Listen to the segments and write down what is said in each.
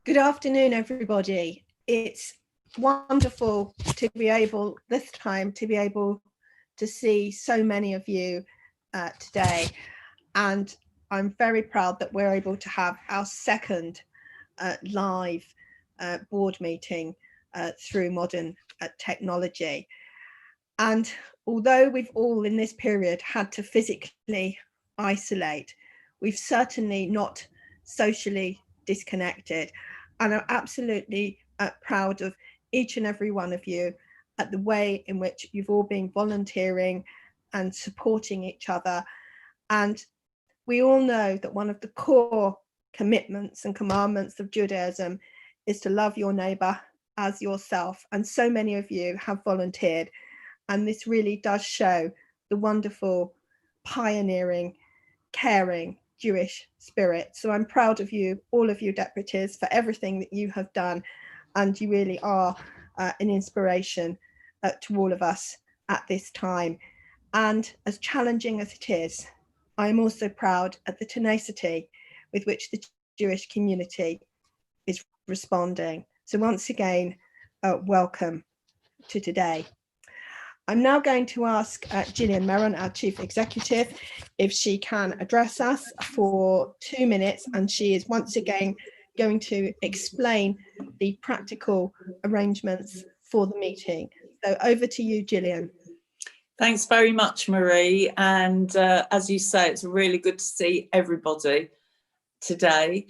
Good afternoon, everybody. It's wonderful to be able, this time, to be able to see so many of you today. And I'm very proud that we're able to have our second live board meeting through modern technology. And although we've all in this period had to physically isolate, we've certainly not socially disconnected. And I'm absolutely proud of each and every one of you at the way in which you've all been volunteering and supporting each other. And we all know that one of the core commitments and commandments of Judaism is to love your neighbor as yourself. And so many of you have volunteered. And this really does show the wonderful, pioneering, caring Jewish spirit. So I'm proud of you, all of you deputies, for everything that you have done. And you really are an inspiration to all of us at this time. And as challenging as it is, I'm also proud at the tenacity with which the Jewish community is responding. So once again, welcome to today. I'm now going to ask Gillian Meron, our Chief Executive, if she can address us for 2 minutes, and she is once again going to explain the practical arrangements for the meeting. So over to you, Gillian. Thanks very much, Marie. And as you say, it's really good to see everybody today.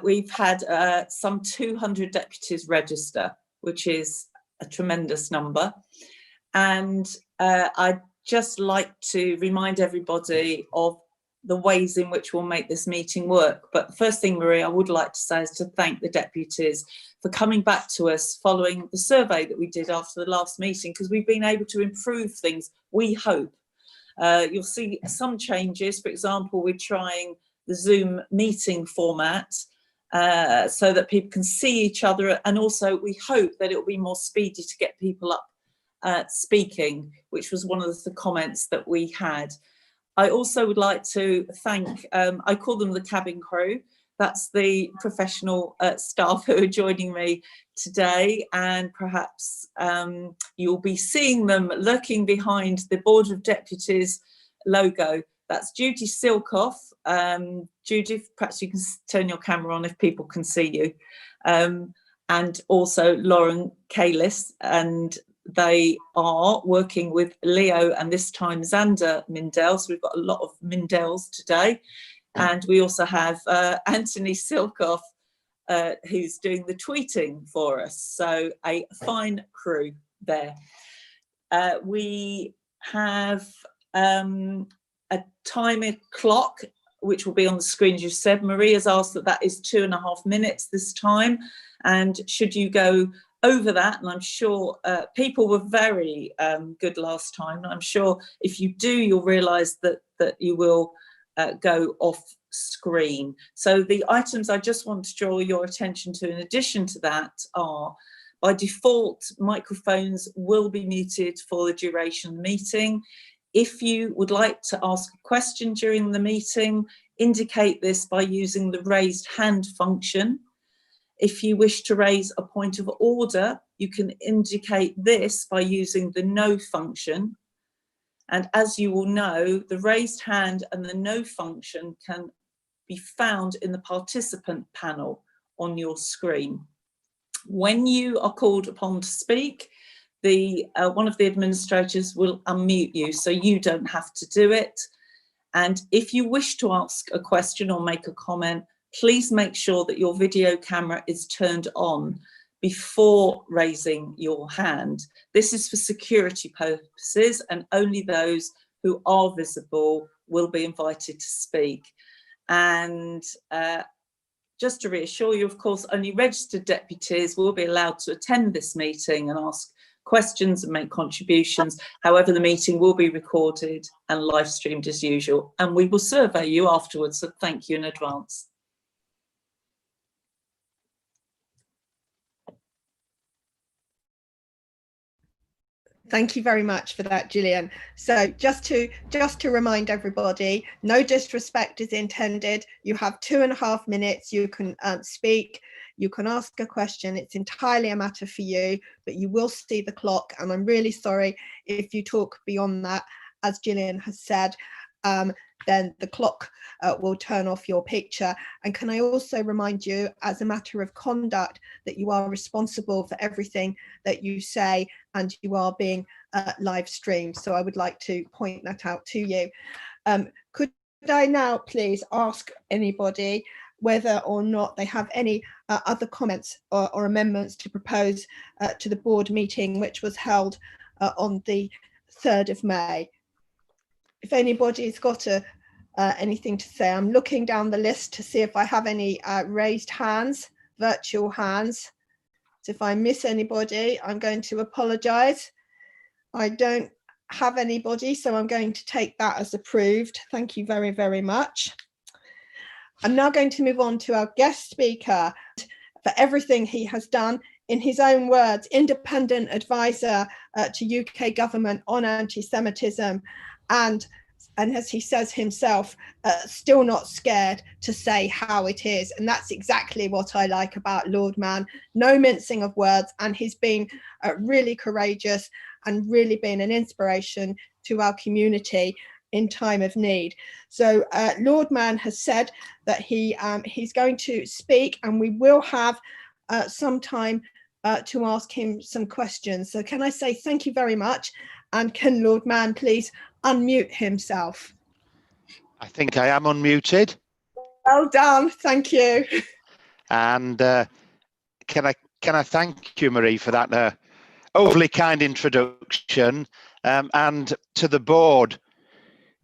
We've had some 200 deputies register, which is a tremendous number. And I'd just like to remind everybody of the ways in which we'll make this meeting work. But the first thing, Marie, I would like to say is to thank the deputies for coming back to us following the survey that we did after the last meeting, because we've been able to improve things, we hope. You'll see some changes. For example, we're trying the Zoom meeting format so that people can see each other. And also we hope that it will be more speedy to get people up speaking, which was one of the comments that we had. I also would like to thank, I call them the cabin crew. That's the professional staff who are joining me today, and perhaps you'll be seeing them lurking behind the Board of Deputies logo. That's Judy Silkoff. Judy, perhaps you can turn your camera on if people can see you. And also Lauren Kalis, and they are working with Leo and this time Xander Mindell. So we've got a lot of Mindells today. And we also have Anthony Silkoff, who's doing the tweeting for us. So a fine crew there. We have a timer clock, which will be on the screen, as you said. Marie has asked that is 2.5 minutes this time. And should you go over that, and I'm sure people were very good last time, and I'm sure if you do, you'll realise that you will go off screen. So the items I just want to draw your attention to in addition to that are, by default, microphones will be muted for the duration of the meeting. If you would like to ask a question during the meeting, indicate this by using the raised hand function. If you wish to raise a point of order, you can indicate this by using the no function. And as you will know, the raised hand and the no function can be found in the participant panel on your screen. When you are called upon to speak, one of the administrators will unmute you, so you don't have to do it. And if you wish to ask a question or make a comment, please make sure that your video camera is turned on before raising your hand. This is for security purposes, and only those who are visible will be invited to speak. And just to reassure you, of course, only registered deputies will be allowed to attend this meeting and ask questions and make contributions. However, the meeting will be recorded and live streamed as usual, and we will survey you afterwards, so thank you in advance. Thank you very much for that, Gillian. So just to remind everybody, no disrespect is intended. You have 2.5 minutes. You can speak. You can ask a question. It's entirely a matter for you, but you will see the clock. And I'm really sorry if you talk beyond that. As Gillian has said, then the clock will turn off your picture. And can I also remind you, as a matter of conduct, that you are responsible for everything that you say, and you are being live streamed. So I would like to point that out to you. Could I now please ask anybody whether or not they have any other comments or amendments to propose to the board meeting, which was held on the 3rd of May. If anybody's got anything to say, I'm looking down the list to see if I have any raised hands, virtual hands. So if I miss anybody, I'm going to apologise. I don't have anybody, so I'm going to take that as approved. Thank you very, very much. I'm now going to move on to our guest speaker for everything he has done. In his own words, independent advisor to UK government on anti-Semitism, and as he says himself, still not scared to say how it is. And that's exactly what I like about Lord Mann. No mincing of words, and he's been really courageous and really been an inspiration to our community in time of need. So Lord Mann has said that he's going to speak, and we will have some time to ask him some questions. So can I say thank you very much, and can Lord Mann please unmute himself? I think I am unmuted. Well done, thank you. And can I thank you, Marie, for that overly kind introduction, and to the board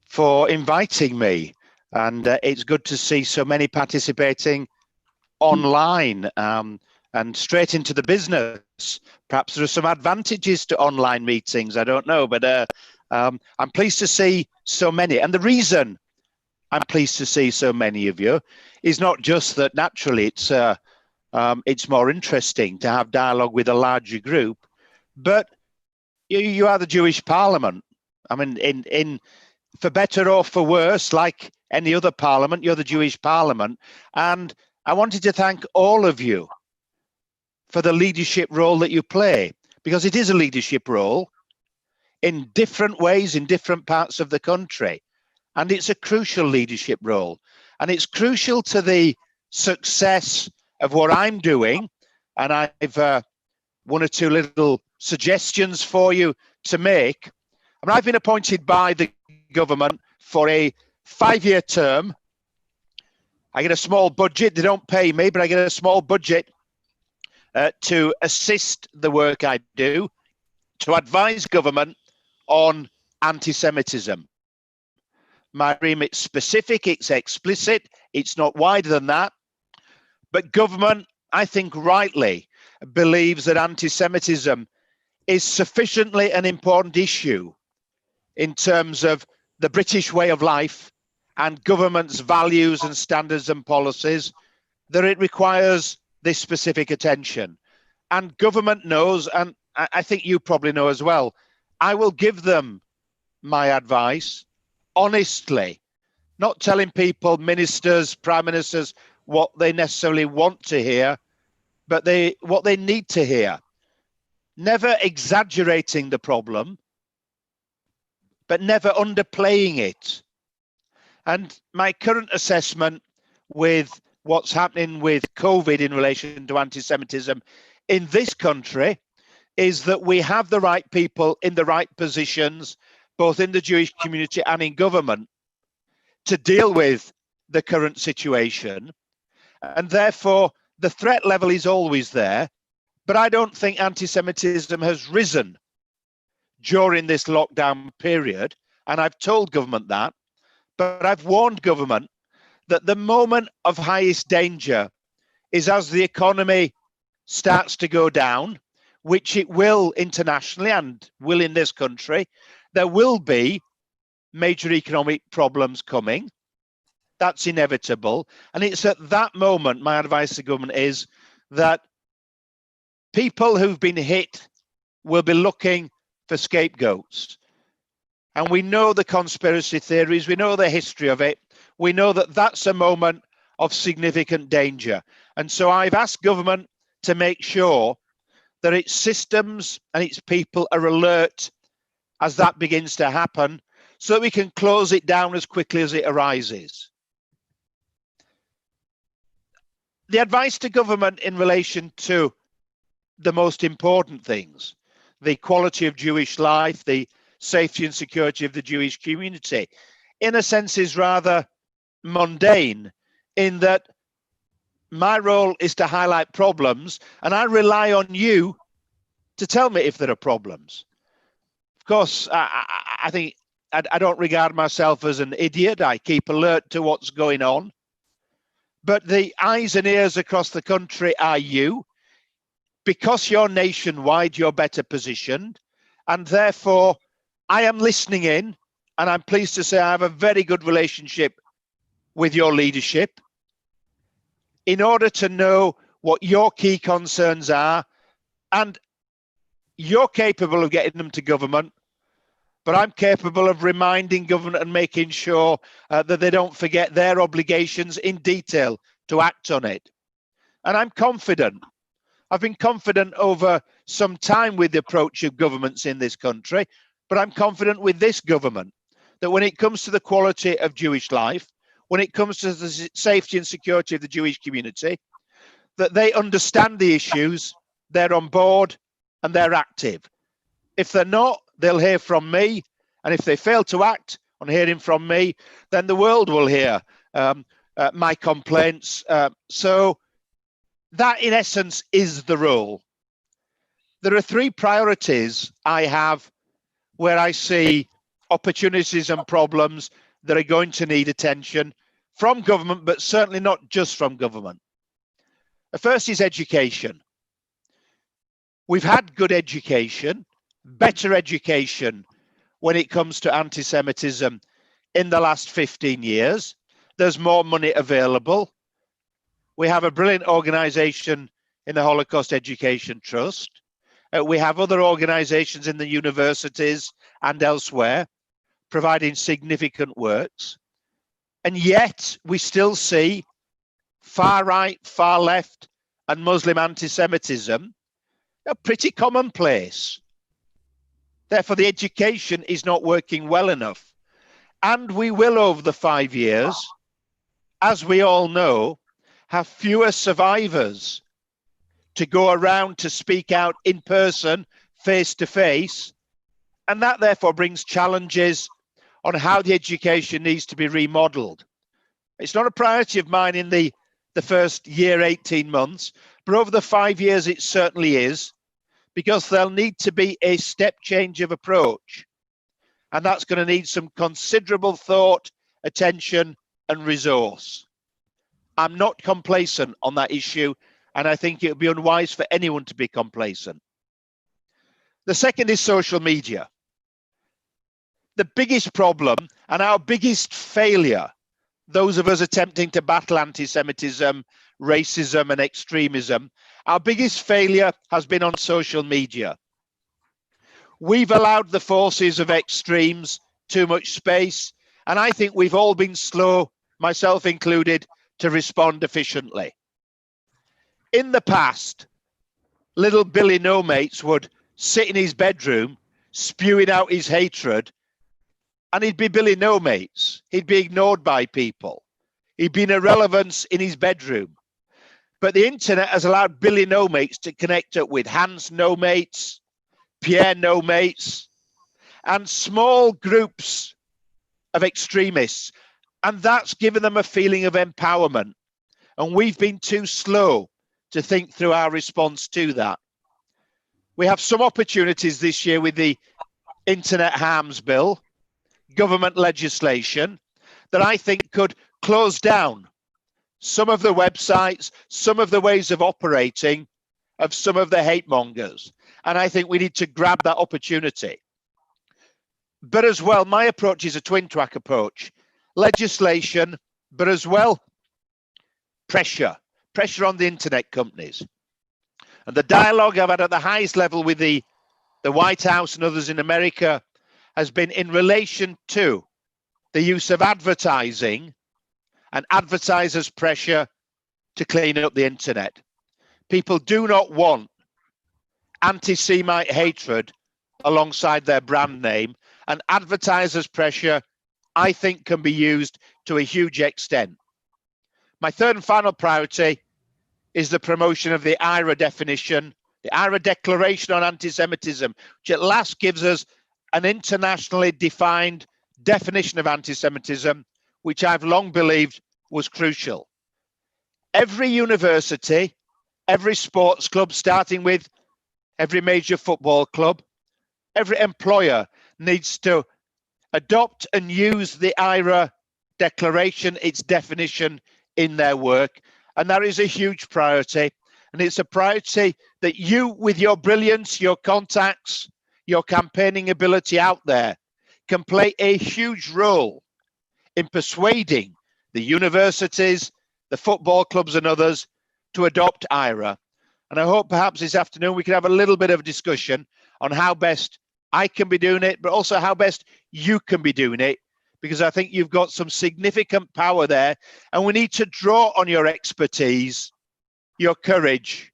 for inviting me. And it's good to see so many participating online, and straight into the business. Perhaps there are some advantages to online meetings, I don't know, but I'm pleased to see so many. And the reason I'm pleased to see so many of you is not just that naturally it's more interesting to have dialogue with a larger group, but you are the Jewish Parliament. I mean, in for better or for worse, like any other parliament, you're the Jewish Parliament. And I wanted to thank all of you for the leadership role that you play, because it is a leadership role in different ways in different parts of the country. And it's a crucial leadership role. And it's crucial to the success of what I'm doing. And I've one or two little suggestions for you to make. I mean, I've been appointed by the government for a 5-year term. I get a small budget. They don't pay me, but I get a small budget to assist the work I do, to advise government on anti-Semitism. My remit's specific, it's explicit, it's not wider than that. But government, I think rightly, believes that anti-Semitism is sufficiently an important issue in terms of the British way of life and government's values and standards and policies, that it requires this specific attention. And government knows, and I think you probably know as well, I will give them my advice honestly, not telling people, ministers, prime ministers, what they necessarily want to hear, but what they need to hear. Never exaggerating the problem, but never underplaying it. And my current assessment with what's happening with COVID in relation to anti-Semitism in this country is that we have the right people in the right positions, both in the Jewish community and in government, to deal with the current situation. And therefore, the threat level is always there. But I don't think anti-Semitism has risen during this lockdown period. And I've told government that. But I've warned government that the moment of highest danger is as the economy starts to go down, which it will internationally and will in this country. There will be major economic problems coming. That's inevitable. And it's at that moment, my advice to government is that people who've been hit will be looking for scapegoats. And we know the conspiracy theories, we know the history of it. We know that that's a moment of significant danger. And so I've asked government to make sure that its systems and its people are alert as that begins to happen, so that we can close it down as quickly as it arises. The advice to government in relation to the most important things, the quality of Jewish life, the safety and security of the Jewish community, in a sense is rather mundane, in that my role is to highlight problems and I rely on you to tell me if there are problems. Of course, I think I don't regard myself as an idiot. I keep alert to what's going on. But the eyes and ears across the country are you. Because you're nationwide, you're better positioned. And therefore, I am listening in. And I'm pleased to say I have a very good relationship with your leadership in order to know what your key concerns are. And you're capable of getting them to government, but I'm capable of reminding government and making sure that they don't forget their obligations in detail to act on it. And I'm confident. I've been confident over some time with the approach of governments in this country, but I'm confident with this government that when it comes to the quality of Jewish life, when it comes to the safety and security of the Jewish community, that they understand the issues, they're on board, and they're active. If they're not, they'll hear from me. And if they fail to act on hearing from me, then the world will hear my complaints. So that, in essence, is the role. There are three priorities I have where I see opportunities and problems that are going to need attention from government, but certainly not just from government. The first is education. We've had good education, better education when it comes to anti-Semitism in the last 15 years. There's more money available. We have a brilliant organization in the Holocaust Education Trust. We have other organizations in the universities and elsewhere providing significant works. And yet we still see far right, far left, and Muslim anti-Semitism are pretty commonplace. Therefore, the education is not working well enough. And we will, over the 5 years, as we all know, have fewer survivors to go around to speak out in person, face to face. And that therefore brings challenges on how the education needs to be remodeled. It's not a priority of mine in the first year, 18 months, but over the 5 years, it certainly is, because there'll need to be a step change of approach. And that's going to need some considerable thought, attention, and resource. I'm not complacent on that issue, and I think it would be unwise for anyone to be complacent. The second is social media. The biggest problem and our biggest failure, those of us attempting to battle anti-Semitism, racism, and extremism, our biggest failure has been on social media. We've allowed the forces of extremes too much space, and I think we've all been slow, myself included, to respond efficiently. In the past, little Billy No Mates would sit in his bedroom spewing out his hatred, and he'd be Billy No Mates. He'd be ignored by people. He'd be an irrelevance in his bedroom. But the internet has allowed Billy No Mates to connect up with Hans No Mates, Pierre No Mates, and small groups of extremists. And that's given them a feeling of empowerment. And we've been too slow to think through our response to that. We have some opportunities this year with the Internet Harms Bill, government legislation, that I think could close down some of the websites, some of the ways of operating of some of the hate mongers. And I think we need to grab that opportunity. But as well, my approach is a twin track approach. Legislation, but as well, pressure on the internet companies. And the dialogue I've had at the highest level with the White House and others in America has been in relation to the use of advertising and advertisers' pressure to clean up the internet. People do not want anti-Semite hatred alongside their brand name, and advertisers' pressure, I think, can be used to a huge extent. My third and final priority is the promotion of the IRA definition, the IRA Declaration on Anti-Semitism, which at last gives us an internationally defined definition of anti-Semitism, which I've long believed was crucial. Every university, every sports club, starting with every major football club, every employer needs to adopt and use the IRA Declaration, its definition, in their work. And that is a huge priority. And it's a priority that you, with your brilliance, your contacts, your campaigning ability out there, can play a huge role in persuading the universities, the football clubs and others to adopt IRA. And I hope perhaps this afternoon we can have a little bit of a discussion on how best I can be doing it, but also how best you can be doing it, because I think you've got some significant power there, and we need to draw on your expertise, your courage,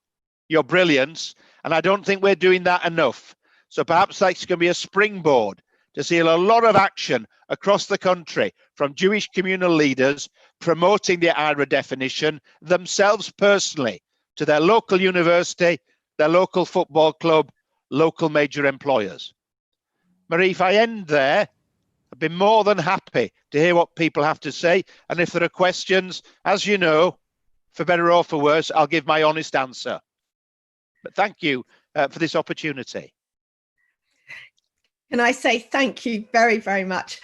your brilliance, and I don't think we're doing that enough. So perhaps that's going to be a springboard to see a lot of action across the country from Jewish communal leaders promoting the IRA definition themselves personally to their local university, their local football club, local major employers. Marie, if I end there, I'd be more than happy to hear what people have to say. And if there are questions, as you know, for better or for worse, I'll give my honest answer. But thank you for this opportunity. Can I say thank you very, very much?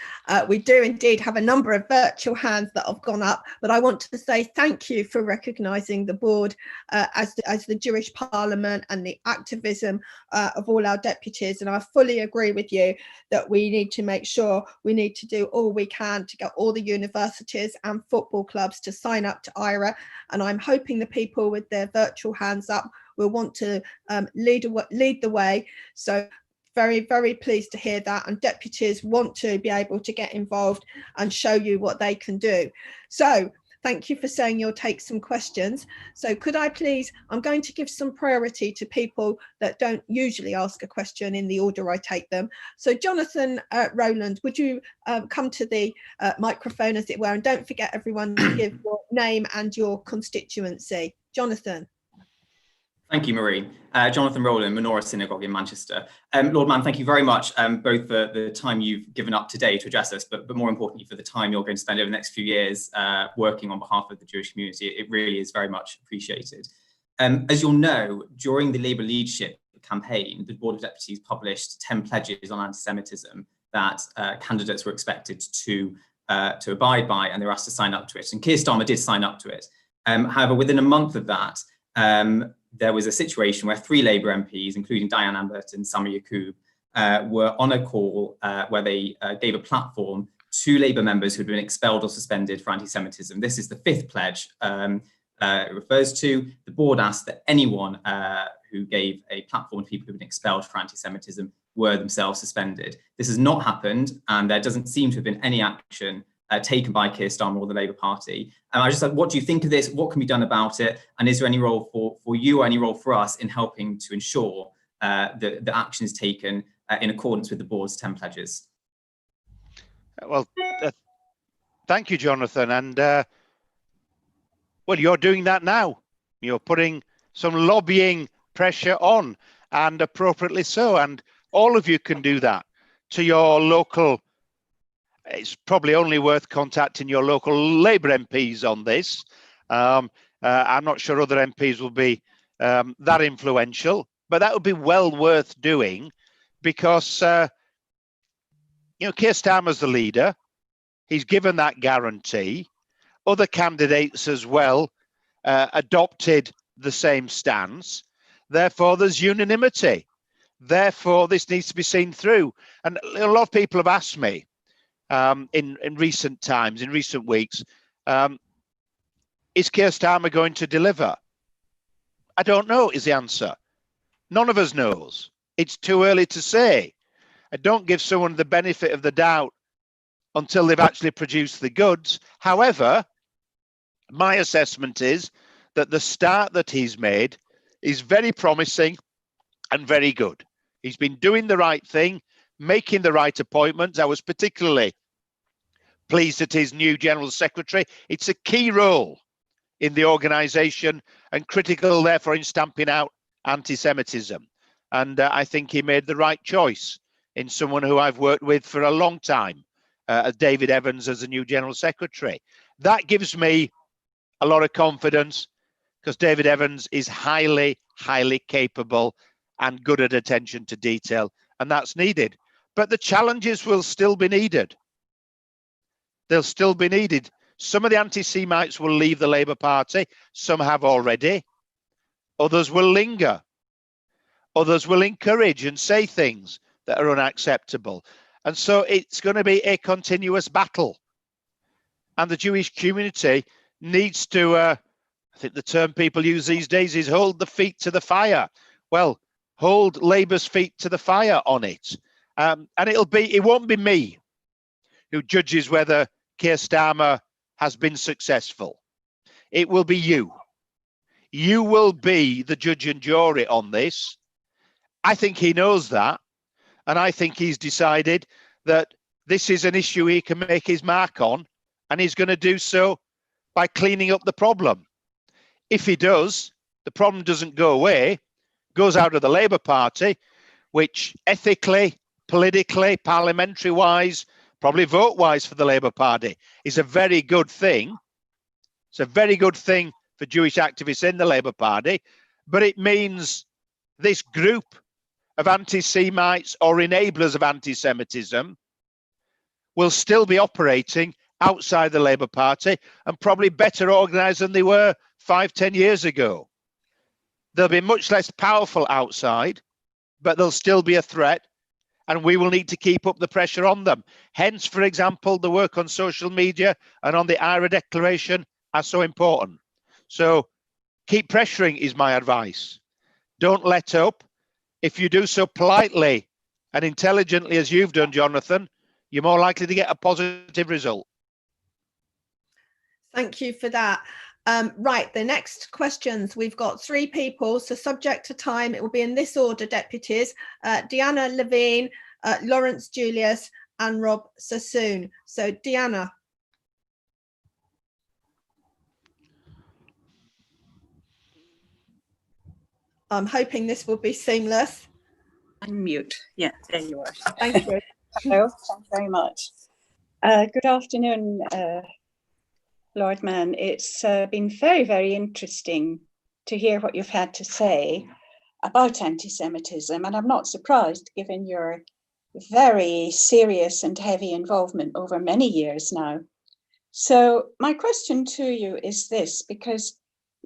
We do indeed have a number of virtual hands that have gone up, but I want to say thank you for recognising the board as the Jewish Parliament and the activism of all our deputies. And I fully agree with you that we need to make sure we need to do all we can to get all the universities and football clubs to sign up to IRA. And I'm hoping the people with their virtual hands up will want to lead the way. So very, very pleased to hear that, and deputies want to be able to get involved and show you what they can do. So thank you for saying you'll take some questions. So could I please, I'm going to give some priority to people that don't usually ask a question in the order I take them. So Jonathan Rowland, would you come to the microphone, as it were, and don't forget everyone to give your name and your constituency. Jonathan. Thank you, Marie. Jonathan Rowland, Menorah Synagogue in Manchester. Lord Mann, thank you very much, both for the time you've given up today to address us, but more importantly for the time you're going to spend over the next few years working on behalf of the Jewish community. It really is very much appreciated. As you'll know, during the Labour leadership campaign, the Board of Deputies published 10 pledges on anti-Semitism that candidates were expected to abide by, and they were asked to sign up to it. And Keir Starmer did sign up to it. However, within a month of that, there was a situation where 3 Labour MPs, including Diane Ambert and Sami Yacoub, were on a call where they gave a platform to Labour members who had been expelled or suspended for anti-Semitism. This is the 5th pledge it refers to. The board asked that anyone who gave a platform to people who had been expelled for anti-Semitism were themselves suspended. This has not happened, and there doesn't seem to have been any action taken by Keir Starmer or the Labour Party. And I just said, what do you think of this? What can be done about it? And is there any role for you or any role for us in helping to ensure that the action is taken in accordance with the board's 10 pledges? Well, thank you, Jonathan. And well, you're doing that now. You're putting some lobbying pressure on, and appropriately so. And all of you can do that to your local. It's probably only worth contacting your local Labour MPs on this. I'm not sure other MPs will be that influential, but that would be well worth doing, because Keir Starmer's the leader. He's given that guarantee. Other candidates as well adopted the same stance. Therefore, there's unanimity. Therefore, this needs to be seen through. And a lot of people have asked me, in recent times, in recent weeks, is Keir Starmer going to deliver? I don't know is the answer. None of us knows. It's too early to say. I don't give someone the benefit of the doubt until they've actually produced the goods. However, my assessment is that the start that he's made is very promising and very good. He's been doing the right thing, making the right appointments. I was particularly pleased at his new General Secretary. It's a key role in the organisation and critical, therefore, in stamping out anti-Semitism. And I think he made the right choice in someone who I've worked with for a long time, David Evans as the new General Secretary. That gives me a lot of confidence because David Evans is highly, highly capable and good at attention to detail, and that's needed. But the challenges will still be needed. They'll still be needed. Some of the anti-Semites will leave the Labour Party. Some have already. Others will linger. Others will encourage and say things that are unacceptable. And so it's going to be a continuous battle. And the Jewish community needs to, I think the term people use these days is hold the feet to the fire. Well, hold Labour's feet to the fire on it. And it won't be me who judges whether Keir Starmer has been successful. It will be you. You will be the judge and jury on this. I think he knows that. And I think he's decided that this is an issue he can make his mark on. And he's going to do so by cleaning up the problem. If he does, the problem doesn't go away, goes out of the Labour Party, which ethically, politically, parliamentary-wise, probably vote-wise for the Labour Party, is a very good thing. It's a very good thing for Jewish activists in the Labour Party, but it means this group of anti-Semites or enablers of anti-Semitism will still be operating outside the Labour Party and probably better organised than they were 5-10 years ago. They'll be much less powerful outside, but they'll still be a threat, and we will need to keep up the pressure on them. Hence, for example, the work on social media and on the IRA declaration are so important. So keep pressuring is my advice. Don't let up. If you do so politely and intelligently as you've done, Jonathan, you're more likely to get a positive result. Thank you for that. Right, the next questions, we've got 3 people, so subject to time, it will be in this order, deputies. Deanna Levine, Lawrence Julius and Rob Sassoon. So Deanna. I'm hoping this will be seamless. Unmute. Yeah, there you are. Thank you. Hello, thanks very much. Good afternoon, Lord Mann. It's been very, very interesting to hear what you've had to say about anti-Semitism, and I'm not surprised given your very serious and heavy involvement over many years now. So my question to you is this, because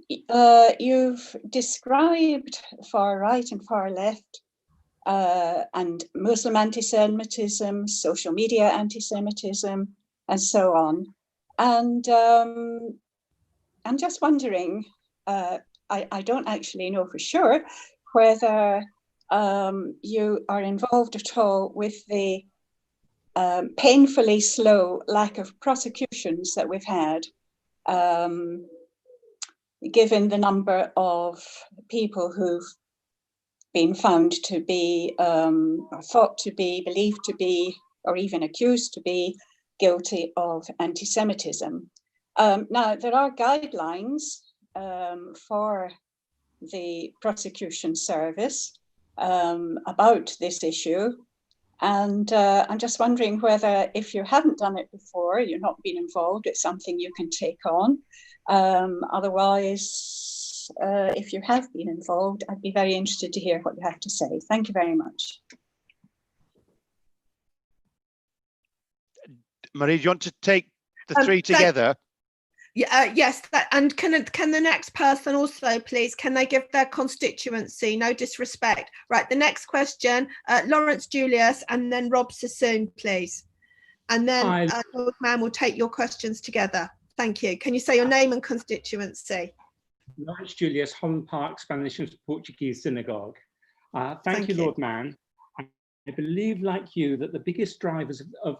you've described far right and far left and Muslim anti-Semitism, social media anti-Semitism, and so on. And I'm just wondering, I don't actually know for sure whether you are involved at all with the painfully slow lack of prosecutions that we've had, given the number of people who've been found to be, or thought to be, believed to be, or even accused to be guilty of anti-Semitism. Now, there are guidelines for the prosecution service about this issue. And I'm just wondering whether, if you haven't done it before, you've not been involved, it's something you can take on. Otherwise, if you have been involved, I'd be very interested to hear what you have to say. Thank you very much. Marie, do you want to take the 3 together? Yes, and can the next person also, please, can they give their constituency? No disrespect. Right, the next question, Lawrence Julius and then Rob Sassoon, please. And then Lord Mann will take your questions together. Thank you. Can you say your name and constituency? Lawrence Julius, Holland Park Spanish and Portuguese Synagogue. Thank you, Lord Mann. I believe, like you, that the biggest drivers of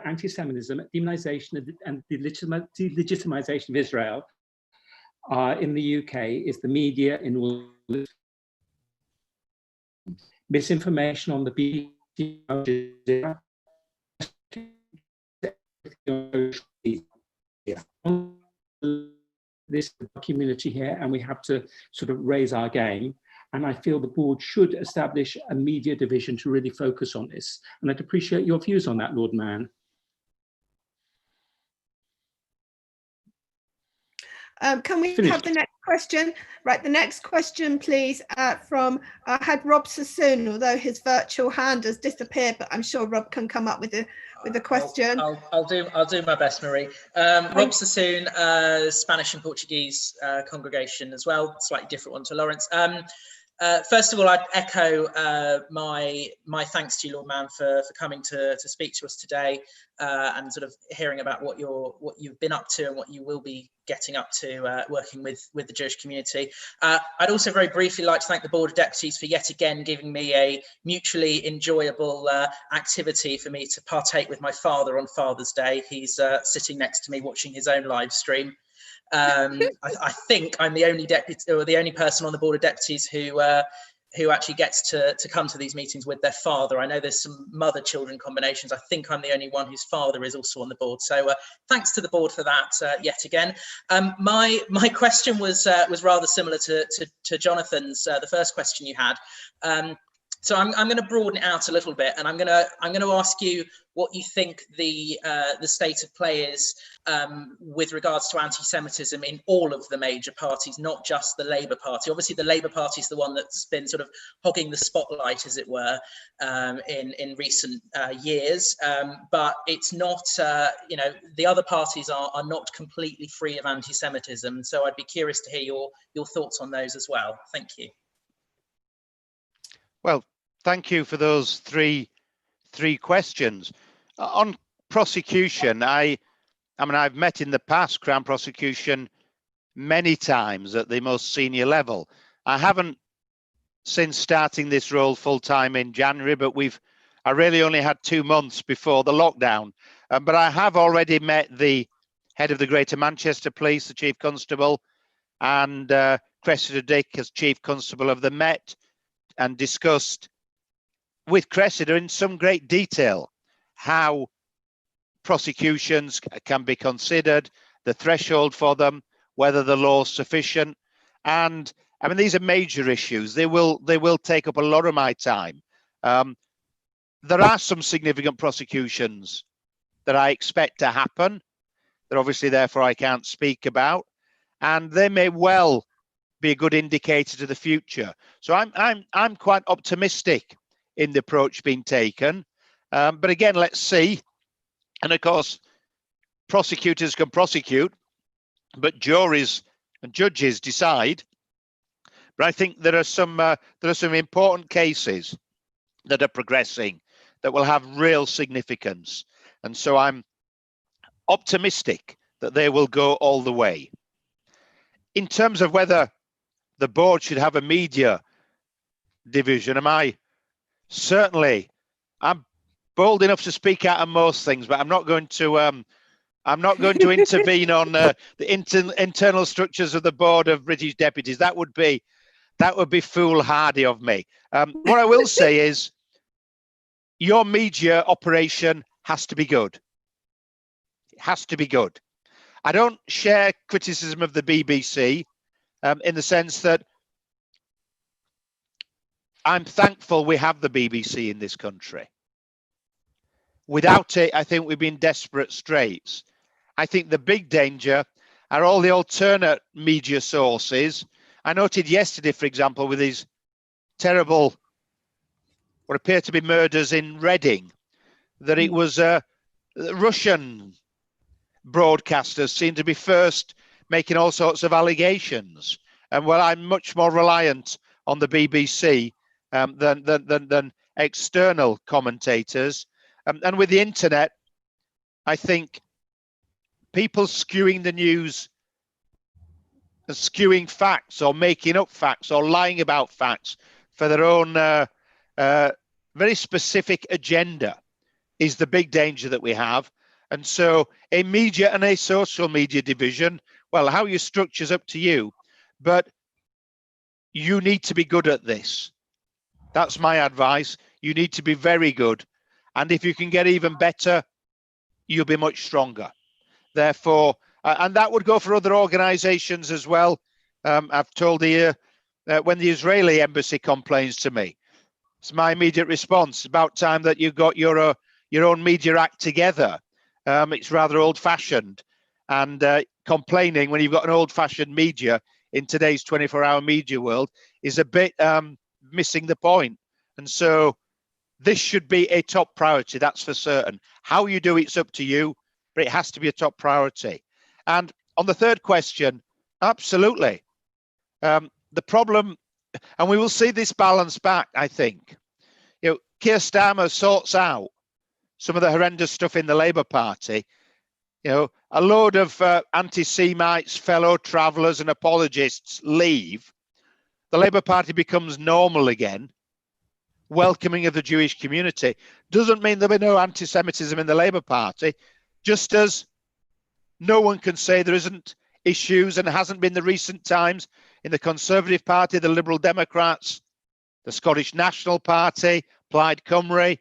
anti-Semitism, demonization and the delegitimization of Israel in the UK is the media in all its misinformation on the BBC, this community here, and we have to sort of raise our game. And I feel the board should establish a media division to really focus on this. And I'd appreciate your views on that, Lord Mann. Can we have the next question? Right, the next question, please, from I had Rob Sassoon, although his virtual hand has disappeared, but I'm sure Rob can come up with a question. I'll do my best, Marie. Rob Sassoon, Spanish and Portuguese congregation as well, slightly different one to Lawrence. First of all, I'd echo my thanks to you, Lord Mann, for coming to speak to us today and sort of hearing about what you've been up to and what you will be getting up to working with the Jewish community. I'd also very briefly like to thank the Board of Deputies for yet again giving me a mutually enjoyable activity for me to partake with my father on Father's Day. He's sitting next to me watching his own live stream. I think I'm the only deputy or the only person on the Board of Deputies who actually gets to come to these meetings with their father. I know there's some mother-children combinations. I think I'm the only one whose father is also on the board. So thanks to the board for that yet again. My question was rather similar to Jonathan's, the first question you had. So I'm going to broaden it out a little bit, and I'm going to ask you what you think the state of play is with regards to anti-Semitism in all of the major parties, not just the Labour Party. Obviously, the Labour Party is the one that's been sort of hogging the spotlight, as it were, in recent years. But it's not, the other parties are not completely free of anti-Semitism. So I'd be curious to hear your thoughts on those as well. Thank you. Well, thank you for those three questions. On prosecution, I mean, I've met in the past Crown Prosecution many times at the most senior level. I haven't since starting this role full time in January, but I really only had 2 months before the lockdown. But I have already met the head of the Greater Manchester Police, the Chief Constable, and Cressida Dick as Chief Constable of the Met, and discussed with Cressida in some great detail how prosecutions can be considered, the threshold for them, whether the law is sufficient. And I mean, these are major issues. They will take up a lot of my time. There are some significant prosecutions that I expect to happen that obviously therefore I can't speak about, and they may well be a good indicator to the future. So I'm quite optimistic in the approach being taken. But again, let's see. And of course, prosecutors can prosecute, but juries and judges decide. But I think there are some important cases that are progressing that will have real significance. And so I'm optimistic that they will go all the way. In terms of whether the board should have a media division, I'm bold enough to speak out on most things, but I'm not going to intervene on the internal structures of the Board of British Deputies. That would be foolhardy of me. What I will say is your media operation has to be good. It has to be good. I don't share criticism of the BBC in the sense that I'm thankful we have the BBC in this country. Without it, I think we'd be in desperate straits. I think the big danger are all the alternate media sources. I noted yesterday, for example, with these terrible, what appear to be murders in Reading, that it was Russian broadcasters seem to be first making all sorts of allegations. And well, I'm much more reliant on the BBC than external commentators. And with the internet, I think people skewing the news, skewing facts or making up facts or lying about facts for their own very specific agenda is the big danger that we have. And so a media and a social media division well, how you structure is up to you, but you need to be good at this. That's my advice. You need to be very good. And if you can get even better, you'll be much stronger. Therefore, and that would go for other organizations as well. I've told you when the Israeli embassy complains to me, it's my immediate response. It's about time that you got your own media act together. It's rather old-fashioned, and complaining when you've got an old-fashioned media in today's 24-hour media world is a bit missing the point. And so this should be a top priority, that's for certain. How you do it's up to you, but it has to be a top priority. And on the third question, absolutely. The problem, and we will see this balance back, I think. You know, Keir Starmer sorts out some of the horrendous stuff in the Labour Party. You know, a load of anti-Semites, fellow travellers and apologists leave. The Labour Party becomes normal again, welcoming of the Jewish community. Doesn't mean there'll be no anti-Semitism in the Labour Party, just as no one can say there isn't issues, and hasn't been the recent times, in the Conservative Party, the Liberal Democrats, the Scottish National Party, Plaid Cymru.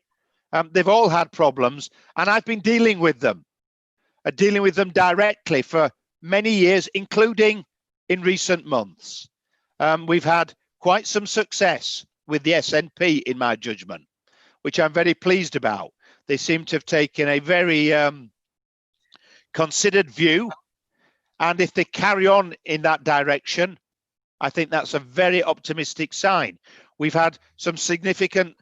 They've all had problems, and I've been dealing with them directly for many years, including in recent months. We've had quite some success with the SNP, in my judgment, which I'm very pleased about. They seem to have taken a very considered view, and if they carry on in that direction, I think that's a very optimistic sign. We've had some significant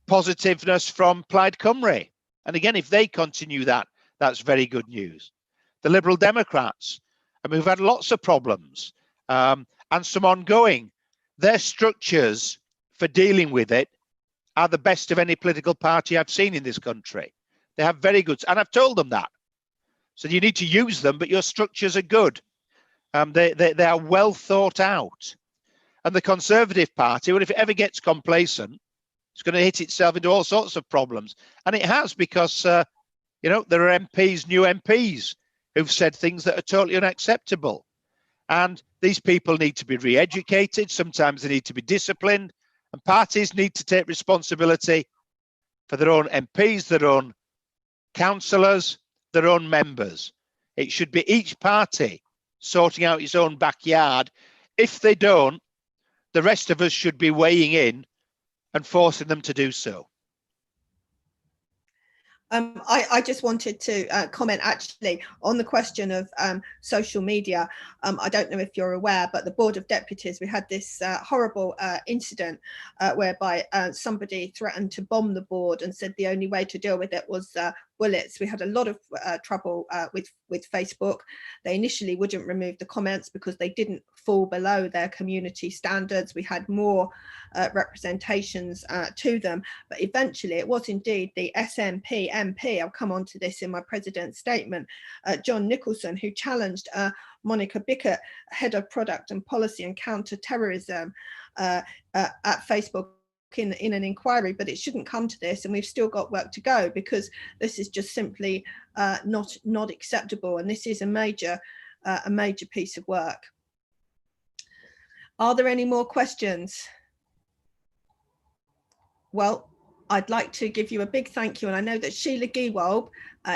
positiveness from Plaid Cymru, and again, if they continue that, that's very good news. The Liberal Democrats, I mean, we've had lots of problems and some ongoing. Their structures for dealing with it are the best of any political party I've seen in this country. They have very good, and I've told them that. So you need to use them, but your structures are good. They are well thought out. And the Conservative Party, well, if it ever gets complacent, it's going to hit itself into all sorts of problems. And it has, because, you know, there are MPs, new MPs, who've said things that are totally unacceptable. And these people need to be re-educated. Sometimes they need to be disciplined. And parties need to take responsibility for their own MPs, their own councillors, their own members. It should be each party sorting out its own backyard. If they don't, the rest of us should be weighing in and forcing them to do so. I just wanted to comment actually on the question of social media. I don't know if you're aware, but the Board of Deputies, we had this horrible incident whereby somebody threatened to bomb the board and said the only way to deal with it was bullets. We had a lot of trouble with Facebook. They initially wouldn't remove the comments because they didn't fall below their community standards. We had more representations to them, but eventually it was indeed the SNP MP, I'll come on to this in my president's statement, John Nicholson, who challenged Monica Bickett, head of product and policy and counter-terrorism at Facebook in an inquiry. But it shouldn't come to this, and we've still got work to go, because this is just simply not acceptable, and this is a major piece of work. Are there any more questions? Well, I'd like to give you a big thank you, and I know that Sheila Gewolb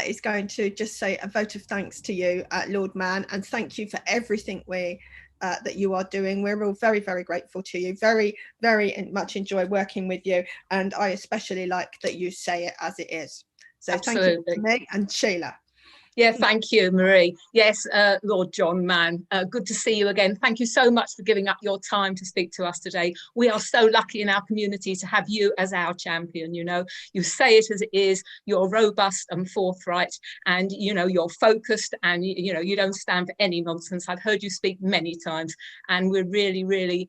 is going to just say a vote of thanks to you, Lord Mann, and thank you for everything that you are doing. We're all very, very grateful to you, very, very much enjoy working with you, and I especially like that you say it as it is. So Absolutely. Thank you, Meg and Sheila. Yeah, thank you, Marie. Yes, Lord John Mann, good to see you again. Thank you so much for giving up your time to speak to us today. We are so lucky in our community to have you as our champion. You know, you say it as it is, you're robust and forthright, and, you know, you're focused, and, you know, you don't stand for any nonsense. I've heard you speak many times, and we're really, really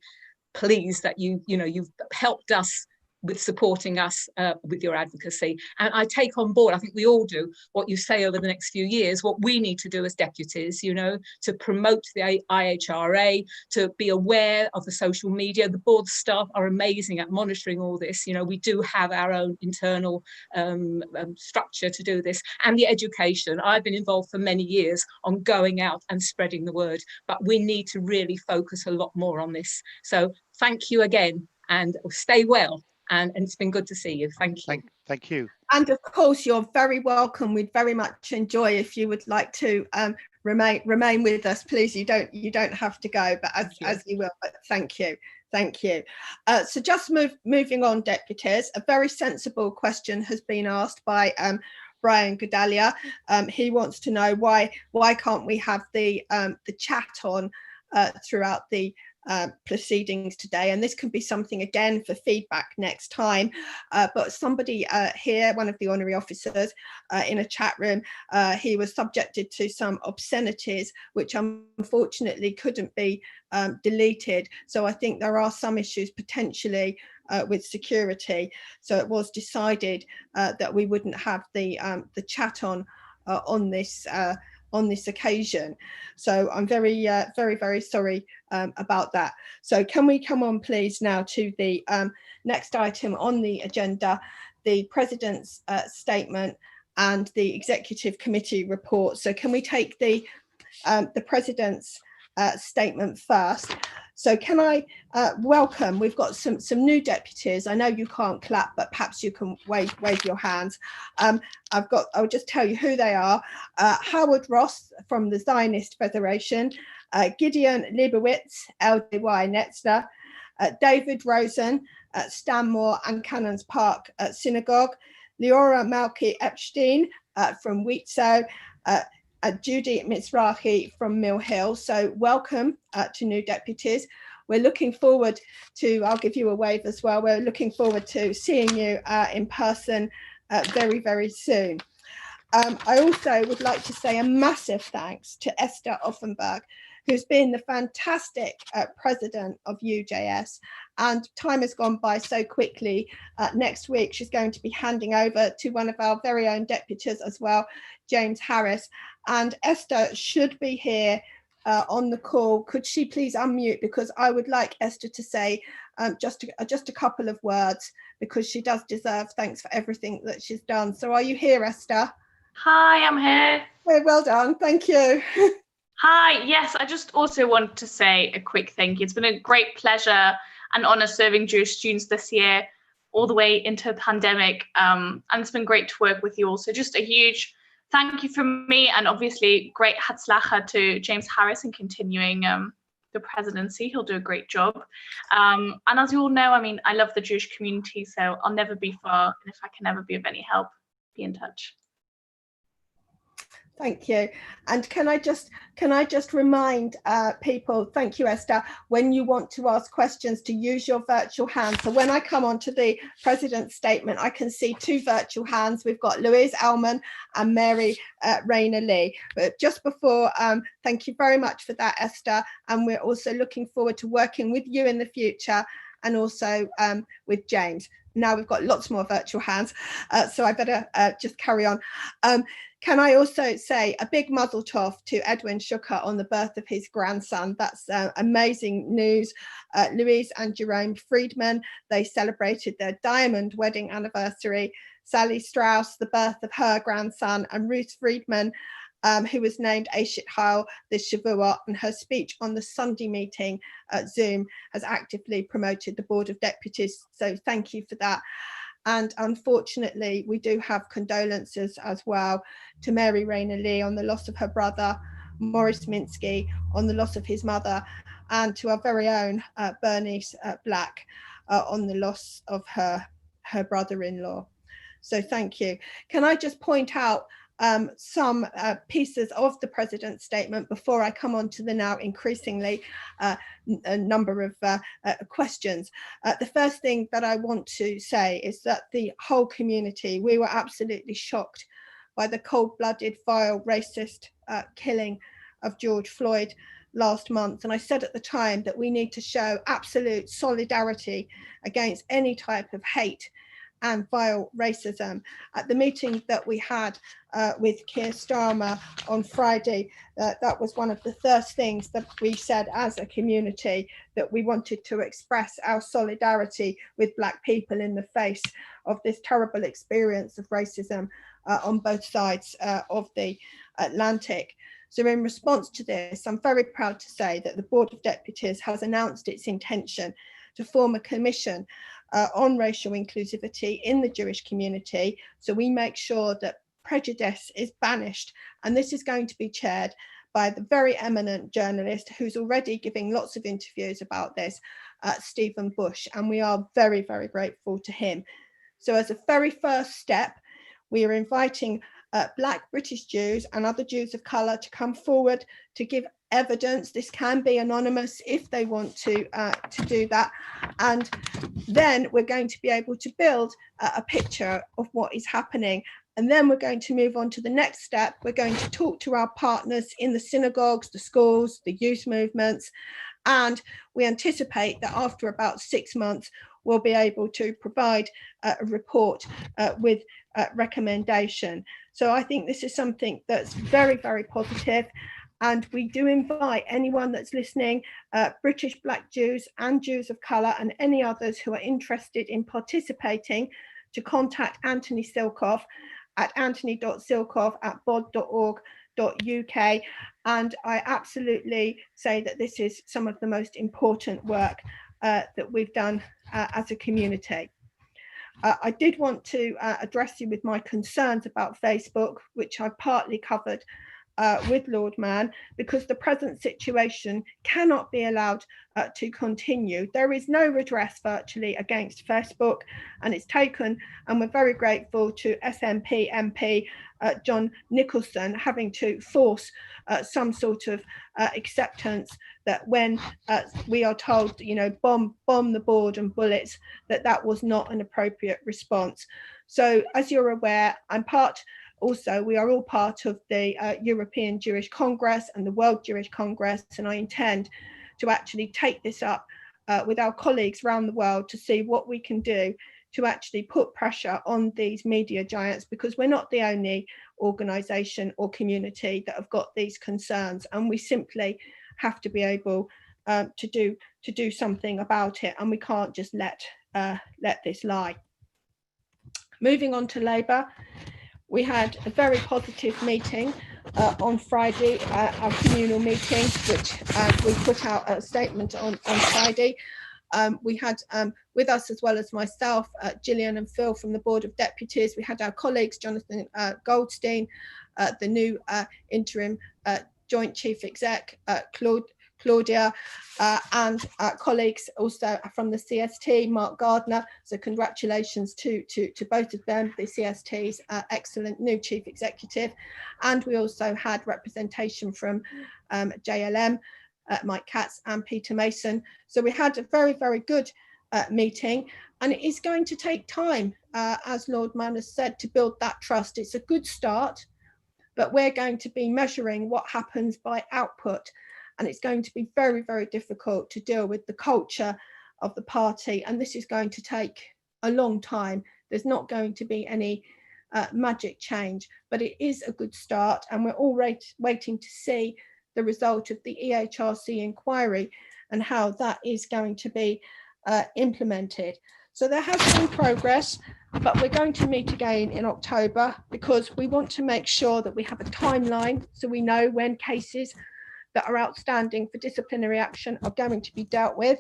pleased that you've helped us with supporting us with your advocacy. And I take on board, I think we all do, what you say over the next few years, what we need to do as deputies, you know, to promote the IHRA, to be aware of the social media. The board staff are amazing at monitoring all this. You know, we do have our own internal structure to do this, and the education. I've been involved for many years on going out and spreading the word, but we need to really focus a lot more on this. So thank you again, and stay well. And it's been good to see you. Thank you. Thank you. And of course, you're very welcome. We'd very much enjoy if you would like to remain with us. Please, you don't have to go, but as you will. But thank you. So just moving on, deputies. A very sensible question has been asked by Brian Godalia. He wants to know why can't we have the chat on throughout the proceedings today, and this can be something again for feedback next time, but somebody here, one of the honorary officers in a chat room, he was subjected to some obscenities which unfortunately couldn't be deleted, so I think there are some issues potentially with security, so it was decided that we wouldn't have the chat on this occasion. So I'm very sorry about that. So can we come on please now to the next item on the agenda, the President's statement and the Executive Committee report. So can we take the President's statement first? So can I welcome, we've got some new deputies. I know you can't clap, but perhaps you can wave your hands. I'll just tell you who they are. Howard Ross from the Zionist Federation, Gideon Leibowitz, LDY Netzler, David Rosen, Stanmore and Cannons Park Synagogue, Leora Malki Epstein from Wheatsoe, Judy Mizrahi from Mill Hill. So welcome to new deputies. We're looking forward to, I'll give you a wave as well, we're looking forward to seeing you in person very, very soon. I also would like to say a massive thanks to Esther Offenberg, who's been the fantastic president of UJS, and time has gone by so quickly. Next week she's going to be handing over to one of our very own deputies as well, James Harris, and Esther should be here on the call. Could she please unmute, because I would like Esther to say just a couple of words, because she does deserve thanks for everything that she's done. So are you here, Esther? Hi, I'm here. Very well done, thank you. Hi, yes, I just also want to say a quick thank you. It's been a great pleasure and honour serving Jewish students this year, all the way into a pandemic, and it's been great to work with you all. So just a huge thank you from me, and obviously great hatzlacha to James Harris in continuing the presidency. He'll do a great job. And as you all know, I mean, I love the Jewish community, so I'll never be far, and if I can ever be of any help, be in touch. Thank you. And can I just remind people, thank you, Esther, when you want to ask questions, to use your virtual hand. So when I come on to the President's statement, I can see two virtual hands. We've got Louise Ellman and Mary Rayner Lee. But just before, thank you very much for that, Esther. And we're also looking forward to working with you in the future, and also with James. Now we've got lots more virtual hands, so I better just carry on. Can I also say a big mazel tov to Edwin Shuker on the birth of his grandson? That's amazing news. Louise and Jerome Friedman, they celebrated their diamond wedding anniversary. Sally Strauss, the birth of her grandson, and Ruth Friedman, who was named Eshet Ha'il this Shavua, and her speech on the Sunday meeting at Zoom has actively promoted the Board of Deputies. So thank you for that. And unfortunately, we do have condolences as well to Mary Rayner Lee on the loss of her brother, Maurice Minsky on the loss of his mother, and to our very own Bernice Black on the loss of her brother-in-law. So thank you. Can I just point out some pieces of the President's statement before I come on to the now increasingly a number of questions. The first thing that I want to say is that the whole community, we were absolutely shocked by the cold-blooded, vile, racist killing of George Floyd. last month, and I said at the time that we need to show absolute solidarity against any type of hate and vile racism. At the meeting that we had with Keir Starmer on Friday, that was one of the first things that we said as a community, that we wanted to express our solidarity with Black people in the face of this terrible experience of racism on both sides of the Atlantic. So in response to this, I'm very proud to say that the Board of Deputies has announced its intention to form a commission on racial inclusivity in the Jewish community, so we make sure that prejudice is banished. And this is going to be chaired by the very eminent journalist who's already giving lots of interviews about this, Stephen Bush, and we are very, very grateful to him. So as a very first step, we are inviting Black British Jews and other Jews of colour to come forward to give evidence. This can be anonymous if they want to do that, and then we're going to be able to build a picture of what is happening. And then we're going to move on to the next step. We're going to talk to our partners in the synagogues, the schools, the youth movements, and we anticipate that after about 6 months, we'll be able to provide a report with recommendation. So I think this is something that's very, very positive. And we do invite anyone that's listening, British Black Jews and Jews of colour and any others who are interested in participating, to contact Anthony Silcoff at anthony.silcoff@bod.org.uk. And I absolutely say that this is some of the most important work that we've done as a community. I did want to address you with my concerns about Facebook, which I've partly covered with Lord Mann, because the present situation cannot be allowed to continue. There is no redress virtually against Facebook, and it's taken, and we're very grateful to SNP MP John Nicholson having to force some sort of acceptance that when we are told, you know, bomb the board and bullets, that was not an appropriate response. So as you're aware, we are all part of the European Jewish Congress and the World Jewish Congress, and I intend to actually take this up with our colleagues around the world to see what we can do to actually put pressure on these media giants, because we're not the only organisation or community that have got these concerns, and we simply have to be able to do something about it, and we can't just let this lie. Moving on to Labour. We had a very positive meeting on Friday, our communal meeting, which we put out a statement on Friday. We had with us, as well as myself, Gillian and Phil from the Board of Deputies. We had our colleagues, Jonathan Goldstein, the new interim Joint Chief Exec, Claudia, and colleagues also from the CST, Mark Gardner. So congratulations to both of them, the CST's excellent new Chief Executive. And we also had representation from JLM, Mike Katz and Peter Mason. So we had a very, very good meeting, and it is going to take time, as Lord Mann has said, to build that trust. It's a good start, but we're going to be measuring what happens by output. And it's going to be very, very difficult to deal with the culture of the party. And this is going to take a long time. There's not going to be any magic change, but it is a good start. And we're all waiting to see the result of the EHRC inquiry and how that is going to be implemented. So there has been progress, but we're going to meet again in October, because we want to make sure that we have a timeline so we know when cases that are outstanding for disciplinary action are going to be dealt with.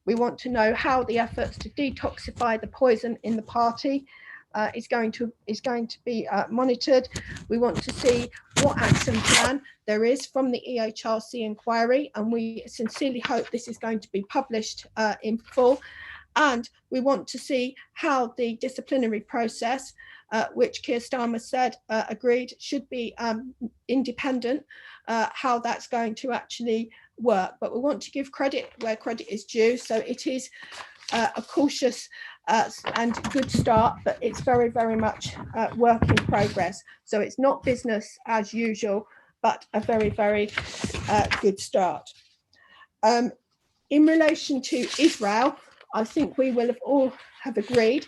We want to know how the efforts to detoxify the poison in the party is going to be monitored. We want to see what action plan there is from the EHRC inquiry, and we sincerely hope this is going to be published in full. And we want to see how the disciplinary process, which Keir Starmer said agreed should be independent, how that's going to actually work. But we want to give credit where credit is due. So it is a cautious and good start, but it's very, very much work in progress. So it's not business as usual, but a very, very good start. In relation to Israel, I think we will have all have agreed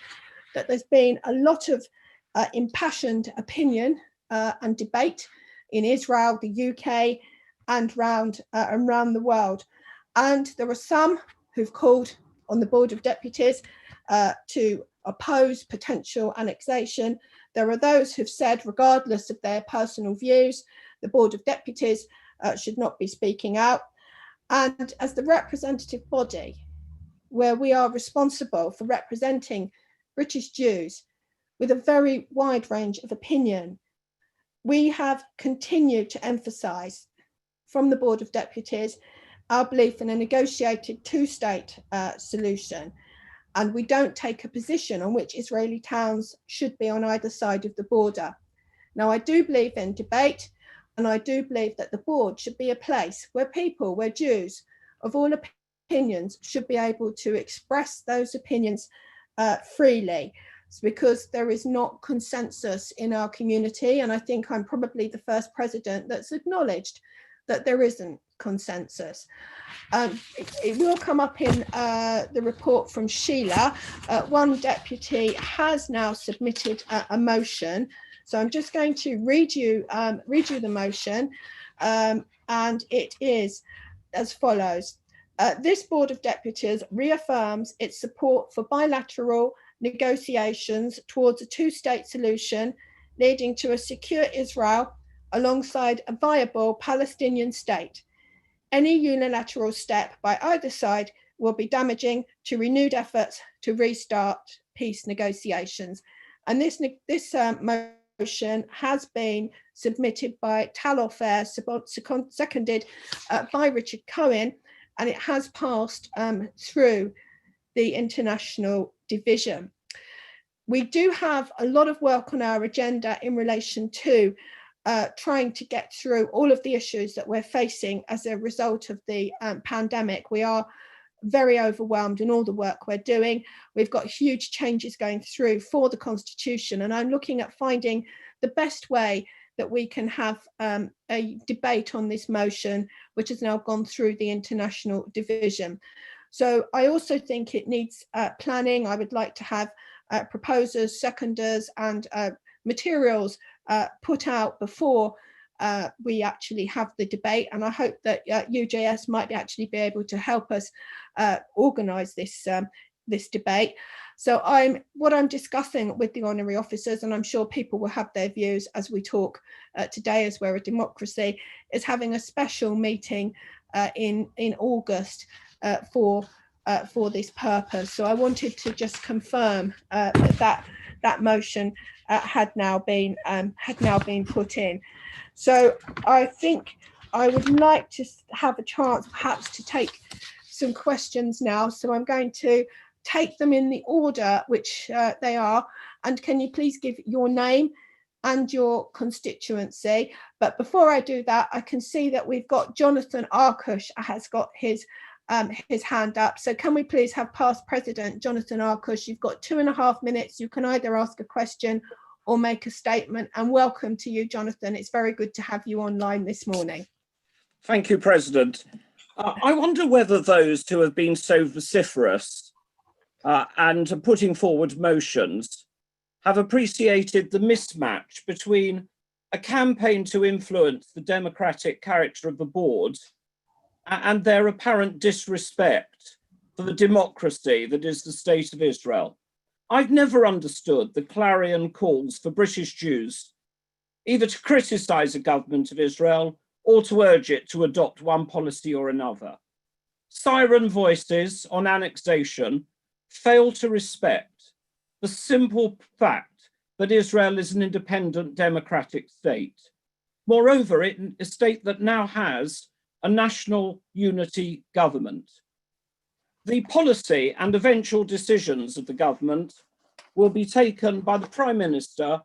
that there's been a lot of impassioned opinion and debate in Israel, the UK, and around the world. And there are some who've called on the Board of Deputies to oppose potential annexation. There are those who've said, regardless of their personal views, the Board of Deputies should not be speaking out. And as the representative body, where we are responsible for representing British Jews with a very wide range of opinion, we have continued to emphasise from the Board of Deputies our belief in a negotiated two-state solution, and we don't take a position on which Israeli towns should be on either side of the border. Now, I do believe in debate, and I do believe that the board should be a place where people, where Jews of all opinions should be able to express those opinions freely. It's because there is not consensus in our community, and I think I'm probably the first president that's acknowledged that there isn't consensus. It will come up in the report from Sheila. One deputy has now submitted a motion, so I'm just going to read you the motion, and it is as follows. This Board of Deputies reaffirms its support for bilateral negotiations towards a two-state solution leading to a secure Israel alongside a viable Palestinian state. Any unilateral step by either side will be damaging to renewed efforts to restart peace negotiations. And this motion has been submitted by Tal Ofer, seconded by Richard Cohen, and it has passed through the international division. We do have a lot of work on our agenda in relation to trying to get through all of the issues that we're facing as a result of the pandemic. We are very overwhelmed in all the work we're doing. We've got huge changes going through for the Constitution, and I'm looking at finding the best way that we can have a debate on this motion, which has now gone through the international division. So I also think it needs planning. I would like to have proposers, seconders, and materials put out before we actually have the debate, and I hope that UJS might actually be able to help us organise this debate. So what I'm discussing with the honorary officers, and I'm sure people will have their views as we talk today, as we're a democracy, is having a special meeting in August for this purpose. So I wanted to just confirm that motion had now been put in. So I think I would like to have a chance perhaps to take some questions now. So I'm going to take them in the order which they are. And can you please give your name and your constituency? But before I do that, I can see that we've got Jonathan Arkush has got his hand up. So can we please have past President Jonathan Arkush? You've got 2.5 minutes. You can either ask a question or make a statement. And welcome to you, Jonathan. It's very good to have you online this morning. Thank you, President. I wonder whether those who have been so vociferous and are putting forward motions have appreciated the mismatch between a campaign to influence the democratic character of the board and their apparent disrespect for the democracy that is the state of Israel. I've never understood the clarion calls for British Jews either to criticise the government of Israel or to urge it to adopt one policy or another. Siren voices on annexation fail to respect the simple fact that Israel is an independent democratic state. Moreover, it is a state that now has a national unity government. The policy and eventual decisions of the government will be taken by the Prime Minister,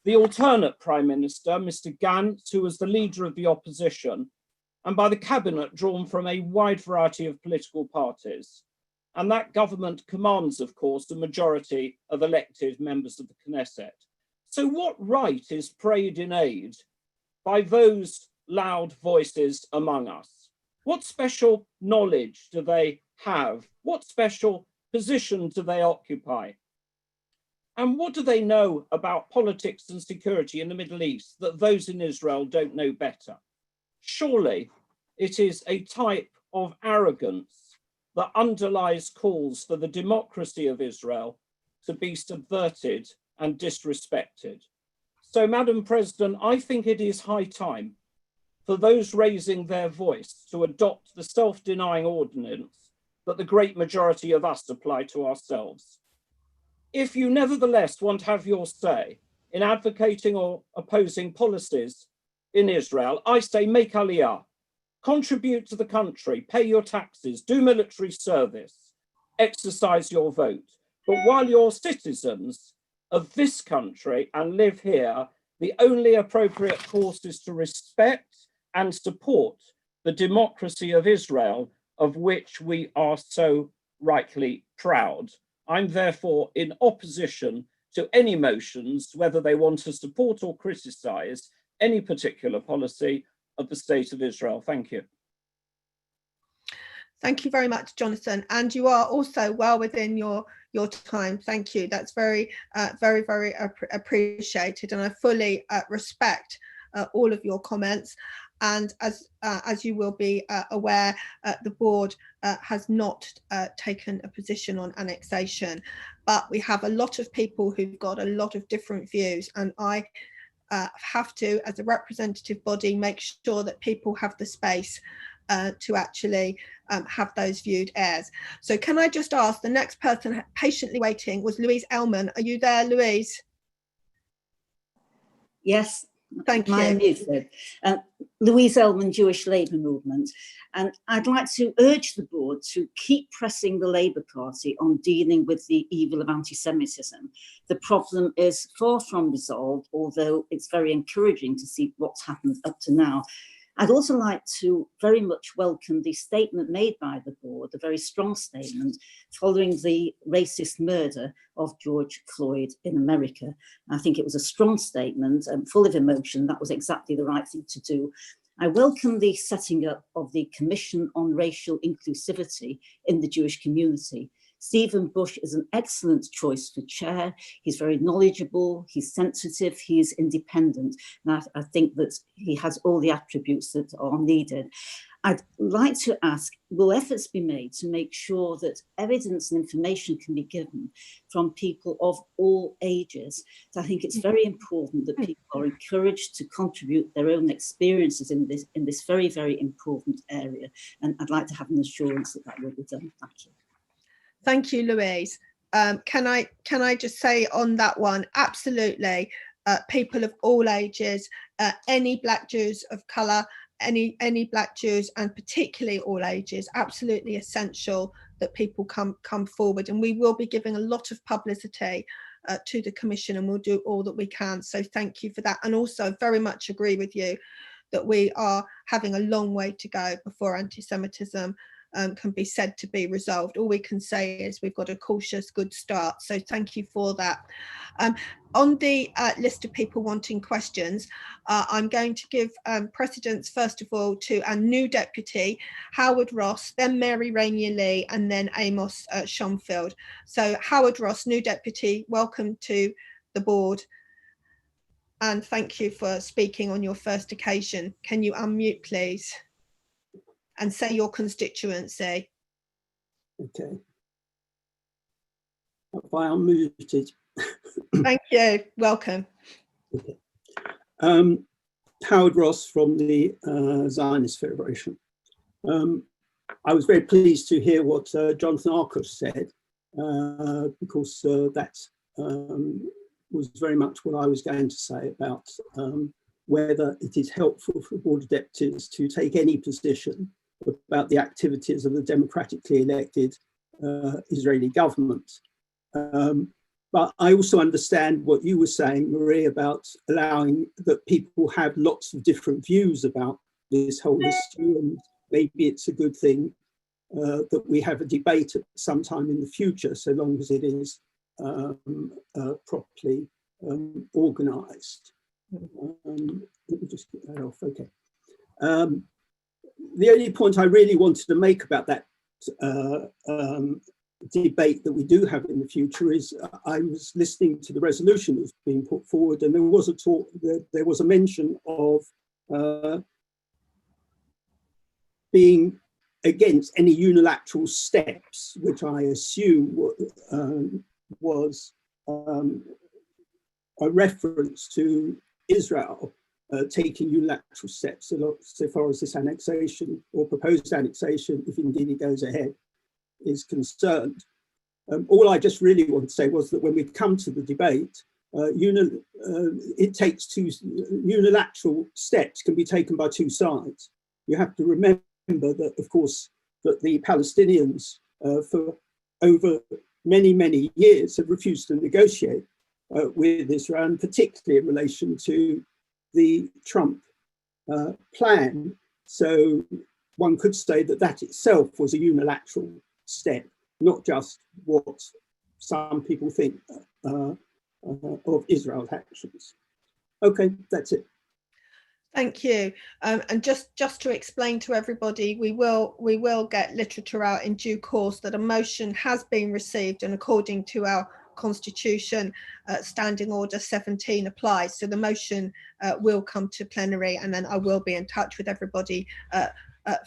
the alternate Prime Minister, Mr. Gantz, who was the leader of the opposition, and by the cabinet drawn from a wide variety of political parties. And that government commands, of course, the majority of elected members of the Knesset. So what right is Parade in Aid by those loud voices among us? What special knowledge do they have? What special position do they occupy? And what do they know about politics and security in the Middle East that those in Israel don't know better? Surely it is a type of arrogance that underlies calls for the democracy of Israel to be subverted and disrespected. So, Madam President, I think it is high time for those raising their voice to adopt the self-denying ordinance that the great majority of us apply to ourselves. If you nevertheless want to have your say in advocating or opposing policies in Israel, I say make aliyah, contribute to the country, pay your taxes, do military service, exercise your vote. But while you're citizens of this country and live here, the only appropriate course is to respect and support the democracy of Israel, of which we are so rightly proud. I'm therefore in opposition to any motions, whether they want to support or criticize any particular policy of the State of Israel. Thank you. Thank you very much, Jonathan. And you are also well within your time. Thank you. That's very appreciated. And I fully respect all of your comments. And as you will be aware, the board has not taken a position on annexation, but we have a lot of people who've got a lot of different views, and I have to, as a representative body, make sure that people have the space to actually have those viewed airs. So can I just ask, the next person patiently waiting was Louise Ellman. Are you there, Louise? Yes. Thank you. Muted. Louise Ellman, Jewish Labour Movement. And I'd like to urge the board to keep pressing the Labour Party on dealing with the evil of anti-Semitism. The problem is far from resolved, although it's very encouraging to see what's happened up to now. I'd also like to very much welcome the statement made by the board, a very strong statement, following the racist murder of George Floyd in America. I think it was a strong statement and full of emotion. That was exactly the right thing to do. I welcome the setting up of the Commission on Racial Inclusivity in the Jewish community. Stephen Bush is an excellent choice for chair. He's very knowledgeable, he's sensitive, he is independent. And I think that he has all the attributes that are needed. I'd like to ask, will efforts be made to make sure that evidence and information can be given from people of all ages? So I think it's very important that people are encouraged to contribute their own experiences in this very, very important area. And I'd like to have an assurance that that will be done. Thank you. Thank you, Louise. Can I just say on that one, absolutely, people of all ages, any Black Jews of colour, any Black Jews, and particularly all ages, absolutely essential that people come forward. And we will be giving a lot of publicity to the Commission, and we'll do all that we can. So thank you for that. And also very much agree with you that we are having a long way to go before anti-Semitism can be said to be resolved. All we can say is we've got a cautious, good start. So thank you for that. On the list of people wanting questions, I'm going to give precedence, first of all, to our new deputy, Howard Ross, then Mary Rainier Lee, and then Amos Schonfield. So Howard Ross, new deputy, welcome to the board. And thank you for speaking on your first occasion. Can you unmute, please? And say your constituency. Okay. If I unmuted. Thank you. Welcome. Okay. Howard Ross from the Zionist Federation. I was very pleased to hear what Jonathan Arcus said, because that was very much what I was going to say about whether it is helpful for the Board of Deputies to take any position about the activities of the democratically elected Israeli government. But I also understand what you were saying, Marie, about allowing that people have lots of different views about this whole issue, and maybe it's a good thing that we have a debate at some time in the future, so long as it is properly organised. let me just get that off. Okay. The only point I really wanted to make about that debate that we do have in the future is I was listening to the resolution that's being put forward, and there was a talk, there was a mention of being against any unilateral steps, which I assume was a reference to Israel taking unilateral steps so far as this annexation or proposed annexation, if indeed it goes ahead, is concerned. All I just really want to say was that when we come to the debate, it takes unilateral steps can be taken by two sides. You have to remember that, of course, that the Palestinians for over many years have refused to negotiate with Israel, and particularly in relation to the Trump plan. So one could say that that itself was a unilateral step, not just what some people think of Israel's actions. Okay, that's it. Thank you. And just to explain to everybody, we will get literature out in due course that a motion has been received, and according to our Constitution, Standing Order 17 applies. So the motion will come to plenary, and then I will be in touch with everybody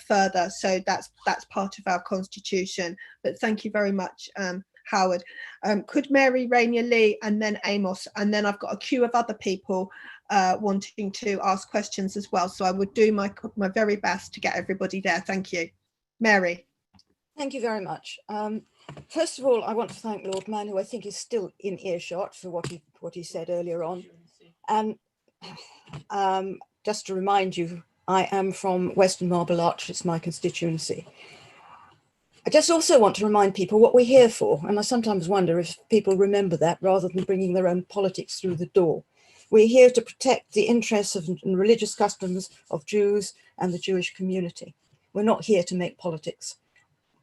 further. So that's part of our Constitution. But thank you very much, Howard. Could Mary Rainier Lee and then Amos, and then I've got a queue of other people wanting to ask questions as well. So I would do my very best to get everybody there. Thank you. Mary. Thank you very much. First of all, I want to thank Lord Mann, who I think is still in earshot, for what he said earlier on. And just to remind you, I am from Western Marble Arch, it's my constituency. I just also want to remind people what we're here for, and I sometimes wonder if people remember that rather than bringing their own politics through the door. We're here to protect the interests and religious customs of Jews and the Jewish community. We're not here to make politics.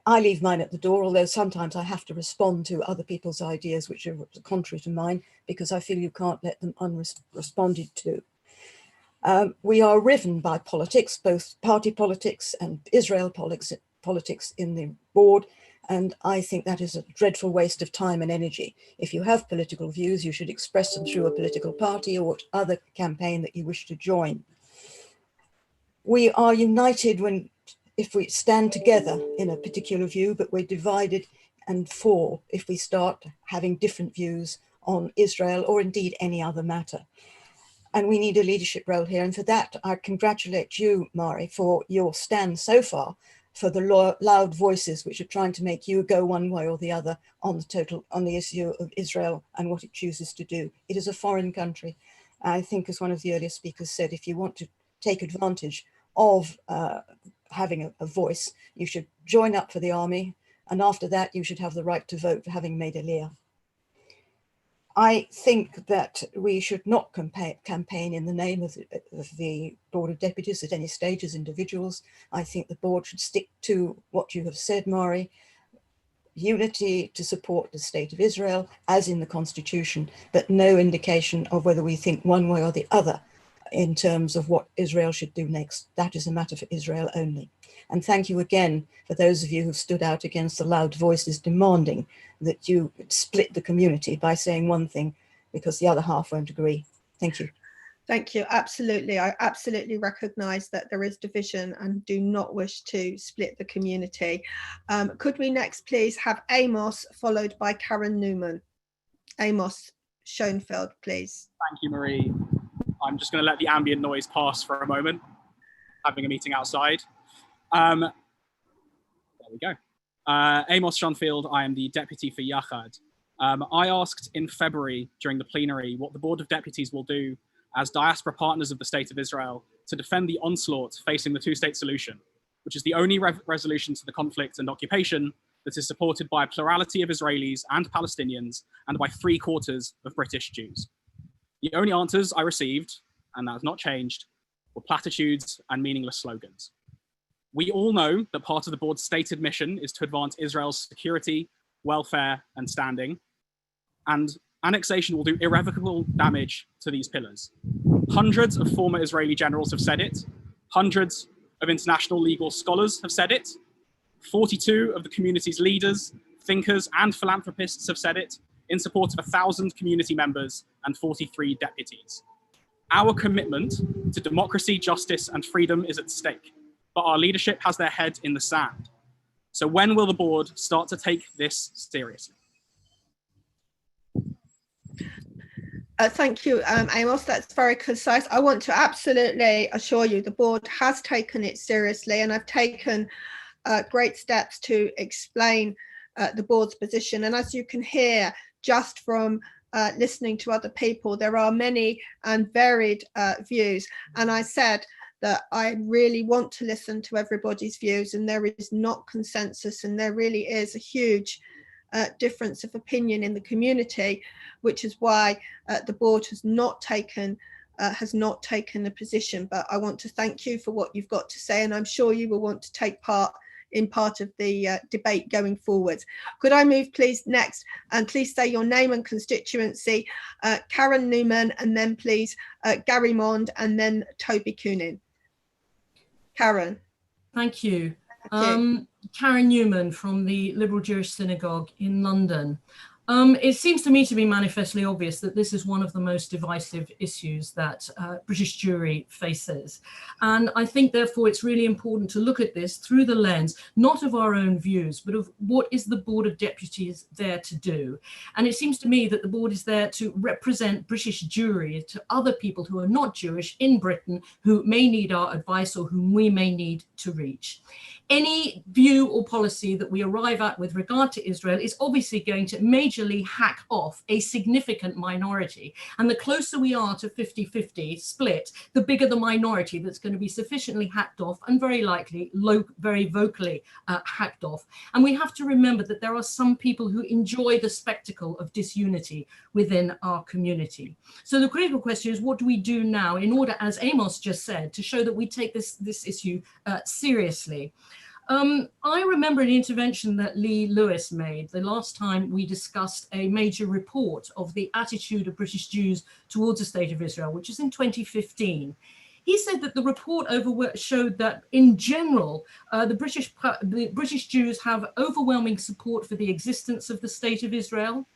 I leave mine at the door, although sometimes I have to respond to other people's ideas which are contrary to mine, because I feel you can't let them unresponded to. We are riven by politics, both party politics and Israel politics in the board, and I think that is a dreadful waste of time and energy. If you have political views, you should express them through a political party or other campaign that you wish to join. We are united if we stand together in a particular view, but we're divided and fall if we start having different views on Israel or indeed any other matter. And we need a leadership role here. And for that, I congratulate you, Mari, for your stand so far, for the loud voices which are trying to make you go one way or the other on the issue of Israel and what it chooses to do. It is a foreign country. I think, as one of the earlier speakers said, if you want to take advantage of having a voice, you should join up for the army, and after that you should have the right to vote, having made Aliyah. I think that we should not campaign in the name of the Board of Deputies at any stage as individuals. I think the board should stick to what you have said, Mari, unity to support the state of Israel as in the Constitution, but no indication of whether we think one way or the other in terms of what Israel should do next. That is a matter for Israel only. And thank you again for those of you who've stood out against the loud voices demanding that you split the community by saying one thing because the other half won't agree. Thank you. Thank you. Absolutely. I absolutely recognise that there is division and do not wish to split the community. Could we next please have Amos followed by Karen Newman? Amos Schoenfeld, please. Thank you, Marie. I'm just going to let the ambient noise pass for a moment, having a meeting outside. There we go. Amos Schoenfeld, I am the deputy for Yachad. I asked in February during the plenary what the Board of Deputies will do as diaspora partners of the State of Israel to defend the onslaught facing the two-state solution, which is the only resolution to the conflict and occupation that is supported by a plurality of Israelis and Palestinians and by 3/4 of British Jews. The only answers I received, and that has not changed, were platitudes and meaningless slogans. We all know that part of the board's stated mission is to advance Israel's security, welfare, and standing, and annexation will do irrevocable damage to these pillars. Hundreds of former Israeli generals have said it. Hundreds of international legal scholars have said it. 42 of the community's leaders, thinkers, and philanthropists have said it, in support of 1,000 community members and 43 deputies. Our commitment to democracy, justice, and freedom is at stake, but our leadership has their head in the sand. So when will the board start to take this seriously? Thank you, Amos. That's very concise. I want to absolutely assure you the board has taken it seriously, and I've taken great steps to explain the board's position. And as you can hear, just from listening to other people, there are many and varied views. And I said that I really want to listen to everybody's views, and there is not consensus, and there really is a huge difference of opinion in the community, which is why the board has not taken a position. But I want to thank you for what you've got to say, and I'm sure you will want to take part of the debate going forward. Could I move please next, and please say your name and constituency, Karen Newman, and then please Gary Mond, and then Toby Coonan. Karen. Thank you. Karen Newman from the Liberal Jewish Synagogue in London. It seems to me to be manifestly obvious that this is one of the most divisive issues that British Jewry faces. And I think, therefore, it's really important to look at this through the lens, not of our own views, but of what is the Board of Deputies there to do. And it seems to me that the board is there to represent British Jewry to other people who are not Jewish in Britain, who may need our advice or whom we may need to reach. Any view or policy that we arrive at with regard to Israel is obviously going to majorly hack off a significant minority. And the closer we are to 50-50 split, the bigger the minority that's going to be sufficiently hacked off and very likely very vocally hacked off. And we have to remember that there are some people who enjoy the spectacle of disunity within our community. So the critical question is, what do we do now in order, as Amos just said, to show that we take this issue seriously? I remember an intervention that Lee Lewis made the last time we discussed a major report of the attitude of British Jews towards the State of Israel, which is in 2015. He said that the report showed that in general, the British Jews have overwhelming support for the existence of the State of Israel,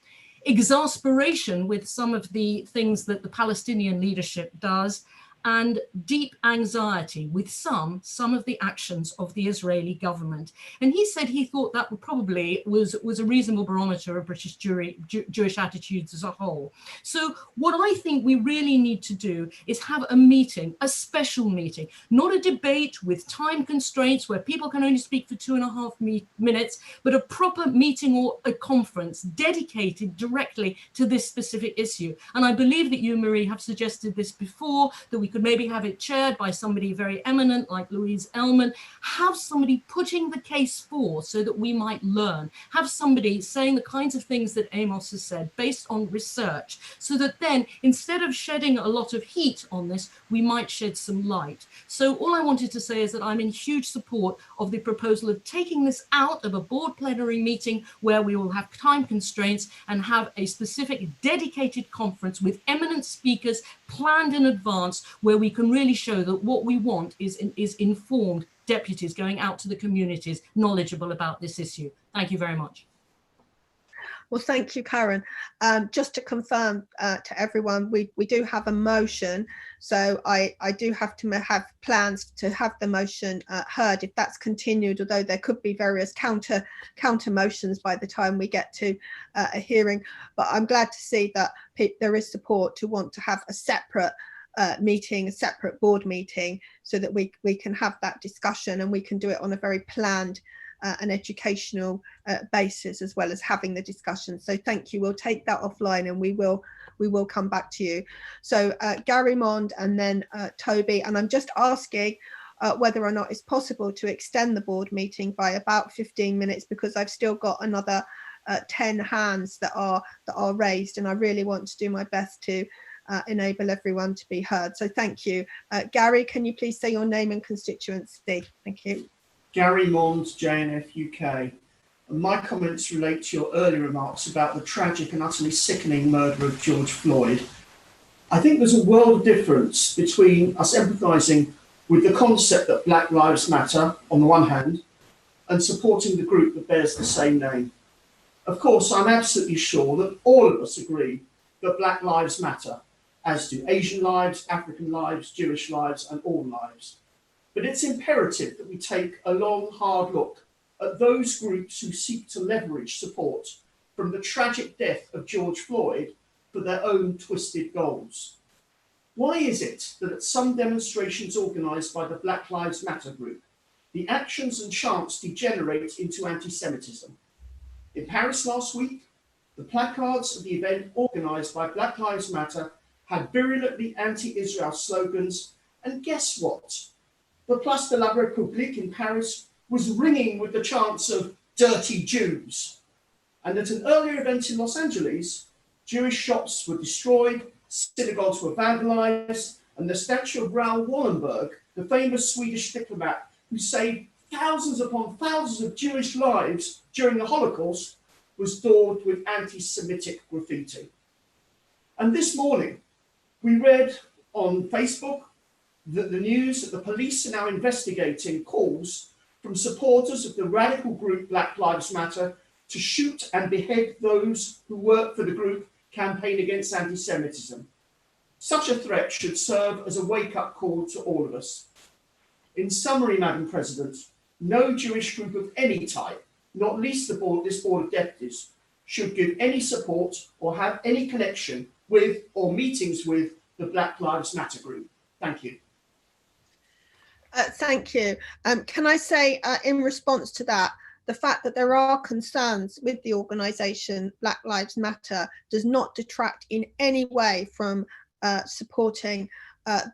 exasperation with some of the things that the Palestinian leadership does, and deep anxiety with some of the actions of the Israeli government. And he said he thought that probably was a reasonable barometer of British Jewish attitudes as a whole. So what I think we really need to do is have a meeting, a special meeting, not a debate with time constraints where people can only speak for 2.5 minutes, but a proper meeting or a conference dedicated directly to this specific issue. And I believe that you, Marie, have suggested this before, that we could maybe have it chaired by somebody very eminent like Louise Ellman, have somebody putting the case forward so that we might learn, have somebody saying the kinds of things that Amos has said based on research, so that then instead of shedding a lot of heat on this, we might shed some light. So all I wanted to say is that I'm in huge support of the proposal of taking this out of a board plenary meeting where we will have time constraints and have a specific dedicated conference with eminent speakers planned in advance, where we can really show that what we want is informed deputies going out to the communities knowledgeable about this issue. Thank you very much. Well, thank you, Karen. Just to confirm to everyone, we do have a motion, so I do have to have plans to have the motion heard if that's continued, although there could be various counter motions by the time we get to a hearing. But I'm glad to see that there is support to want to have a separate meeting, a separate board meeting, so that we can have that discussion, and we can do it on a very planned an educational basis, as well as having the discussion. So thank you. We'll take that offline, and we will come back to you. So Gary Mond, and then Toby, and I'm just asking whether or not it's possible to extend the board meeting by about 15 minutes, because I've still got another 10 hands that are raised, and I really want to do my best to enable everyone to be heard. So thank you. Gary, can you please say your name and constituency? Thank you. Gary Mond, JNF UK. And my comments relate to your earlier remarks about the tragic and utterly sickening murder of George Floyd. I think there's a world of difference between us empathising with the concept that Black Lives Matter on the one hand and supporting the group that bears the same name. Of course, I'm absolutely sure that all of us agree that Black Lives Matter, as do Asian lives, African lives, Jewish lives, and all lives. But it's imperative that we take a long, hard look at those groups who seek to leverage support from the tragic death of George Floyd for their own twisted goals. Why is it that at some demonstrations organised by the Black Lives Matter group, the actions and chants degenerate into anti-Semitism? In Paris last week, the placards of the event organised by Black Lives Matter had virulently anti-Israel slogans, and guess what? The Place de la République in Paris was ringing with the chants of "dirty Jews." And at an earlier event in Los Angeles, Jewish shops were destroyed, synagogues were vandalised, and the statue of Raoul Wallenberg, the famous Swedish diplomat who saved thousands upon thousands of Jewish lives during the Holocaust, was daubed with anti-Semitic graffiti. And this morning, we read on Facebook that the news that the police are now investigating calls from supporters of the radical group Black Lives Matter to shoot and behead those who work for the group Campaign Against Anti-Semitism. Such a threat should serve as a wake-up call to all of us. In summary, Madam President, no Jewish group of any type, not least this Board of Deputies, should give any support or have any connection with or meetings with the Black Lives Matter group. Thank you. Thank you. Can I say in response to that, the fact that there are concerns with the organisation Black Lives Matter does not detract in any way from supporting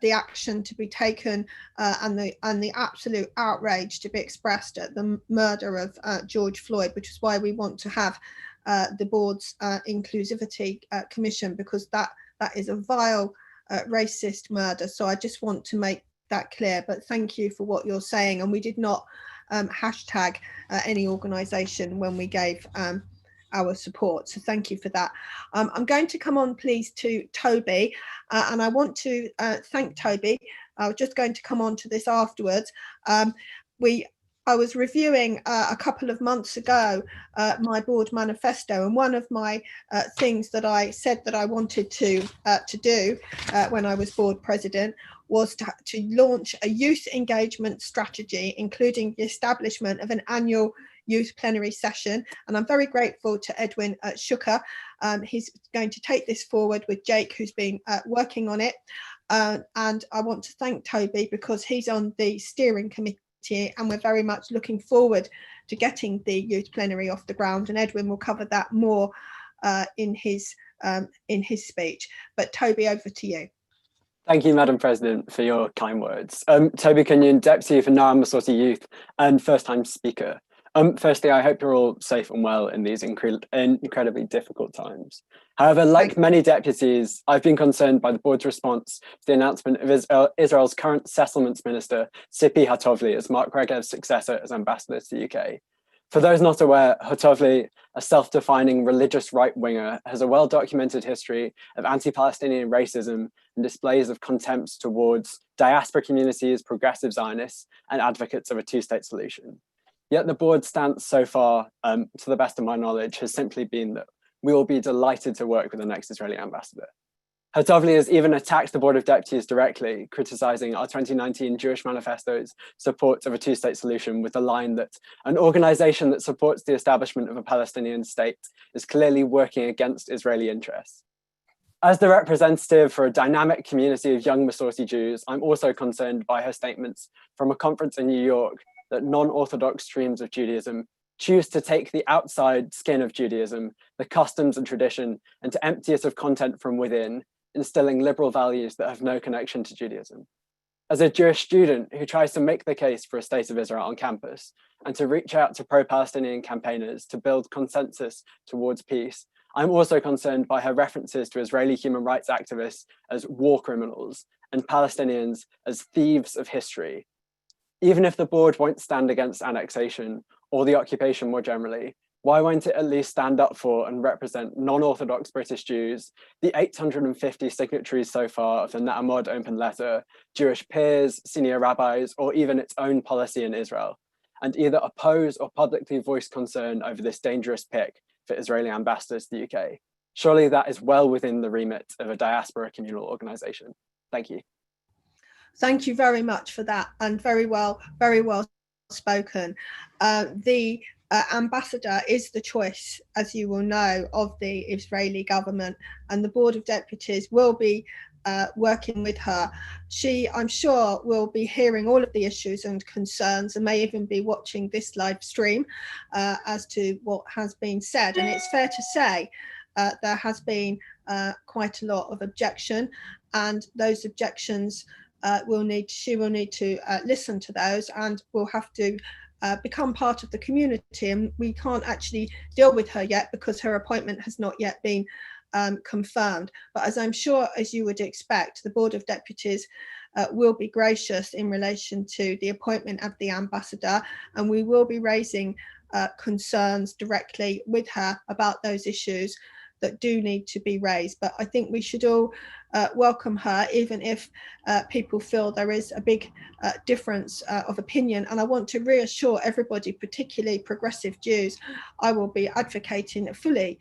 the action to be taken and the absolute outrage to be expressed at the murder of George Floyd, which is why we want to have the board's inclusivity commission, because that is a vile racist murder. So I just want to make that clear. But thank you for what you're saying, and we did not hashtag any organisation when we gave our support, so thank you for that. I'm going to come on please to Toby, and I want to thank Toby. I was just going to come on to this afterwards. I was reviewing a couple of months ago my board manifesto, and one of my things that I said that I wanted to do when I was board president was to launch a youth engagement strategy, including the establishment of an annual youth plenary session. And I'm very grateful to Edwin Shuker. He's going to take this forward with Jake, who's been working on it. And I want to thank Toby because he's on the steering committee, and we're very much looking forward to getting the youth plenary off the ground. And Edwin will cover that more in his speech. But Toby, over to you. Thank you, Madam President, for your kind words. Toby Kenyon, Deputy for Naram Masoti Youth and first-time speaker. Firstly, I hope you're all safe and well in these incredibly difficult times. However, like many deputies, I've been concerned by the board's response to the announcement of Israel's current settlements minister, Tzipi Hatovli, as Mark Regev's successor as ambassador to the UK. For those not aware, Hatovli, a self-defining religious right-winger, has a well-documented history of anti-Palestinian racism and displays of contempt towards diaspora communities, progressive Zionists, and advocates of a two-state solution. Yet the board's stance so far, to the best of my knowledge, has simply been that we will be delighted to work with the next Israeli ambassador. Hatovli has even attacked the Board of Deputies directly, criticising our 2019 Jewish Manifesto's support of a two-state solution with the line that an organisation that supports the establishment of a Palestinian state is clearly working against Israeli interests. As the representative for a dynamic community of young Masorti Jews, I'm also concerned by her statements from a conference in New York that non-Orthodox streams of Judaism choose to take the outside skin of Judaism, the customs and tradition, and to empty it of content from within, instilling liberal values that have no connection to Judaism. As a Jewish student who tries to make the case for a state of Israel on campus and to reach out to pro-Palestinian campaigners to build consensus towards peace, I'm also concerned by her references to Israeli human rights activists as war criminals and Palestinians as thieves of history. Even if the board won't stand against annexation or the occupation more generally, Why won't it at least stand up for and represent non-Orthodox British Jews, the 850 signatories so far of the Na'amod Open Letter, Jewish peers, senior rabbis, or even its own policy in Israel, and either oppose or publicly voice concern over this dangerous pick for Israeli ambassadors to the UK? Surely that is well within the remit of a diaspora communal organisation. Thank you. Thank you very much for that, and very well spoken. The ambassador is the choice, as you will know, of the Israeli government, and the Board of Deputies will be working with her. She, I'm sure, will be hearing all of the issues and concerns, and may even be watching this live stream as to what has been said. And it's fair to say there has been quite a lot of objection, and those objections she will need to listen to those, and will have to become part of the community. And we can't actually deal with her yet because her appointment has not yet been confirmed. But as I'm sure, as you would expect, the Board of Deputies will be gracious in relation to the appointment of the ambassador, and we will be raising concerns directly with her about those issues that do need to be raised. But I think we should all welcome her, even if people feel there is a big difference of opinion. And I want to reassure everybody, particularly progressive Jews, I will be advocating fully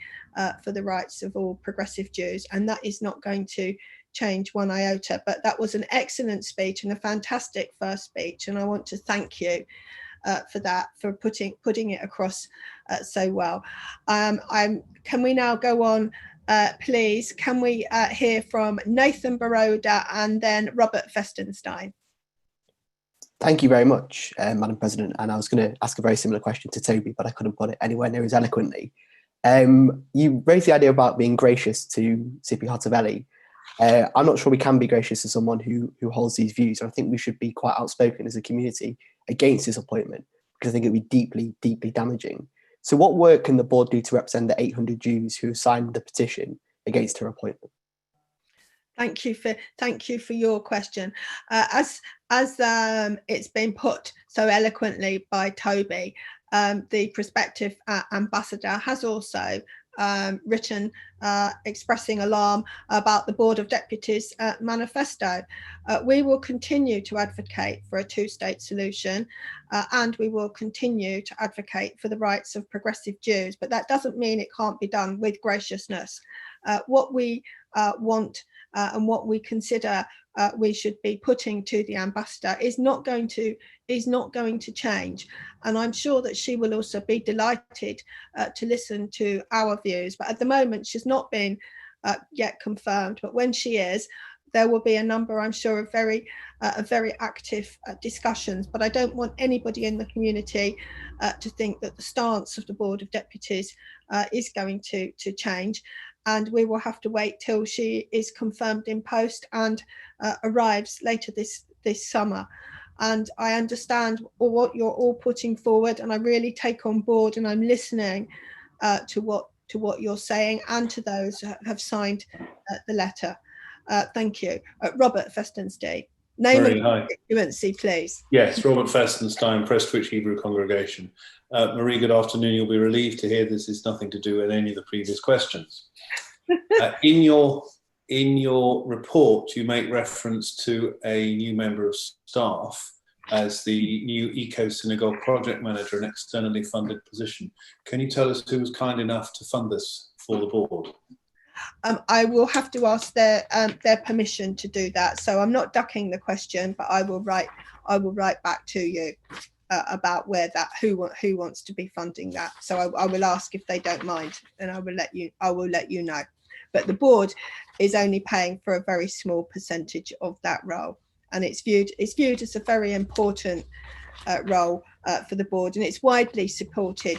for the rights of all progressive Jews, and that is not going to change one iota. But that was an excellent speech and a fantastic first speech, and I want to thank you for that, for putting it across so well. Can we now go on, please? Can we hear from Nathan Baroda and then Robert Festenstein? Thank you very much, Madam President. And I was going to ask a very similar question to Toby, but I couldn't put it anywhere near as eloquently. You raised the idea about being gracious to Tzipi Hotovely. I'm not sure we can be gracious to someone who holds these views. And I think we should be quite outspoken as a community against this appointment, because I think it would be deeply, deeply damaging. So what work can the board do to represent the 800 Jews who signed the petition against her appointment? Thank you for your question. As it's been put so eloquently by Toby, the prospective ambassador has also written expressing alarm about the Board of Deputies manifesto. We will continue to advocate for a two-state solution, and we will continue to advocate for the rights of progressive Jews, but that doesn't mean it can't be done with graciousness. What we want and what we consider we should be putting to the ambassador is not going to change, and I'm sure that she will also be delighted to listen to our views. But at the moment, she's not been yet confirmed. But when she is, there will be a number, I'm sure, of very active discussions. But I don't want anybody in the community to think that the stance of the Board of Deputies is going to change. And we will have to wait till she is confirmed in post and arrives later this summer. And I understand what you're all putting forward, and I really take on board, and I'm listening to what you're saying, and to those who have signed the letter. Thank you. Robert Festenstein. Name and constituency, please. Yes, Robert Festenstein, Prestwich Hebrew Congregation. Marie, good afternoon. You'll be relieved to hear this is nothing to do with any of the previous questions. In your report, you make reference to a new member of staff as the new Eco Synagogue project manager, an externally funded position. Can you tell us who was kind enough to fund this for the board? I will have to ask their permission to do that. So I'm not ducking the question, but I will write back to you about who wants to be funding that. So I will ask if they don't mind, and I will let you know. But the board is only paying for a very small percentage of that role, and it's viewed as a very important role for the board, and it's widely supported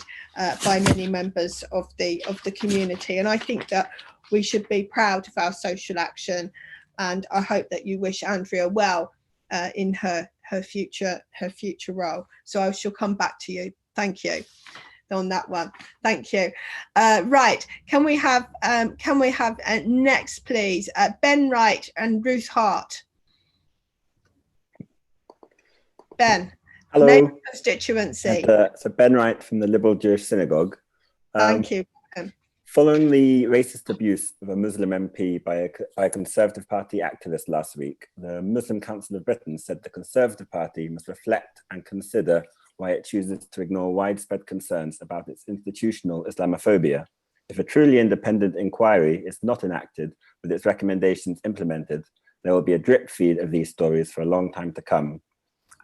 by many members of the community. And I think that we should be proud of our social action, and I hope that you wish Andrea well in her future role. So I shall come back to you. Thank you on that one. Thank you. Right, can we have next, please, Ben Wright and Ruth Hart. Ben. Hello. Name and constituency. So Ben Wright from the Liberal Jewish Synagogue. Thank you. Following the racist abuse of a Muslim MP by a Conservative Party activist last week, the Muslim Council of Britain said the Conservative Party must reflect and consider why it chooses to ignore widespread concerns about its institutional Islamophobia. If a truly independent inquiry is not enacted with its recommendations implemented, there will be a drip feed of these stories for a long time to come.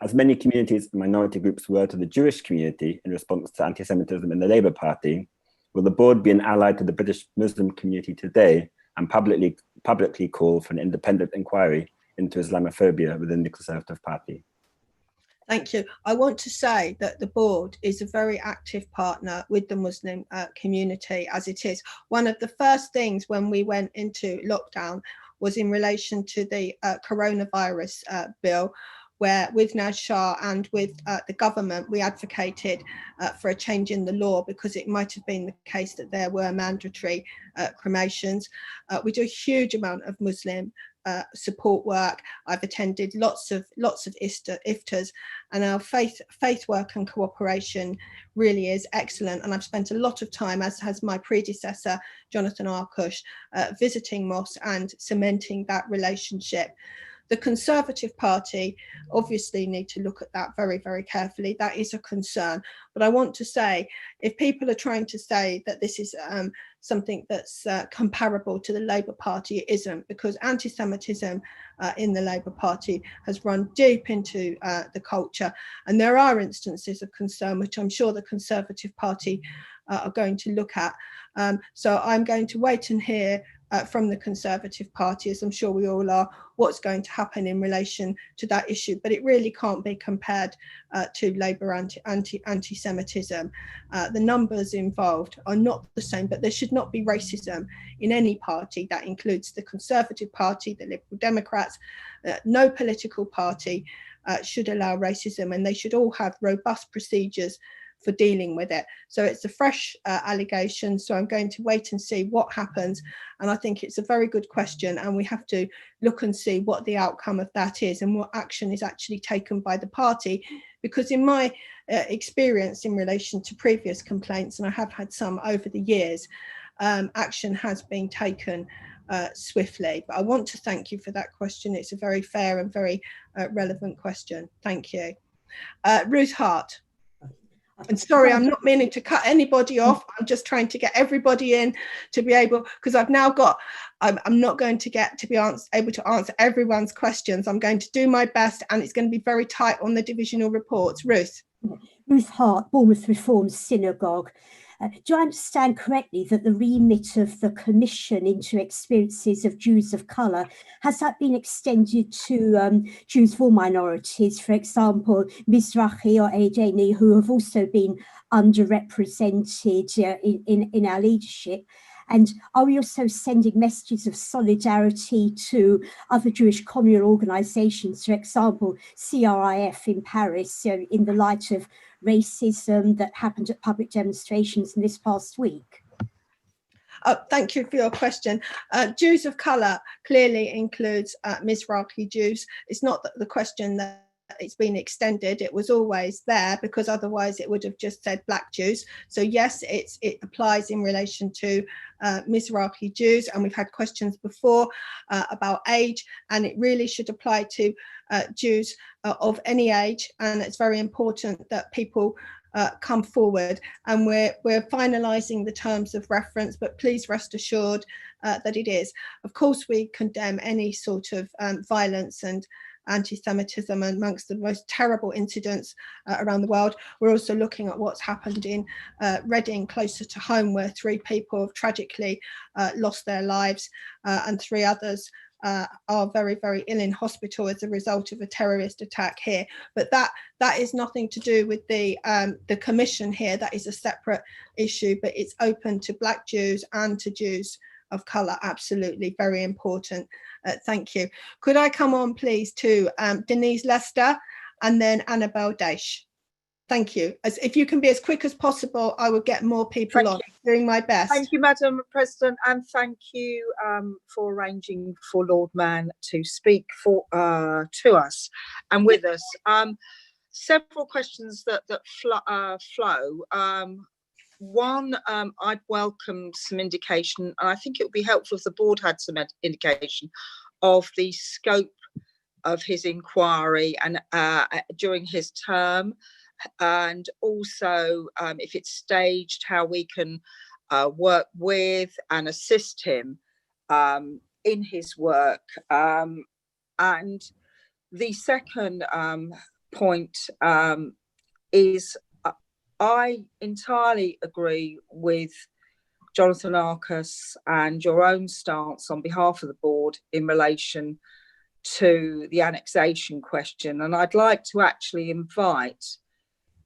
As many communities and minority groups were to the Jewish community in response to anti-Semitism in the Labour Party, will the board be an ally to the British Muslim community today and publicly call for an independent inquiry into Islamophobia within the Conservative Party? Thank you. I want to say that the board is a very active partner with the Muslim community as it is. One of the first things when we went into lockdown was in relation to the coronavirus bill, where with Naz Shah and with the government, we advocated for a change in the law because it might have been the case that there were mandatory cremations. We do a huge amount of Muslim support work. I've attended lots of iftars, and our faith work and cooperation really is excellent. And I've spent a lot of time, as has my predecessor, Jonathan Arkush, visiting mosques and cementing that relationship. The Conservative Party obviously need to look at that very, very carefully. That is a concern. But I want to say, if people are trying to say that this is something that's comparable to the Labour Party, it isn't, because anti-Semitism in the Labour Party has run deep into the culture. And there are instances of concern, which I'm sure the Conservative Party are going to look at. So I'm going to wait and hear from the Conservative Party, as I'm sure we all are, what's going to happen in relation to that issue. But it really can't be compared to Labour anti-Semitism. The numbers involved are not the same, but there should not be racism in any party. That includes the Conservative Party, the Liberal Democrats. No political party should allow racism, and they should all have robust procedures for dealing with it. So it's a fresh allegation, so I'm going to wait and see what happens. And I think it's a very good question, and we have to look and see what the outcome of that is and what action is actually taken by the party. Because in my experience in relation to previous complaints, and I have had some over the years, action has been taken swiftly. But I want to thank you for that question. It's a very fair and very relevant question. Thank you. Ruth Hart. And sorry, I'm not meaning to cut anybody off. I'm just trying to get everybody in to be able, because I've now got, I'm not going to get to be able to answer everyone's questions. I'm going to do my best, and it's going to be very tight on the divisional reports. Ruth. Ruth Hart, Bournemouth Reformed Synagogue. Do I understand correctly that the remit of the Commission into experiences of Jews of colour, has that been extended to Jews of all minorities, for example, Mizrahi or Edeni, who have also been underrepresented in our leadership? And are we also sending messages of solidarity to other Jewish communal organisations, for example, CRIF in Paris, in the light of racism that happened at public demonstrations in this past week? Thank you for your question. Jews of colour clearly includes Mizrahi Jews. It's not the question that it's been extended. It was always there, because otherwise it would have just said Black Jews. So yes, it applies in relation to Mizrahi Jews, and we've had questions before about age, and it really should apply to Jews of any age. And it's very important that people come forward, and we're finalising the terms of reference, but please rest assured that it is. Of course, we condemn any sort of violence and anti-Semitism amongst the most terrible incidents around the world. We're also looking at what's happened in Reading, closer to home, where 3 people have tragically lost their lives, and 3 others are very, very ill in hospital as a result of a terrorist attack here. But that is nothing to do with the Commission here. That is a separate issue, but it's open to Black Jews and to Jews of colour. Absolutely, very important. Thank you. Could I come on, please, to Denise Lester and then Annabelle Daesh? Thank you. If you can be as quick as possible, I will get more people on. Doing my best. Thank you, Madam President, and thank you for arranging for Lord Mann to speak to us and with us. Several questions that flow. one, I'd welcome some indication, and I think it would be helpful if the board had some indication of the scope of his inquiry and during his term, and also if it's staged, how we can work with and assist him in his work. And the second point is I entirely agree with Jonathan Arcus and your own stance on behalf of the board in relation to the annexation question. And I'd like to actually invite,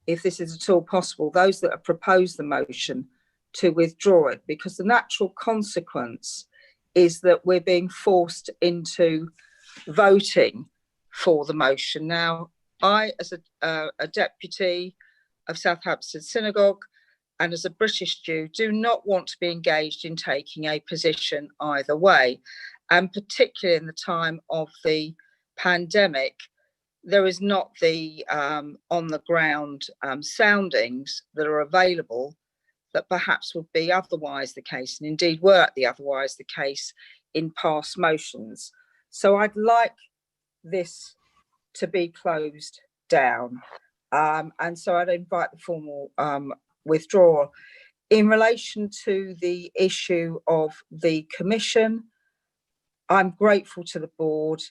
if this is at all possible, those that have proposed the motion to withdraw it, because the natural consequence is that we're being forced into voting for the motion. Now, I, as a deputy of Southampton Synagogue and as a British Jew, do not want to be engaged in taking a position either way. And particularly in the time of the pandemic, there is not the on the ground soundings that are available that perhaps would be otherwise the case, and indeed were otherwise the case in past motions. So I'd like this to be closed down. And so I'd invite the formal withdrawal. In relation to the issue of the commission, I'm grateful to the board.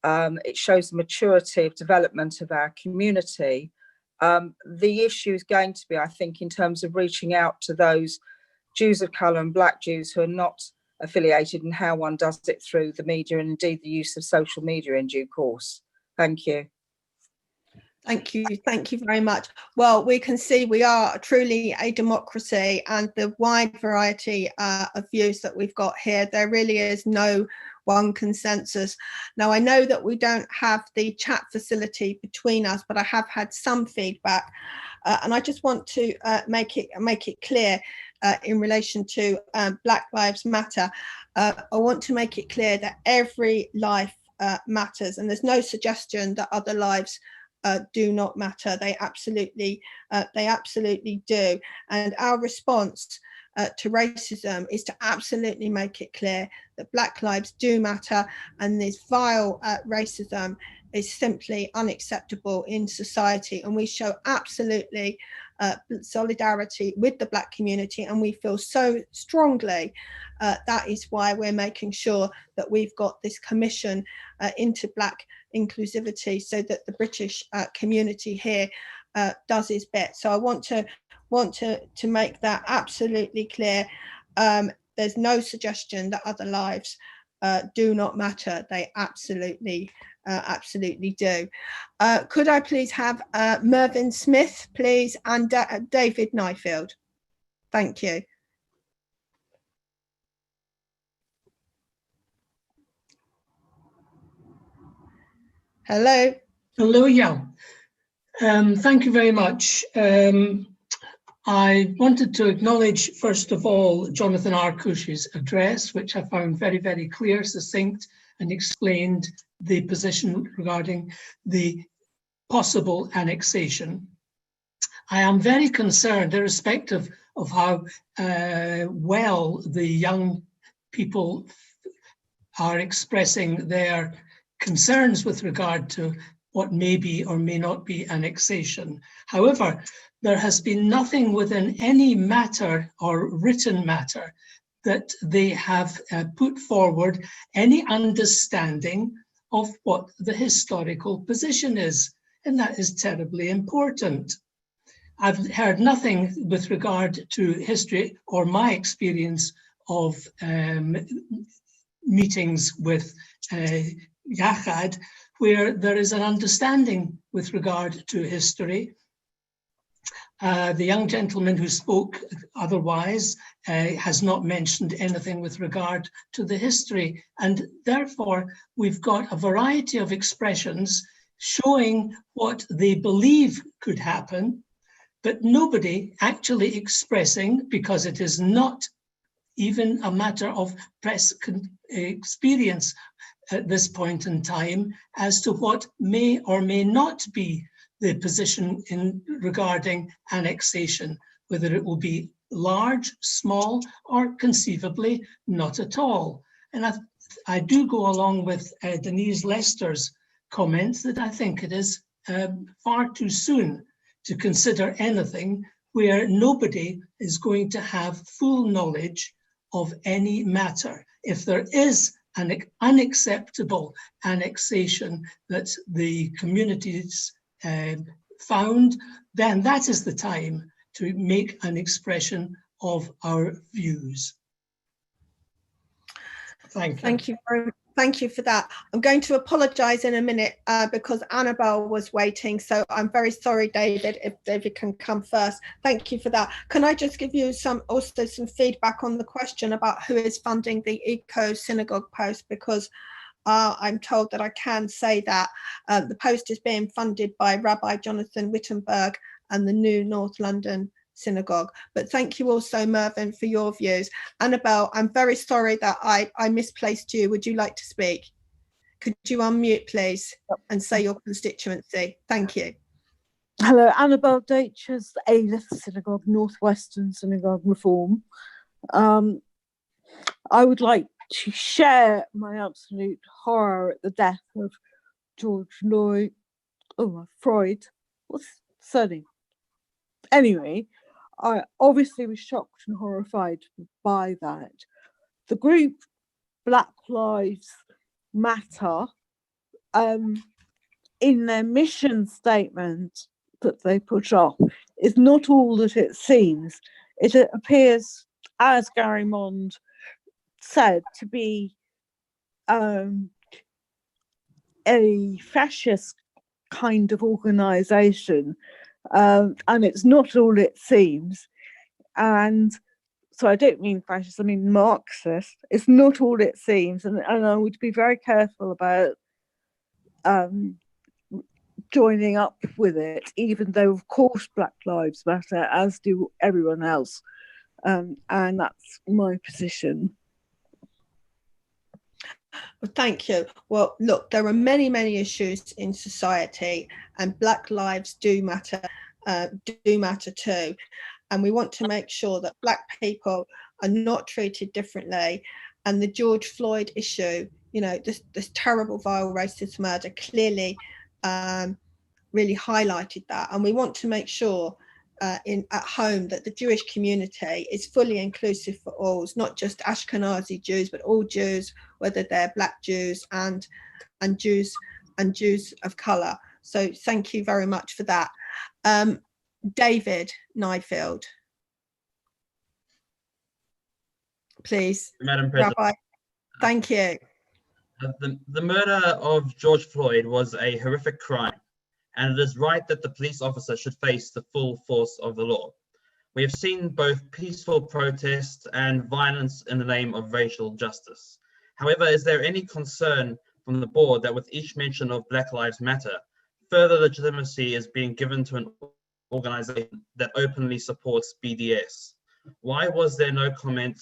It shows the maturity of development of our community. The issue is going to be, I think, in terms of reaching out to those Jews of colour and Black Jews who are not affiliated, and how one does it through the media and indeed the use of social media in due course. Thank you. Thank you very much. Well, we can see we are truly a democracy, and the wide variety of views that we've got here, there really is no one consensus. Now, I know that we don't have the chat facility between us, but I have had some feedback, and I just want to make it clear in relation to Black Lives Matter. I want to make it clear that every life matters, and there's no suggestion that other lives do not matter. They absolutely do. And our response to racism is to absolutely make it clear that Black lives do matter, and this vile racism is simply unacceptable in society. And we show absolutely solidarity with the Black community, and we feel so strongly that is why we're making sure that we've got this commission into Black inclusivity, so that the British community here does its bit. So I want to make that absolutely clear. There's no suggestion that other lives do not matter. They absolutely do. Could I please have Mervyn Smith, please, and David Nyfield? Thank you. Hello. Hello, yeah. Thank you very much. I wanted to acknowledge, first of all, Jonathan Arcush's address, which I found very, very clear, succinct, and explained the position regarding the possible annexation. I am very concerned, irrespective of how well the young people are expressing their concerns with regard to what may be or may not be annexation. However, there has been nothing within any matter or written matter that they have put forward any understanding of what the historical position is, and that is terribly important. I've heard nothing with regard to history or my experience of meetings with Yachad, where there is an understanding with regard to history. The young gentleman who spoke otherwise has not mentioned anything with regard to the history, and therefore we've got a variety of expressions showing what they believe could happen, but nobody actually expressing, because it is not even a matter of press experience at this point in time, as to what may or may not be the position in regarding annexation, whether it will be large, small, or conceivably not at all. And I do go along with Denise Lester's comments that I think it is far too soon to consider anything where nobody is going to have full knowledge of any matter. If there is an unacceptable annexation that the communities found, then that is the time to make an expression of our views. Thank you. Thank you very much. Thank you for that. I'm going to apologise in a minute because Annabelle was waiting. So I'm very sorry, David, if David can come first. Thank you for that. Can I just give you also some feedback on the question about who is funding the Eco Synagogue post? Because I'm told that I can say that the post is being funded by Rabbi Jonathan Wittenberg and the New North London Synagogue. But thank you also, Mervyn, for your views. Annabelle, I'm very sorry that I misplaced you. Would you like to speak? Could you unmute, please, and say your constituency? Thank you. Hello, Annabelle Datchers, A-Lith Synagogue, Northwestern Synagogue Reform. I would like to share my absolute horror at the death of George Floyd. Freud. What's his surname? Anyway, I obviously was shocked and horrified by that. The group Black Lives Matter, in their mission statement that they put up, is not all that it seems. It appears, as Gary Mond said, to be a fascist kind of organisation. And it's not all it seems. And so I don't mean fascist, I mean Marxist. It's not all it seems. And I would be very careful about joining up with it, even though, of course, Black Lives Matter, as do everyone else. And that's my position. Well, thank you. Well, look, there are many, many issues in society, and Black lives do matter too. And we want to make sure that Black people are not treated differently. And the George Floyd issue, you know, this terrible vile racist murder clearly really highlighted that. And we want to make sure at home that the Jewish community is fully inclusive for all. It's not just Ashkenazi Jews, but all Jews, whether they're Black Jews and Jews of colour. So thank you very much for that. David Nyfield, please. Madam President. Rabbi, thank you. The murder of George Floyd was a horrific crime, and it is right that the police officer should face the full force of the law. We have seen both peaceful protests and violence in the name of racial justice. However, is there any concern from the board that with each mention of Black Lives Matter, further legitimacy is being given to an organization that openly supports BDS? Why was there no comment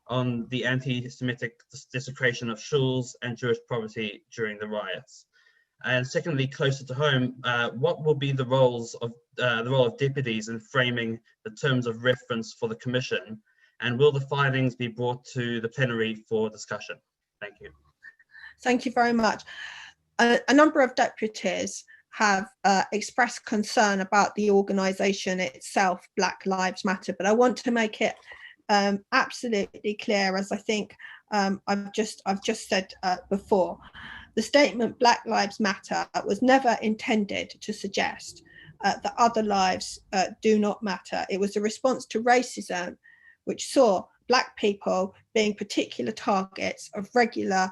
on the anti-Semitic desecration of shuls and Jewish property during the riots? And secondly, closer to home, what will be the role of deputies in framing the terms of reference for the commission? And will the findings be brought to the plenary for discussion? Thank you. Thank you very much. A number of deputies have expressed concern about the organisation itself, Black Lives Matter, but I want to make it absolutely clear, as I think I've just said before. The statement Black Lives Matter was never intended to suggest that other lives do not matter. It was a response to racism, which saw Black people being particular targets of regular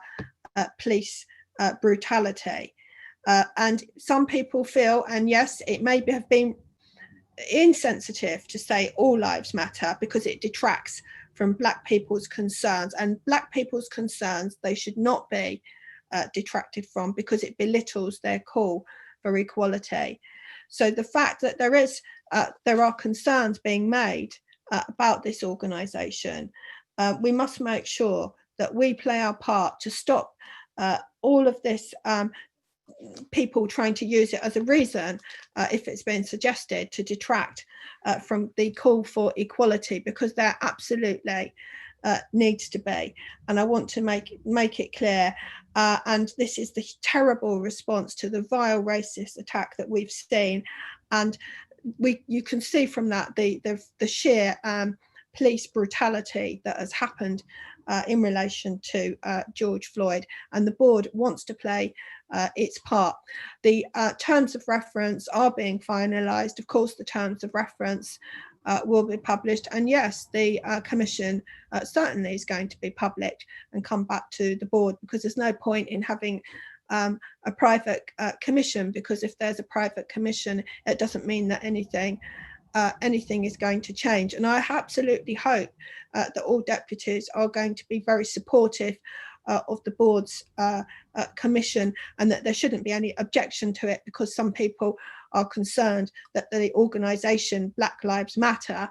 police brutality. And some people feel, and yes, it may have been insensitive to say all lives matter because it detracts from Black people's concerns, and Black people's concerns, they should not be detracted from because it belittles their call for equality. So the fact that there are concerns being made about this organisation, we must make sure that we play our part to stop all of this people trying to use it as a reason, if it's been suggested, to detract from the call for equality, because there absolutely needs to be. And I want to make it clear, and this is the terrible response to the vile racist attack that we've seen, and you can see from that the sheer police brutality that has happened in relation to George Floyd, and the board wants to play its part. The terms of reference are being finalised. Of course, the terms of reference will be published, and yes, the commission certainly is going to be public and come back to the board, because there's no point in having a private commission, because if there's a private commission, it doesn't mean that anything is going to change. And I absolutely hope that all deputies are going to be very supportive of the board's commission, and that there shouldn't be any objection to it, because some people are concerned that the organisation Black Lives Matter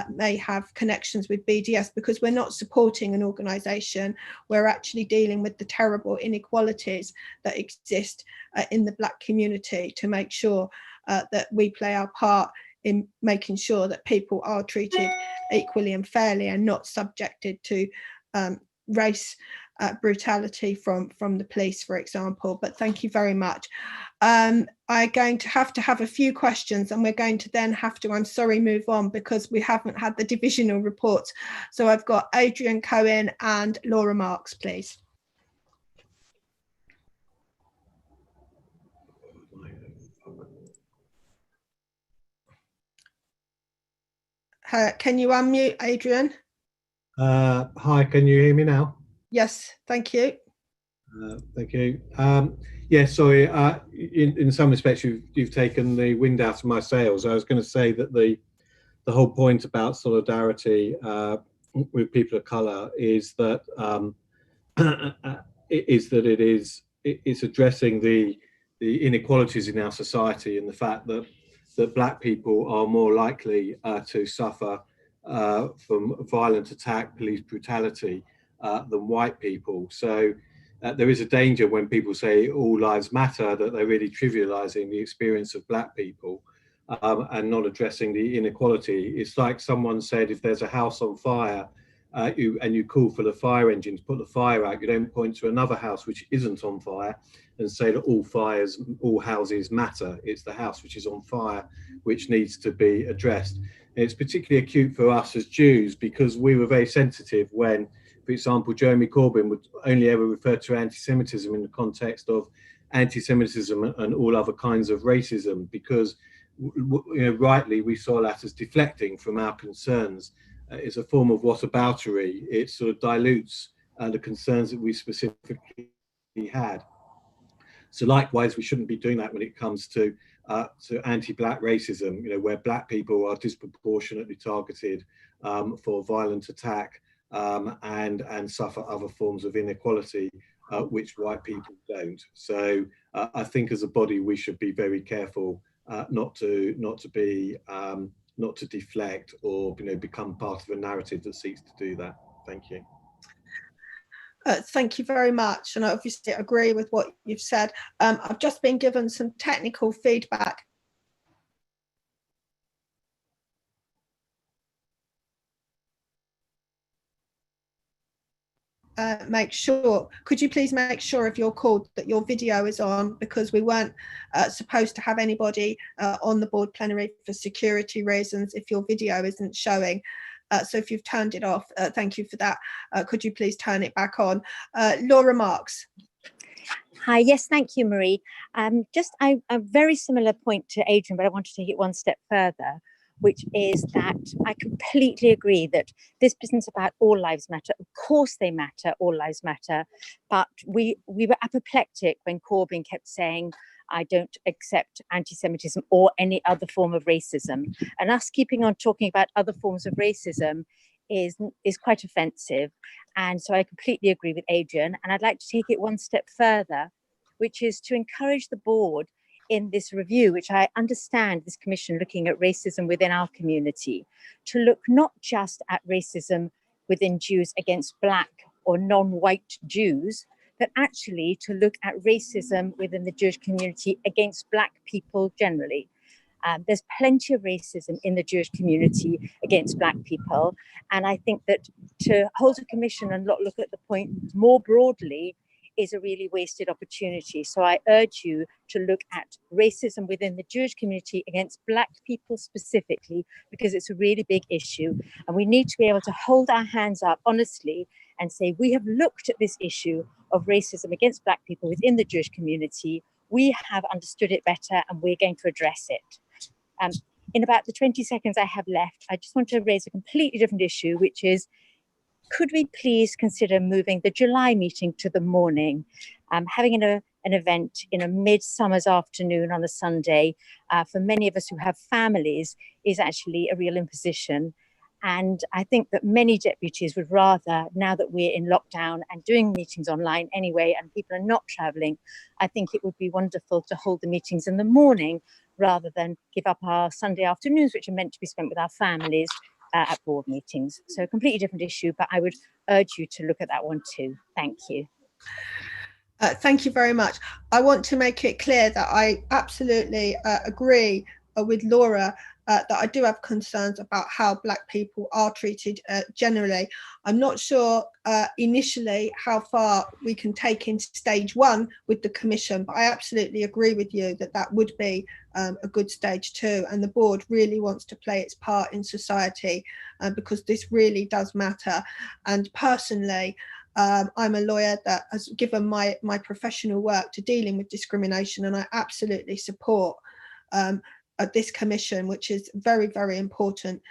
may have connections with BDS, because we're not supporting an organisation. We're actually dealing with the terrible inequalities that exist in the Black community, to make sure that we play our part in making sure that people are treated equally and fairly, and not subjected to race brutality from the police, for example. But thank you very much. I'm going to have a few questions, and we're going to then have to, I'm sorry, move on, because we haven't had the divisional reports. So I've got Adrian Cohen and Laura Marks, please. Can you unmute, Adrian? Hi, can you hear me now? Yes, thank you. Thank you. Yeah, sorry. In some respects, you've taken the wind out of my sails. I was going to say that the whole point about solidarity with people of colour is that it's addressing the inequalities in our society, and the fact that Black people are more likely to suffer from violent attack, police brutality, than white people. So there is a danger when people say all lives matter, that they're really trivializing the experience of Black people and not addressing the inequality. It's like someone said, if there's a house on fire and you call for the fire engine to put the fire out, you don't point to another house which isn't on fire and say that all houses matter. It's the house which is on fire which needs to be addressed. And it's particularly acute for us as Jews, because we were very sensitive when, for example, Jeremy Corbyn would only ever refer to anti-Semitism in the context of anti-Semitism and all other kinds of racism, because rightly we saw that as deflecting from our concerns. It's a form of whataboutery. It sort of dilutes the concerns that we specifically had. So likewise, we shouldn't be doing that when it comes to anti-Black racism, where Black people are disproportionately targeted for violent attack and suffer other forms of inequality, which white people don't. So I think as a body, we should be very careful not to deflect or become part of a narrative that seeks to do that. Thank you. Thank you very much, and I obviously agree with what you've said. I've just been given some technical feedback. Could you please make sure if you're called that your video is on, because we weren't supposed to have anybody on the board plenary for security reasons if your video isn't showing. So if you've turned it off, thank you for that. Could you please turn it back on? Laura Marks. Hi, yes, thank you, Marie. Just a very similar point to Adrian, but I want to take it one step further, which is that I completely agree that this business about all lives matter. Of course they matter, all lives matter, but we were apoplectic when Corbyn kept saying, I don't accept anti-Semitism or any other form of racism. And us keeping on talking about other forms of racism is quite offensive. And so I completely agree with Adrian. And I'd like to take it one step further, which is to encourage the board in this review, which I understand this commission looking at racism within our community, to look not just at racism within Jews against Black or non-white Jews, but actually to look at racism within the Jewish community against Black people generally. There's plenty of racism in the Jewish community against Black people. And I think that to hold a commission and not look at the point more broadly is a really wasted opportunity. So I urge you to look at racism within the Jewish community against Black people specifically, because it's a really big issue. And we need to be able to hold our hands up honestly and say, we have looked at this issue of racism against Black people within the Jewish community. We have understood it better and we're going to address it. In about the 20 seconds I have left, I just want to raise a completely different issue, which is, could we please consider moving the July meeting to the morning, having an event in a midsummer's afternoon on a Sunday, for many of us who have families, is actually a real imposition. And I think that many deputies would rather, now that we're in lockdown and doing meetings online anyway, and people are not traveling, I think it would be wonderful to hold the meetings in the morning rather than give up our Sunday afternoons, which are meant to be spent with our families, at board meetings. So a completely different issue, but I would urge you to look at that one too. Thank you. Thank you very much. I want to make it clear that I absolutely agree with Laura that I do have concerns about how Black people are treated generally. I'm not sure initially how far we can take into stage one with the commission, but I absolutely agree with you that that would be a good stage two, and the board really wants to play its part in society because this really does matter. And personally, I'm a lawyer that has given my professional work to dealing with discrimination, and I absolutely support this commission, which is very, very important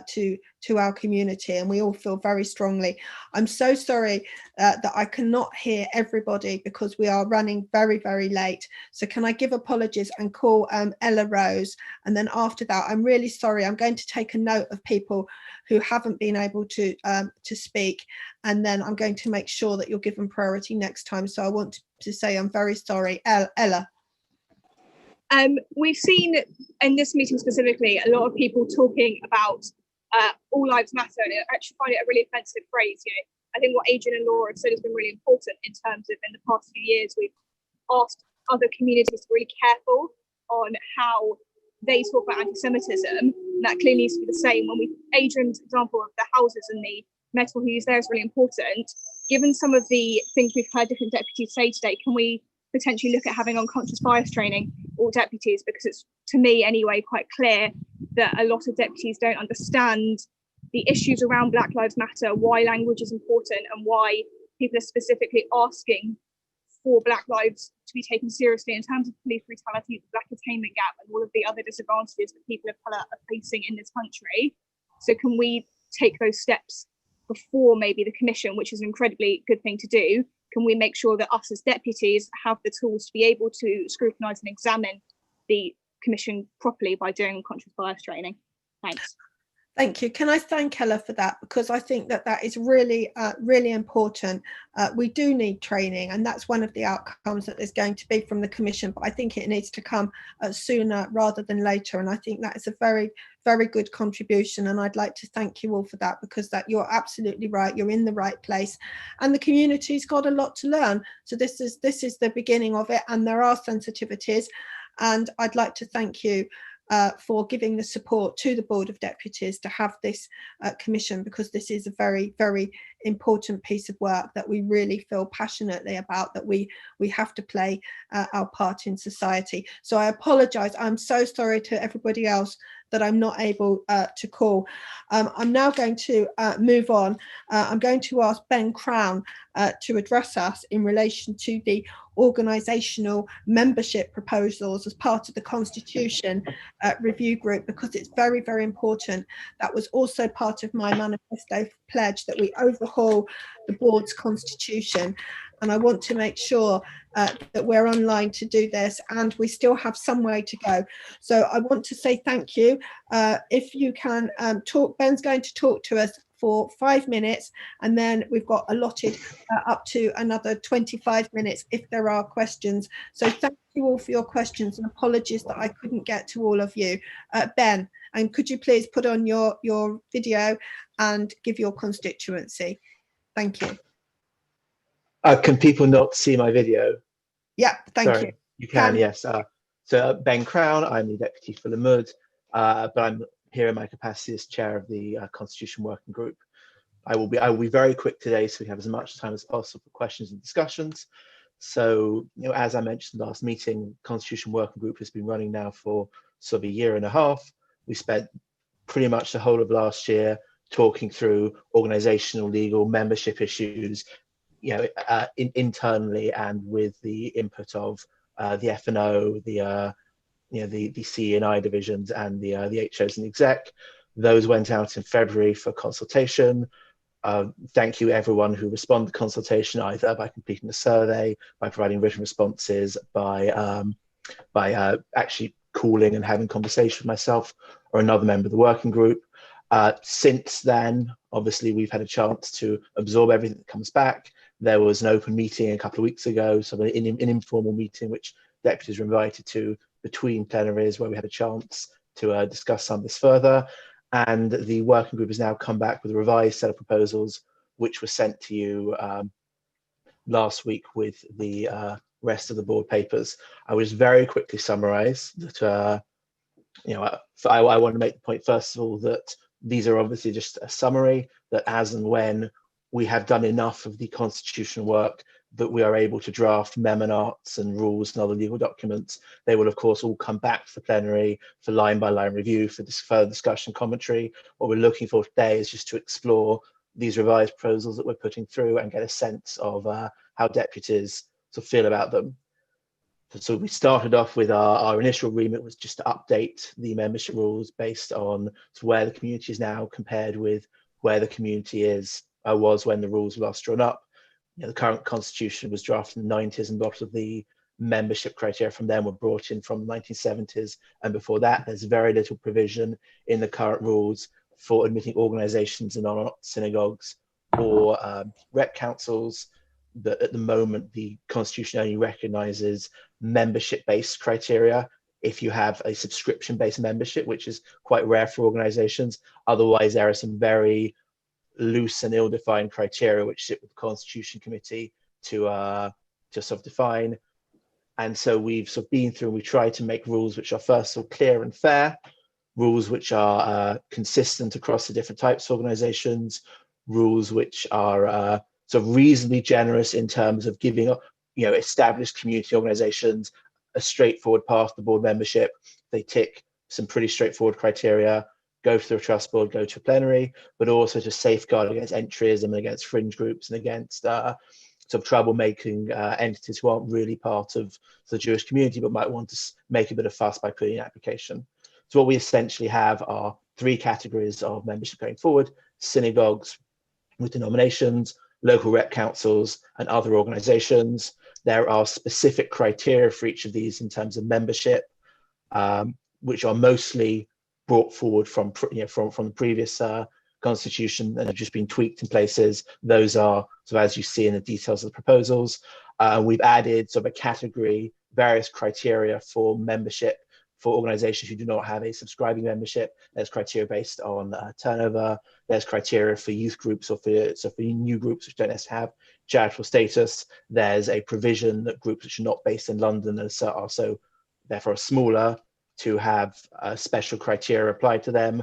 to our community, and we all feel very strongly. I'm so sorry that I cannot hear everybody because we are running very, very late. So can I give apologies and call Ella Rose? And then after that, I'm really sorry. I'm going to take a note of people who haven't been able to speak, and then I'm going to make sure that you're given priority next time. So I want to say I'm very sorry. Ella. We've seen in this meeting specifically a lot of people talking about all lives matter, and I actually find it a really offensive phrase. You know, I think what Adrian and Laura have said has been really important in terms of, in the past few years, we've asked other communities to be really careful on how they talk about anti-Semitism. And that clearly needs to be the same. Adrian's example of the houses and the metal he used there is really important. Given some of the things we've heard different deputies say today, can we potentially look at having unconscious bias training all deputies, because it's, to me anyway, quite clear that a lot of deputies don't understand the issues around Black Lives Matter, why language is important, and why people are specifically asking for Black lives to be taken seriously in terms of police brutality, the Black attainment gap, and all of the other disadvantages that people of colour are facing in this country. So can we take those steps before maybe the commission, which is an incredibly good thing to do? Can we make sure that us as deputies have the tools to be able to scrutinise and examine the commission properly by doing unconscious bias training? Thanks. Thank you. Can I thank Ella for that? Because I think that that is really, really important. We do need training, and that's one of the outcomes that there's going to be from the commission. But I think it needs to come sooner rather than later. And I think that is a very, very good contribution. And I'd like to thank you all for that, because that you're absolutely right. You're in the right place, and the community's got a lot to learn. So this is the beginning of it, and there are sensitivities. And I'd like to thank you for giving the support to the Board of Deputies to have this commission, because this is a very, very important piece of work that we really feel passionately about, that we have to play our part in society. So I apologise. I'm so sorry to everybody else that I'm not able to call. I'm now going to move on. I'm going to ask Ben Crown to address us in relation to the organisational membership proposals as part of the Constitution Review Group, because it's very, very important. That was also part of my manifesto pledge, that we overhaul the board's constitution. And I want to make sure that we're online to do this, and we still have some way to go. So I want to say thank you. If you can talk, Ben's going to talk to us for 5 minutes, and then we've got allotted up to another 25 minutes if there are questions. So thank you all for your questions, and apologies that I couldn't get to all of you. Ben, and could you please put on your video and give your constituency? Thank you. Can people not see my video? Yeah, thank Sorry, you. you can, yes. So Ben Crown, I'm the Deputy for Lamud, but I'm here in my capacity as chair of the Constitution Working Group. I will be very quick today, so we have as much time as possible for questions and discussions. So, as I mentioned last meeting, Constitution Working Group has been running now for sort of a year and a half. We spent pretty much the whole of last year talking through organizational, legal, membership issues, internally and with the input of the F&O, the CE&I divisions and the HOs and exec. Those went out in February for consultation. Thank you everyone who responded to consultation, either by completing the survey, by providing written responses, by actually calling and having conversation with myself or another member of the working group. Since then, obviously, we've had a chance to absorb everything that comes back. There was an open meeting a couple of weeks ago, so an informal meeting which deputies were invited to between plenaries, where we had a chance to discuss some of this further. And the working group has now come back with a revised set of proposals, which was sent to you last week with the rest of the board papers. I will just very quickly summarise that. I want to make the point first of all that these are obviously just a summary, that as and when we have done enough of the constitutional work that we are able to draft memonats and rules and other legal documents, they will of course all come back to the plenary for line by line review, for this further discussion commentary. What we're looking for today is just to explore these revised proposals that we're putting through and get a sense of how deputies sort of feel about them. So we started off with our initial remit was just to update the membership rules based on where the community is now compared with where the community was when the rules were last drawn up. The current constitution was drafted in the 90s, and a lot of the membership criteria from them were brought in from the 1970s. And before that, there's very little provision in the current rules for admitting organizations and not synagogues or rep councils. That at the moment, the constitution only recognizes membership-based criteria if you have a subscription-based membership, which is quite rare for organizations. Otherwise, there are some very loose and ill-defined criteria which sit with the Constitution Committee to sort of define. And so we've sort of been through and we tried to make rules which are first of all clear and fair, rules which are consistent across the different types of organizations, rules which are sort of reasonably generous in terms of giving established community organizations a straightforward path to board membership. They tick some pretty straightforward criteria, go through a trust board, go to a plenary, but also to safeguard against entryism and against fringe groups and against sort of troublemaking entities who aren't really part of the Jewish community but might want to make a bit of fuss by putting in an application. So what we essentially have are three categories of membership going forward: synagogues with denominations, local rep councils, and other organizations. There are specific criteria for each of these in terms of membership, which are mostly brought forward from the previous constitution and have just been tweaked in places. Those are, so as you see in the details of the proposals, we've added sort of a category, various criteria for membership for organizations who do not have a subscribing membership. There's criteria based on turnover. There's criteria for youth groups or for new groups which don't necessarily have charitable status. There's a provision that groups which are not based in London and so are so therefore smaller to have special criteria applied to them.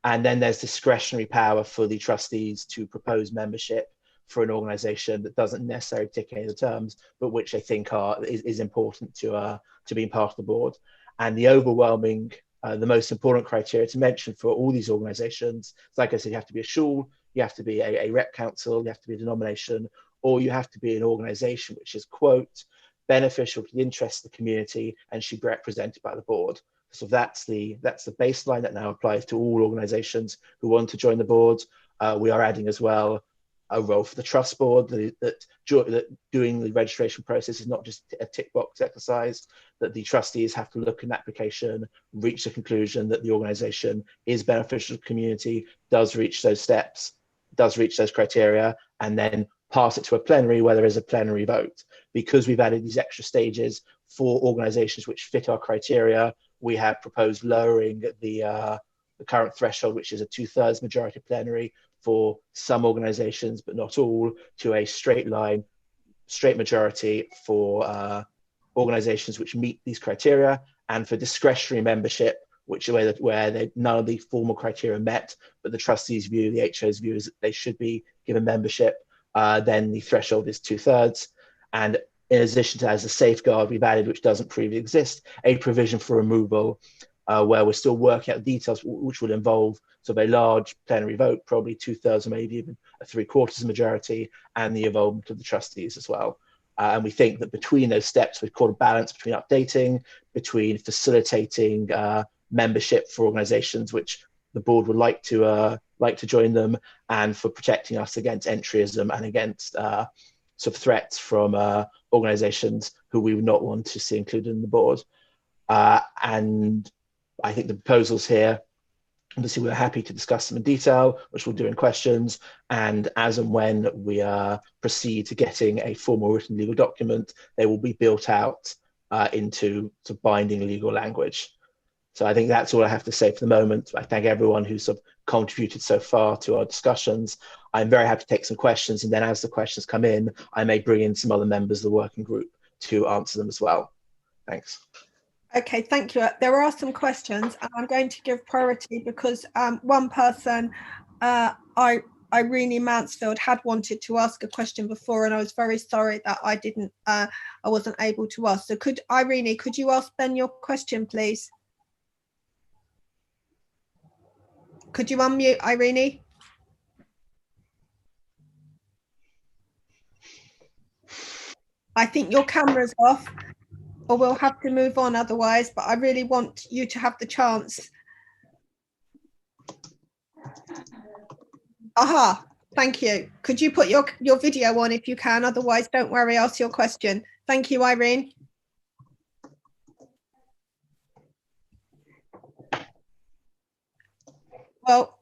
And then there's discretionary power for the trustees to propose membership for an organization that doesn't necessarily tick any of the terms, but which they think is important to being part of the board. And the overwhelming, the most important criteria to mention for all these organizations, like I said, you have to be a shul, you have to be a rep council, you have to be a denomination, or you have to be an organization which is, quote, beneficial to the interests of the community and should be represented by the board. So that's the baseline that now applies to all organizations who want to join the board. We are adding as well a role for the trust board, that doing the registration process is not just a tick box exercise, that the trustees have to look at an application, reach the conclusion that the organization is beneficial to the community, does reach those steps, does reach those criteria, and then pass it to a plenary where there is a plenary vote. Because we've added these extra stages for organizations which fit our criteria, we have proposed lowering the current threshold, which is a 2/3 majority plenary for some organizations, but not all, to a straight line straight majority for organizations which meet these criteria, and for discretionary membership, which where none of the formal criteria met, but the trustees' view, the HO's view is that they should be given membership, then the threshold is 2/3. And in addition to, as a safeguard, we've added, which doesn't previously exist, a provision for removal, where we're still working out the details, which would involve sort of a large plenary vote, probably 2/3 or maybe even a 3/4 majority, and the involvement of the trustees as well. And we think that between those steps, we've caught a balance between updating, between facilitating membership for organisations which the board would like to join them, and for protecting us against entryism and against sort of threats from organisations who we would not want to see included in the board. And I think the proposals here, obviously we're happy to discuss them in detail, which we'll do in questions, and as and when we proceed to getting a formal written legal document, they will be built out into sort of binding legal language. So I think that's all I have to say for the moment. I thank everyone who's sort of contributed so far to our discussions. I'm very happy to take some questions, and then as the questions come in, I may bring in some other members of the working group to answer them as well. Thanks. Okay, thank you. There are some questions, and I'm going to give priority because one person, Irene Mansfield, had wanted to ask a question before, and I was very sorry that I wasn't able to ask. So Irene, could you ask Ben your question, please? Could you unmute, Irene? I think your camera's off, or we'll have to move on otherwise, but I really want you to have the chance. Aha, thank you. Could you put your video on if you can? Otherwise, don't worry, ask your question. Thank you, Irene. Well,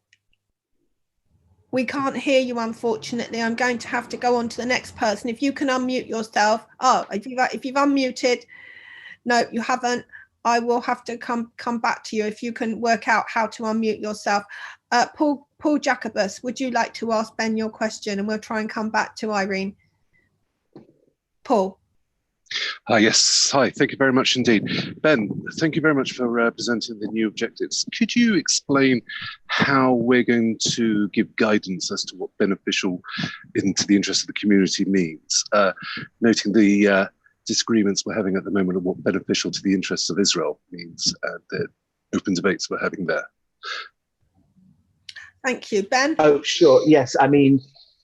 we can't hear you, unfortunately. I'm going to have to go on to the next person. If you can unmute yourself. Oh, if you've unmuted. No, you haven't. I will have to come back to you if you can work out how to unmute yourself. Paul Jacobus, would you like to ask Ben your question, and we'll try and come back to Irene. Paul. Yes, hi, thank you very much indeed. Ben, thank you very much for presenting the new objectives. Could you explain how we're going to give guidance as to what beneficial into the interest of the community means, noting the disagreements we're having at the moment of what beneficial to the interests of Israel means, the open debates we're having there? Thank you. Ben? Oh, sure, yes, I mean,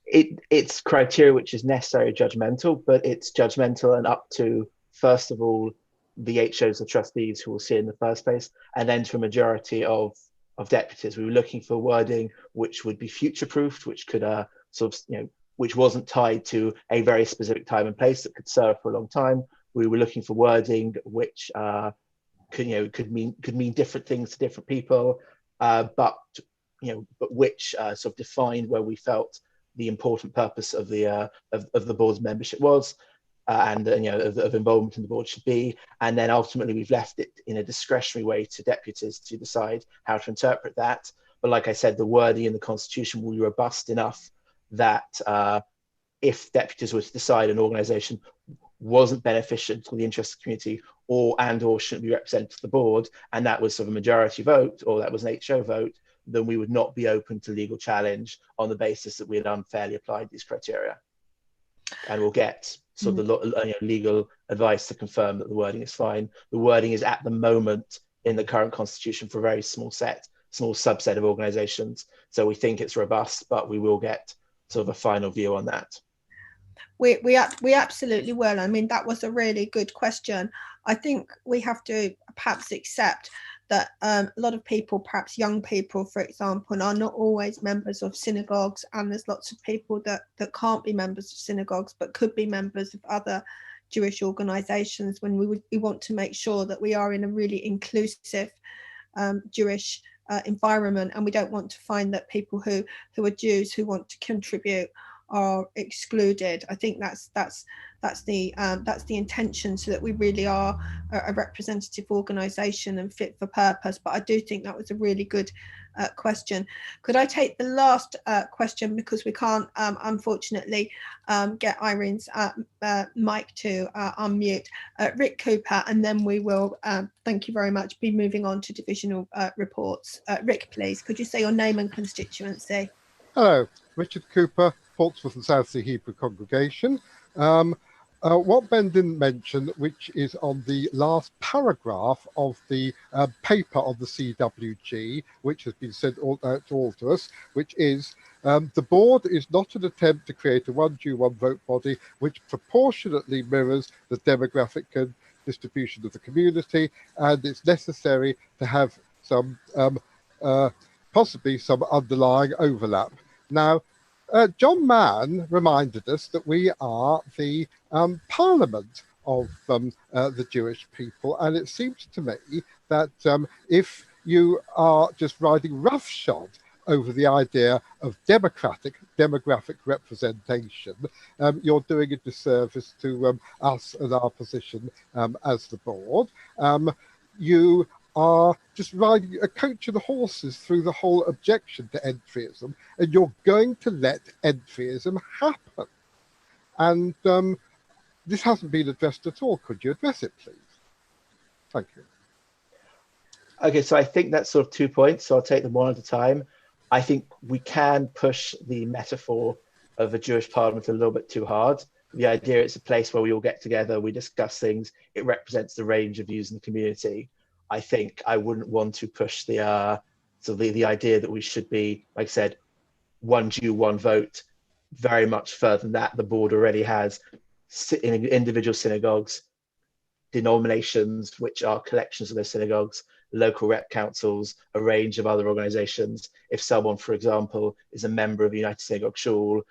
it's criteria which is necessarily judgmental, but it's judgmental and up to, first of all, the HOs, the trustees who will see it in the first place, and then to a majority of deputies. We were looking for wording which would be future-proofed, which could which wasn't tied to a very specific time and place that could serve for a long time. We were looking for wording which could mean different things to different people, but which sort of defined where we felt the important purpose of the board's membership was, and of involvement in the board should be. And then ultimately we've left it in a discretionary way to deputies to decide how to interpret that. But like I said, the wording in the constitution will be robust enough that if deputies were to decide an organisation wasn't beneficial to the interest of the community or shouldn't be represented to the board, and that was sort of a majority vote or that was an HO vote, then we would not be open to legal challenge on the basis that we had unfairly applied these criteria. And we'll get sort of the legal advice to confirm that the wording is fine. The wording is at the moment in the current constitution for a very small subset of organisations. So we think it's robust, but we will get sort of a final view on that. We absolutely will. I mean, that was a really good question. I think we have to perhaps accept that a lot of people, perhaps young people, for example, are not always members of synagogues, and there's lots of people that can't be members of synagogues but could be members of other Jewish organisations. When we want to make sure that we are in a really inclusive Jewish environment, and we don't want to find that people who are Jews who want to contribute are excluded. I think that's the intention, so that we really are a representative organisation and fit for purpose. But I do think that was a really good question. Could I take the last question, because we can't unfortunately get Irene's mic to unmute. Rick Cooper, and then we will, thank you very much, be moving on to divisional reports. Rick, please, could you say your name and constituency? Hello, Richard Cooper, Portsmouth and Southsea Hebrew Congregation. What Ben didn't mention, which is on the last paragraph of the paper on the CWG, which has been sent all to us, which is the board is not an attempt to create a one Jew, one vote body which proportionately mirrors the demographic distribution of the community, and it's necessary to have some possibly some underlying overlap. Now, John Mann reminded us that we are the parliament of the Jewish people, and it seems to me that if you are just riding roughshod over the idea of demographic representation, you're doing a disservice to us and our position as the board. You are just riding a coach of the horses through the whole objection to entryism, and you're going to let entryism happen. And this hasn't been addressed at all. Could you address it, please? Thank you. Okay, so I think that's sort of 2 points, so I'll take them one at a time. I think we can push the metaphor of a Jewish parliament a little bit too hard. The idea it's a place where we all get together, we discuss things, it represents the range of views in the community. I think I wouldn't want to push the the idea that we should be, like I said, one Jew, one vote, very much further than that. The board already has in individual synagogues, denominations, which are collections of those synagogues, local rep councils, a range of other organizations. If someone, for example, is a member of the United Synagogue Shul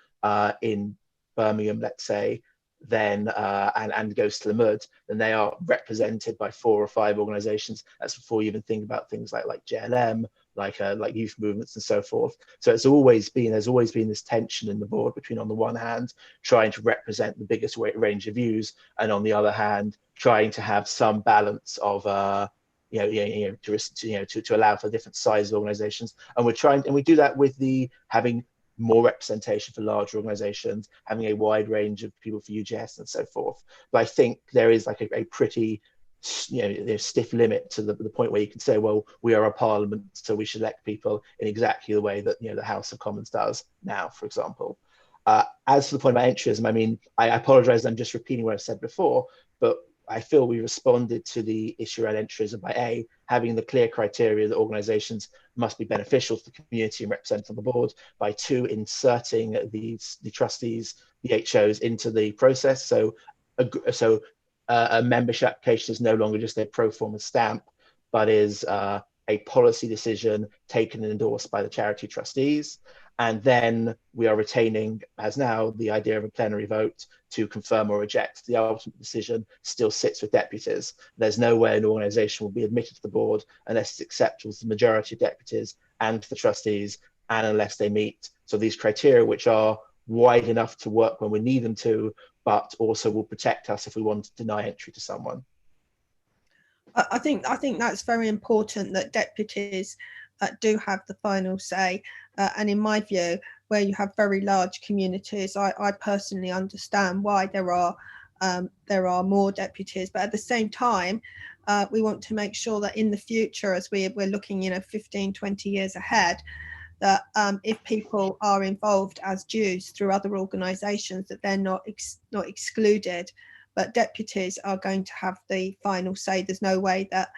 in Birmingham, let's say, then and goes to Lamud, then they are represented by 4 or 5 organizations. That's before you even think about things like JLM, like youth movements and so forth. So there's always been this tension in the board between, on the one hand, trying to represent the biggest range of views, and on the other hand, trying to have some balance of to allow for different sizes of organizations. And we do that with having more representation for larger organizations, having a wide range of people for UJS and so forth. But I think there is like a pretty stiff limit to the point where you can say, well, we are a parliament, so we should elect people in exactly the way that the House of Commons does now, for example. As for the point about entryism, I mean, I apologize, I'm just repeating what I said before, but I feel we responded to the issue around entryism by having the clear criteria that organizations must be beneficial to the community and represented on the board, by 2, inserting the trustees, the HOs into the process. So a membership application is no longer just a pro forma stamp, but is a policy decision taken and endorsed by the charity trustees. And then we are retaining, as now, the idea of a plenary vote to confirm or reject. The ultimate decision still sits with deputies. There's no way an organisation will be admitted to the board unless it's acceptable to the majority of deputies and to the trustees, and unless they meet these criteria, which are wide enough to work when we need them to, but also will protect us if we want to deny entry to someone. I think that's very important, that deputies do have the final say, and in my view, where you have very large communities, I personally understand why there are more deputies, but at the same time, we want to make sure that in the future, as we're looking 15, 20 years ahead, that if people are involved as Jews through other organisations, that they're not excluded, but deputies are going to have the final say. There's no way that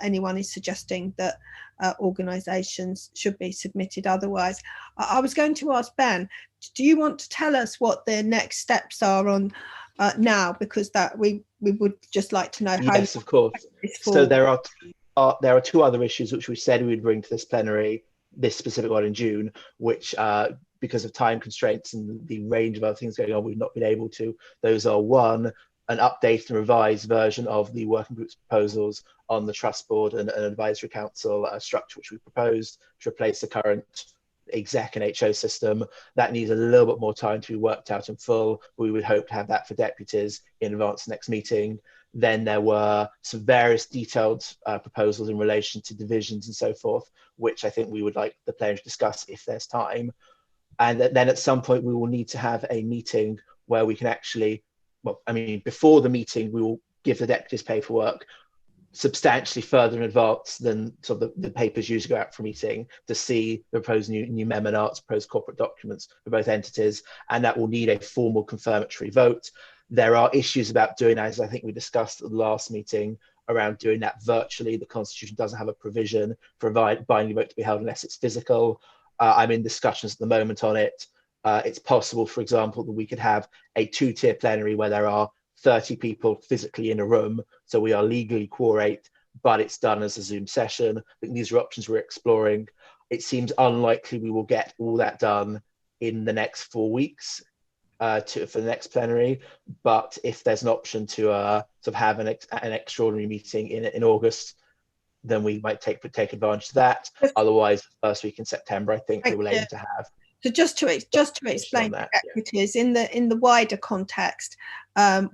anyone is suggesting that organisations should be submitted otherwise. I was going to ask Ben, do you want to tell us what the next steps are on now? Because that we would just like to know how. Yes, of course. So there are 2 other issues which we said we would bring to this plenary, this specific one in June, which because of time constraints and the range of other things going on, we've not been able to. Those are, 1, an updated and revised version of the working group's proposals on the trust board and an advisory council structure, which we proposed to replace the current exec and HO system. That needs a little bit more time to be worked out in full. We would hope to have that for deputies in advance of the next meeting. Then there were some various detailed proposals in relation to divisions and so forth, which I think we would like the plenary to discuss if there's time. And then at some point we will need to have a meeting where we can actually, well, I mean, before the meeting, we will give the deputies paperwork substantially further in advance than sort of the papers usually go out for a meeting, to see the proposed new memo and arts, proposed corporate documents for both entities, and that will need a formal confirmatory vote. There are issues about doing, as I think we discussed at the last meeting, around doing that virtually. The Constitution doesn't have a provision for a binding vote to be held unless it's physical. I'm in discussions at the moment on it. It's possible, for example, that we could have a two-tier plenary where there are 30 people physically in a room, so we are legally quorate, but it's done as a Zoom session. I think these are options we're exploring. It seems unlikely we will get all that done in the next 4 weeks for the next plenary, but if there's an option to sort of have an extraordinary meeting in August, then we might take advantage of that. Otherwise, the first week in September, I think we will aim to have. So just to explain to deputies, in the wider context,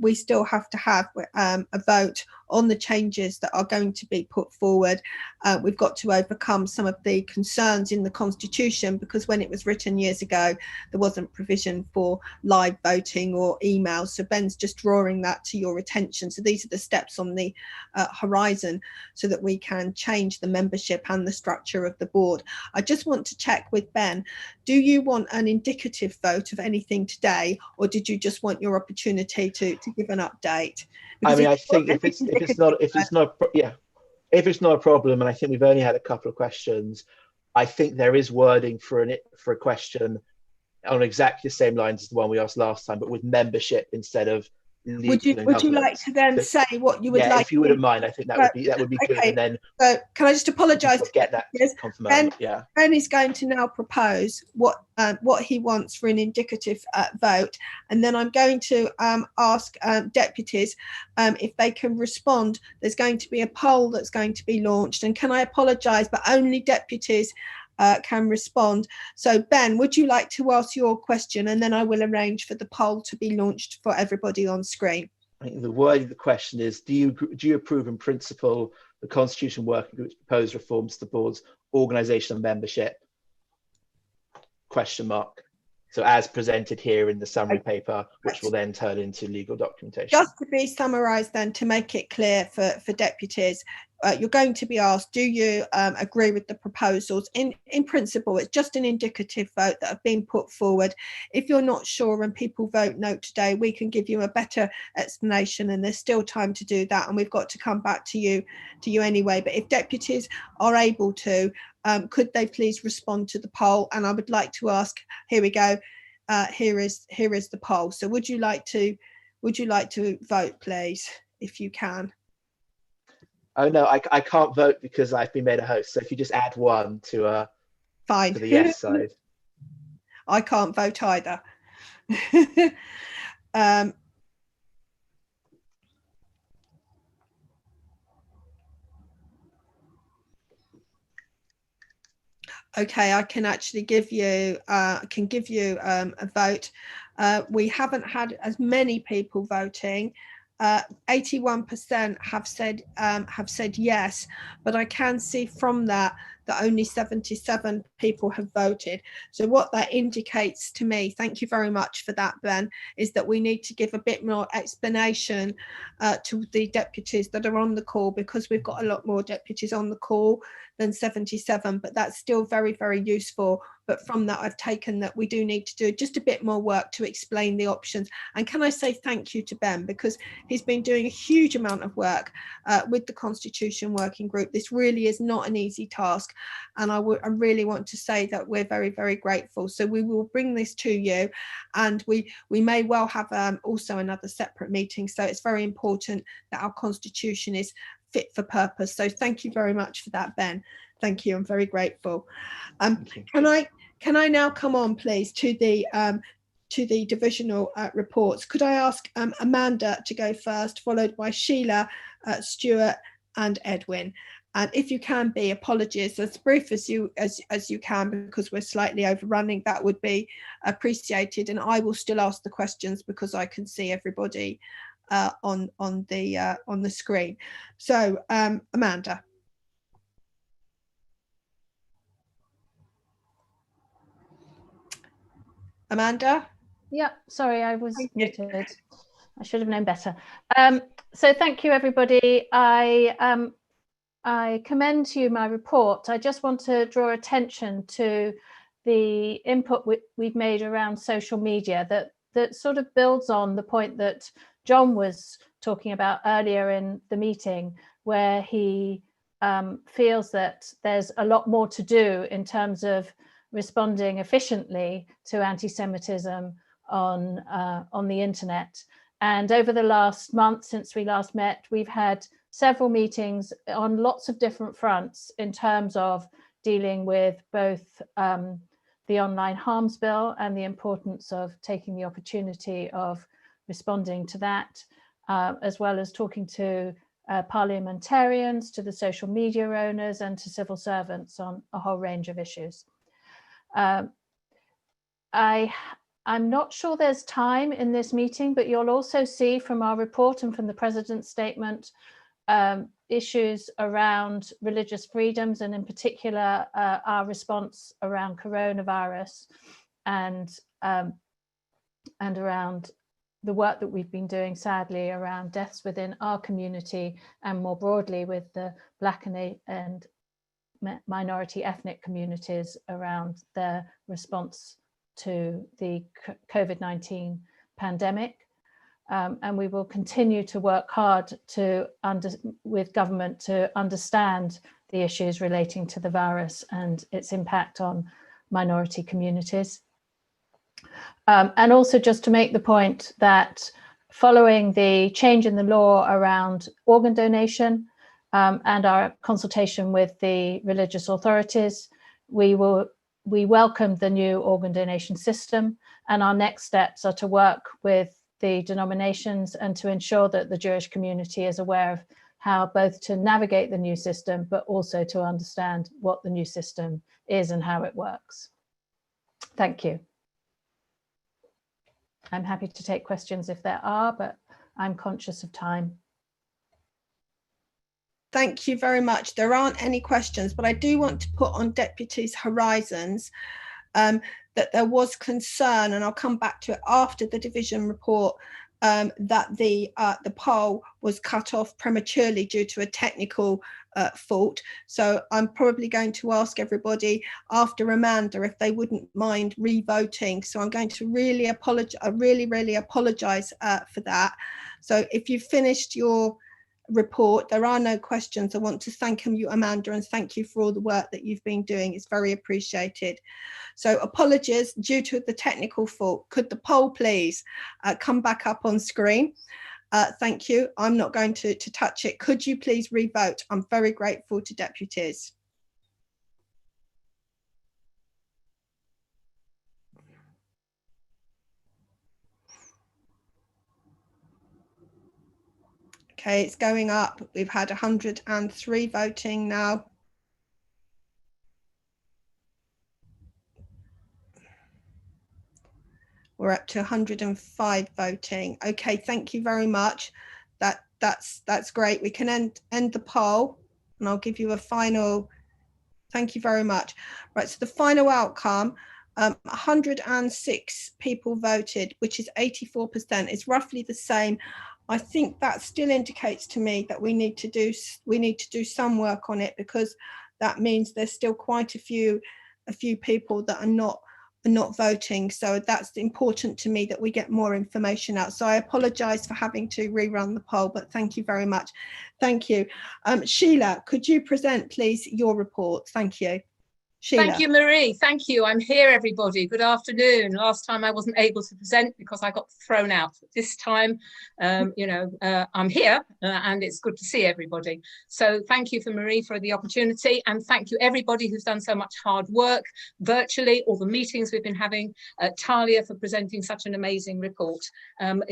we still have to have a vote on the changes that are going to be put forward. We've got to overcome some of the concerns in the Constitution, because when it was written years ago, there wasn't provision for live voting or emails. So Ben's just drawing that to your attention. So these are the steps on the horizon so that we can change the membership and the structure of the board. I just want to check with Ben, do you want an indicative vote of anything today, or did you just want your opportunity to give an update? Because I mean, I think if it's not a problem, and I think we've only had a couple of questions, I think there is wording for a question on exactly the same lines as the one we asked last time, but with membership instead of. Would you like to then say what you would like? If you wouldn't mind, I think that would be good. Okay. And then, so can I just apologise? Get that confirmed. Ben is going to now propose what he wants for an indicative vote, and then I'm going to ask deputies if they can respond. There's going to be a poll that's going to be launched, and can I apologise, but only deputies can respond. So Ben, would you like to ask your question, and then I will arrange for the poll to be launched for everybody on screen. I think the word of the question is, do you approve in principle the Constitution Working Group's proposed reforms to the board's organisation and membership? Question mark. So as presented here in the summary paper, which will then turn into legal documentation. Just to be summarised then, to make it clear for deputies, you're going to be asked, do you agree with the proposals? In principle, it's just an indicative vote that have been put forward. If you're not sure and people vote no today, we can give you a better explanation, and there's still time to do that, and we've got to come back to you anyway. But if deputies are able to, could they please respond to the poll? And I would like to ask, here we go, here is the poll. So would you like to vote, please, if you can? Oh no, I can't vote because I've been made a host. So if you just add one to fine to the yes side. I can't vote either. Okay, I can actually give you a vote. We haven't had as many people voting. 81% have said yes, but I can see from that only 77 people have voted. So what that indicates to me, thank you very much for that, Ben, is that we need to give a bit more explanation to the deputies that are on the call, because we've got a lot more deputies on the call than 77, but that's still very, very useful. But from that, I've taken that we do need to do just a bit more work to explain the options. And can I say thank you to Ben, because he's been doing a huge amount of work with the Constitution Working Group. This really is not an easy task. And I really want to say that we're very, very grateful. So we will bring this to you, and we may well have also another separate meeting. So it's very important that our Constitution is fit for purpose. So thank you very much for that, Ben. Thank you. I'm very grateful. Can I now come on, please, to the divisional reports? Could I ask Amanda to go first, followed by Sheila, Stuart, and Edwin? And if you can be, apologies, as brief as you can, because we're slightly overrunning, that would be appreciated. And I will still ask the questions because I can see everybody on the screen. So Amanda. Amanda? Yeah, sorry, I was muted. I should have known better. So thank you, everybody. I commend to you my report. I just want to draw attention to the input we've made around social media that sort of builds on the point that John was talking about earlier in the meeting, where he feels that there's a lot more to do in terms of responding efficiently to anti-Semitism on the internet. And over the last month since we last met, we've had several meetings on lots of different fronts in terms of dealing with both the online harms bill and the importance of taking the opportunity of responding to that, as well as talking to parliamentarians, to the social media owners, and to civil servants on a whole range of issues. I'm not sure there's time in this meeting, but you'll also see from our report and from the President's statement issues around religious freedoms, and in particular our response around coronavirus and around the work that we've been doing, sadly, around deaths within our community and more broadly with the Black and minority ethnic communities around their response to the COVID-19 pandemic. And we will continue to work hard with government to understand the issues relating to the virus and its impact on minority communities. And also just to make the point that following the change in the law around organ donation and our consultation with the religious authorities, we welcomed the new organ donation system, and our next steps are to work with the denominations and to ensure that the Jewish community is aware of how both to navigate the new system, but also to understand what the new system is and how it works. Thank you. I'm happy to take questions if there are, but I'm conscious of time. Thank you very much. There aren't any questions, but I do want to put on Deputy's horizons that there was concern, and I'll come back to it after the division report, that the poll was cut off prematurely due to a technical fault. So I'm probably going to ask everybody after Amanda if they wouldn't mind re-voting. So I'm going to really apologize. I really apologize for that. So if you've finished your report, there are no questions. I want to thank you, Amanda, and thank you for all the work that you've been doing. It's very appreciated. So apologies due to the technical fault. Could the poll please come back up on screen? Thank you. I'm not going to touch it. Could you please re-vote? I'm very grateful to deputies. Okay, it's going up. We've had 103 voting now. We're up to 105 voting. Okay, thank you very much. That's great. We can end the poll, and I'll give you a final. Thank you very much. Right, so the final outcome, 106 people voted, which is 84%. It's roughly the same. I think that still indicates to me that we need to do some work on it, because that means there's still quite a few people that are not voting. So that's important to me that we get more information out. So I apologize for having to rerun the poll, but thank you very much. Thank you. Sheila, could you present please your report? Thank you. Sheila. Thank you, Marie. Thank you. I'm here, everybody. Good afternoon. Last time I wasn't able to present because I got thrown out. This time, I'm here and it's good to see everybody. So thank you for Marie for the opportunity, and thank you everybody who's done so much hard work virtually, all the meetings we've been having, Talia for presenting such an amazing report. I'm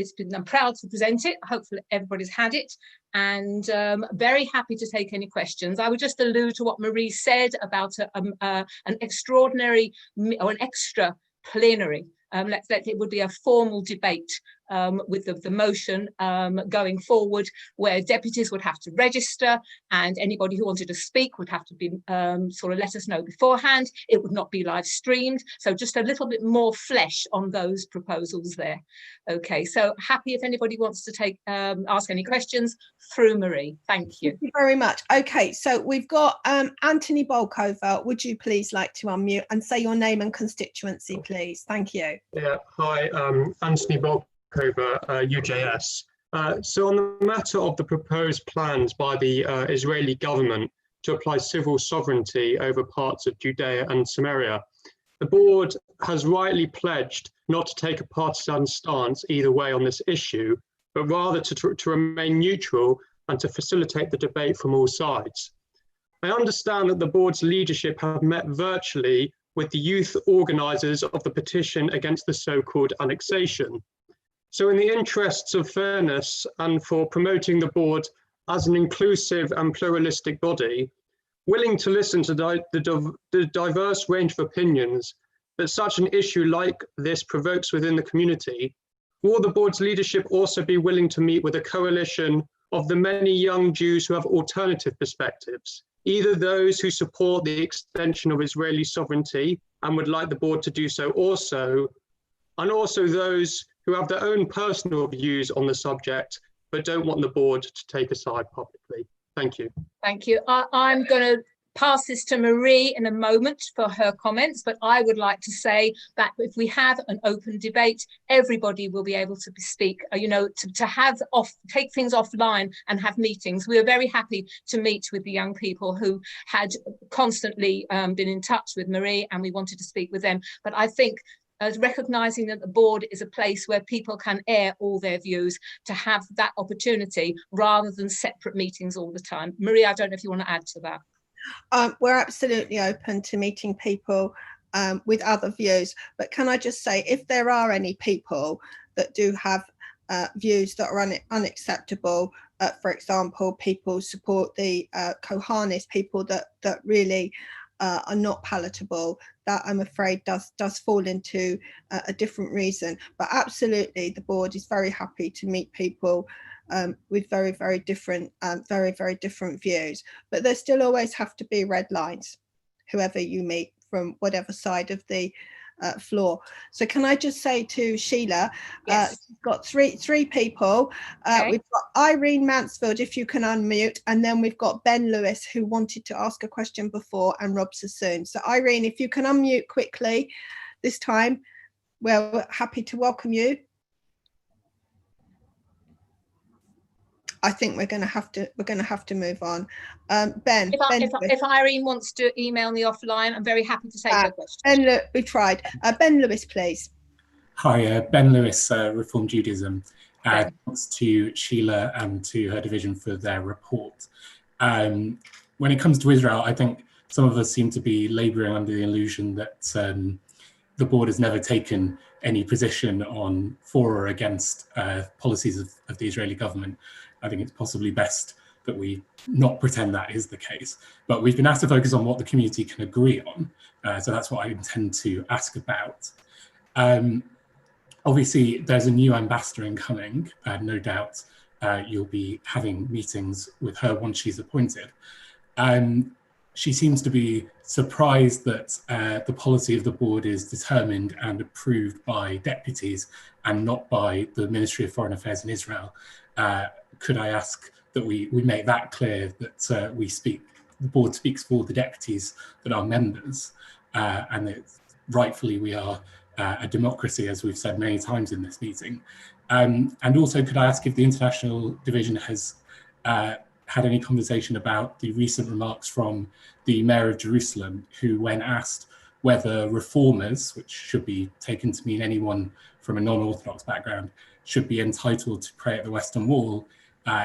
proud to present it. Hopefully everybody's had it. and very happy to take any questions. I would just allude to what Marie said about an extraordinary or an extra plenary. It would be a formal debate with the motion going forward, where deputies would have to register, and anybody who wanted to speak would have to be sort of let us know beforehand. It would not be live streamed, so just a little bit more flesh on those proposals there. Okay, so happy if anybody wants to take ask any questions through Marie. Thank you. Thank you very much. Okay, so we've got Anthony Bolkover. Would you please like to unmute and say your name and constituency, please? Thank you. Yeah, hi, Anthony Bolkover, UJS. So on the matter of the proposed plans by the Israeli government to apply civil sovereignty over parts of Judea and Samaria, the board has rightly pledged not to take a partisan stance either way on this issue, but rather to remain neutral and to facilitate the debate from all sides. I understand that the board's leadership have met virtually with the youth organisers of the petition against the so-called annexation. So in the interests of fairness and for promoting the board as an inclusive and pluralistic body, willing to listen to the diverse range of opinions that such an issue like this provokes within the community, will the board's leadership also be willing to meet with a coalition of the many young Jews who have alternative perspectives, either those who support the extension of Israeli sovereignty and would like the board to do so also, and also those who have their own personal views on the subject, but don't want the board to take a side publicly? Thank you. Thank you. I'm going to pass this to Marie in a moment for her comments, but I would like to say that if we have an open debate, everybody will be able to speak, you know, to take things offline and have meetings. We are very happy to meet with the young people who had constantly been in touch with Marie, and we wanted to speak with them. But I think as recognising that the board is a place where people can air all their views, to have that opportunity rather than separate meetings all the time. Marie, I don't know if you want to add to that. We're absolutely open to meeting people with other views, but can I just say, if there are any people that do have views that are unacceptable, for example, people support the Kohanis, people that really are not palatable, that I'm afraid does fall into a different reason. But absolutely, the board is very happy to meet people with very different views. But there still always have to be red lines, whoever you meet from whatever side of the floor. So can I just say to Sheila, yes. We've got three people. Okay. We've got Irene Mansfield, if you can unmute, and then we've got Ben Lewis, who wanted to ask a question before, and Rob Sassoon. So Irene, if you can unmute quickly this time, we're happy to welcome you. I think we're going to have to move on. Ben, if Irene wants to email me offline, I'm very happy to take her question. Ben, we tried. Ben Lewis, please. Hi, Ben Lewis, Reform Judaism. Thanks to Sheila and to her division for their report. When it comes to Israel, I think some of us seem to be labouring under the illusion that the board has never taken any position on for or against policies of the Israeli government. I think it's possibly best that we not pretend that is the case. But we've been asked to focus on what the community can agree on. So that's what I intend to ask about. Obviously, there's a new ambassador incoming. No doubt you'll be having meetings with her once she's appointed. She seems to be surprised that the policy of the board is determined and approved by deputies and not by the Ministry of Foreign Affairs in Israel. Could I ask that we make that clear, that the board speaks for the deputies that are members, and that rightfully we are a democracy, as we've said many times in this meeting. And also, could I ask if the International Division has had any conversation about the recent remarks from the Mayor of Jerusalem, who, when asked whether reformers, which should be taken to mean anyone from a non-Orthodox background, should be entitled to pray at the Western Wall,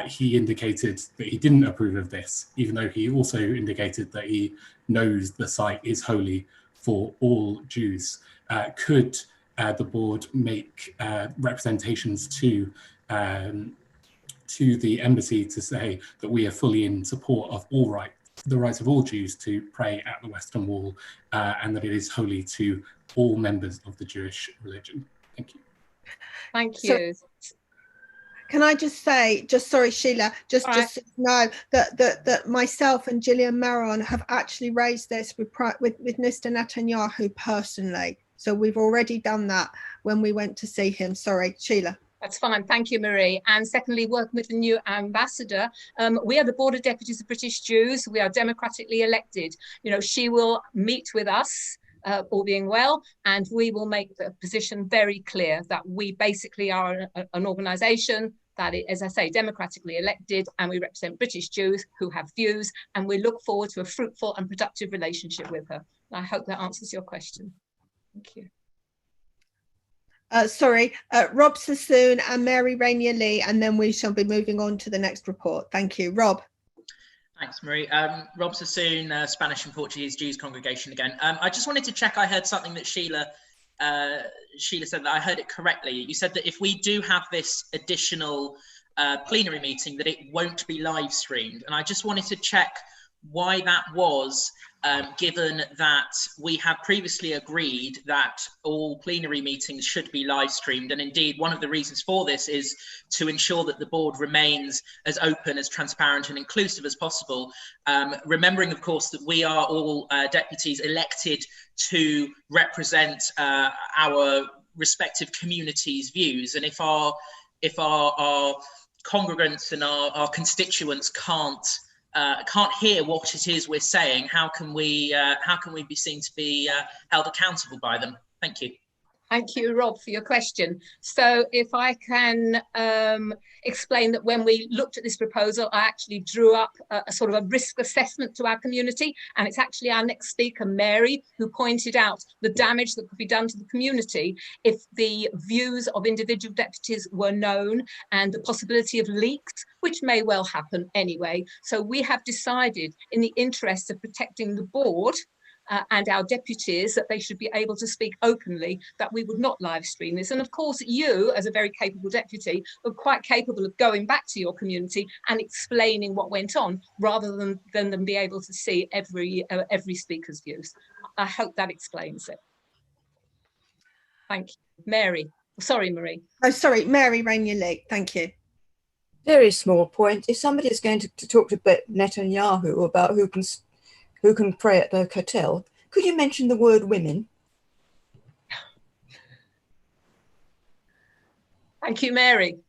he indicated that he didn't approve of this, even though he also indicated that he knows the site is holy for all Jews. Could the board make representations to to the embassy to say that we are fully in support of the rights of all Jews to pray at the Western Wall, and that it is holy to all members of the Jewish religion. Thank you. Thank you. So, can I just say, sorry, Sheila, just know that myself and Gillian Maron have actually raised this with Mr. Netanyahu personally. So we've already done that when we went to see him. Sorry, Sheila. That's fine. Thank you, Marie. And secondly, working with the new ambassador, we are the Board of Deputies of British Jews. We are democratically elected. You know, she will meet with us, all being well, and we will make the position very clear that we basically are an organisation that is, as I say, democratically elected, and we represent British Jews who have views, and we look forward to a fruitful and productive relationship with her. I hope that answers your question. Thank you. Sorry, Rob Sassoon and Mary Rainier Lee, and then we shall be moving on to the next report. Thank you. Rob. Thanks, Marie. Rob Sassoon, Spanish and Portuguese Jews Congregation again. I just wanted to check I heard something that Sheila said, that I heard it correctly. You said that if we do have this additional plenary meeting, that it won't be live streamed. And I just wanted to check why that was, given that we have previously agreed that all plenary meetings should be live streamed. And indeed, one of the reasons for this is to ensure that the board remains as open, as transparent and inclusive as possible. Remembering, of course, that we are all deputies elected to represent our respective communities' views. And if our congregants and our constituents can't hear what it is we're saying, how can we be seen to be held accountable by them? Thank you. Thank you, Rob, for your question. So if I can explain that when we looked at this proposal, I actually drew up a sort of a risk assessment to our community, and it's actually our next speaker, Mary, who pointed out the damage that could be done to the community if the views of individual deputies were known, and the possibility of leaks, which may well happen anyway. So we have decided, in the interest of protecting the board, and our deputies, that they should be able to speak openly, that we would not live stream this. And of course, you, as a very capable deputy, are quite capable of going back to your community and explaining what went on, rather than them be able to see every speaker's views. I hope that explains it. Thank you. Mary. Sorry, Marie. Oh, sorry, Mary Rainier Lee. Thank you. Very small point. If somebody is going to talk to Netanyahu about who can pray at the hotel, could you mention the word women? Thank you, Mary.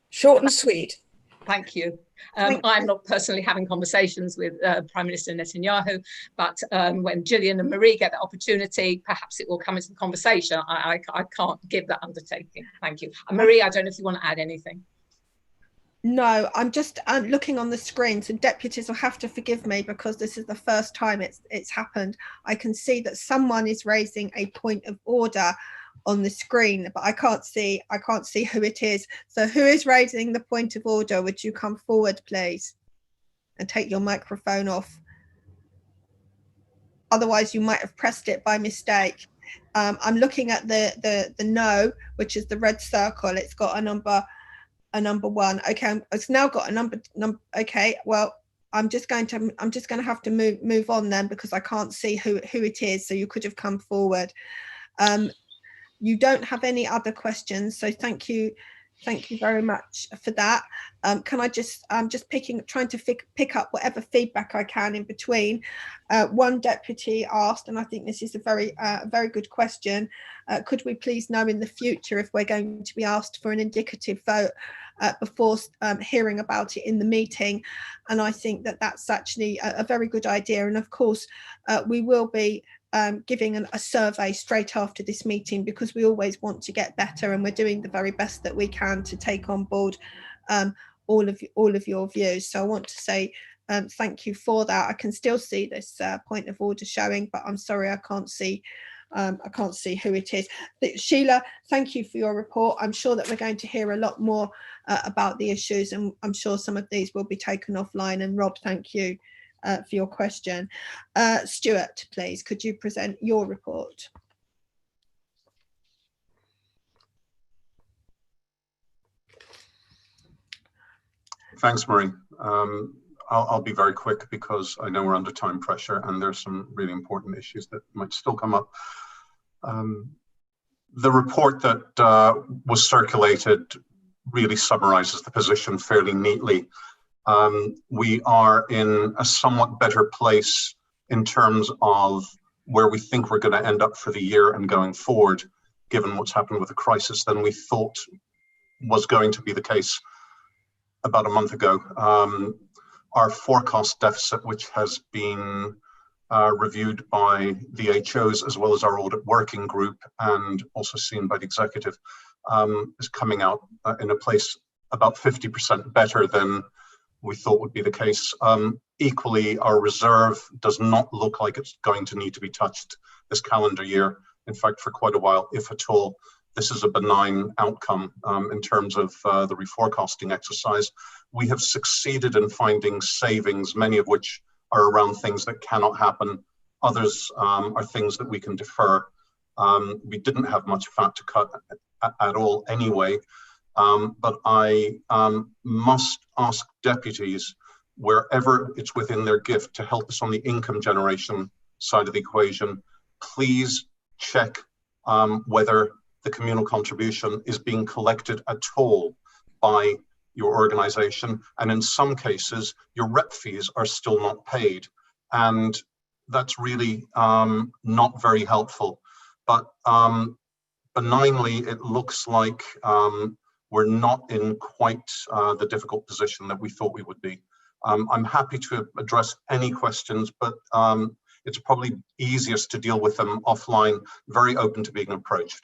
Short and sweet. Thank you. I'm not personally having conversations with Prime Minister Netanyahu, but when Gillian and Marie get the opportunity, perhaps it will come into the conversation. I can't give that undertaking. Thank you. And Marie, I don't know if you want to add anything. No, I'm looking on the screen, so deputies will have to forgive me because this is the first time it's happened. I can see that someone is raising a point of order on the screen, but I can't see who it is. So who is raising the point of order? Would you come forward, please, and take your microphone off? Otherwise, you might have pressed it by mistake. I'm looking at the no, which is the red circle. It's got a number 1. Okay, it's now got a number. Okay, well, I'm just going to have to move on then, because I can't see who it is. So you could have come forward. You don't have any other questions, so thank you very much for that. Can I just trying to pick up whatever feedback I can in between. One deputy asked, and I think this is a very good question, could we please know in the future if we're going to be asked for an indicative vote before hearing about it in the meeting? And I think that's actually a very good idea, and of course we will be giving a survey straight after this meeting, because we always want to get better, and we're doing the very best that we can to take on board all of your views. So I want to say thank you for that. I can still see this point of order showing, but I'm sorry I can't see who it is. But Sheila, thank you for your report. I'm sure that we're going to hear a lot more about the issues, and I'm sure some of these will be taken offline. And Rob, thank you for your question. Stuart, please, could you present your report? Thanks, Marie. I'll be very quick because I know we're under time pressure and there's some really important issues that might still come up. The report that was circulated really summarizes the position fairly neatly. We are in a somewhat better place in terms of where we think we're going to end up for the year and going forward, given what's happened with the crisis, than we thought was going to be the case about a month ago. Our forecast deficit, which has been reviewed by the HOs as well as our audit working group and also seen by the executive, is coming out in a place about 50% better than we thought would be the case. Equally, our reserve does not look like it's going to need to be touched this calendar year. In fact, for quite a while, if at all. This is a benign outcome in terms of the reforecasting exercise. We have succeeded in finding savings, many of which are around things that cannot happen. Others are things that we can defer. We didn't have much fat to cut at all anyway, but I must ask deputies, wherever it's within their gift, to help us on the income generation side of the equation. Please check whether the communal contribution is being collected at all by your organization. And in some cases, your rep fees are still not paid. And that's really not very helpful. But benignly, it looks like we're not in quite the difficult position that we thought we would be. I'm happy to address any questions, but it's probably easiest to deal with them offline, very open to being approached.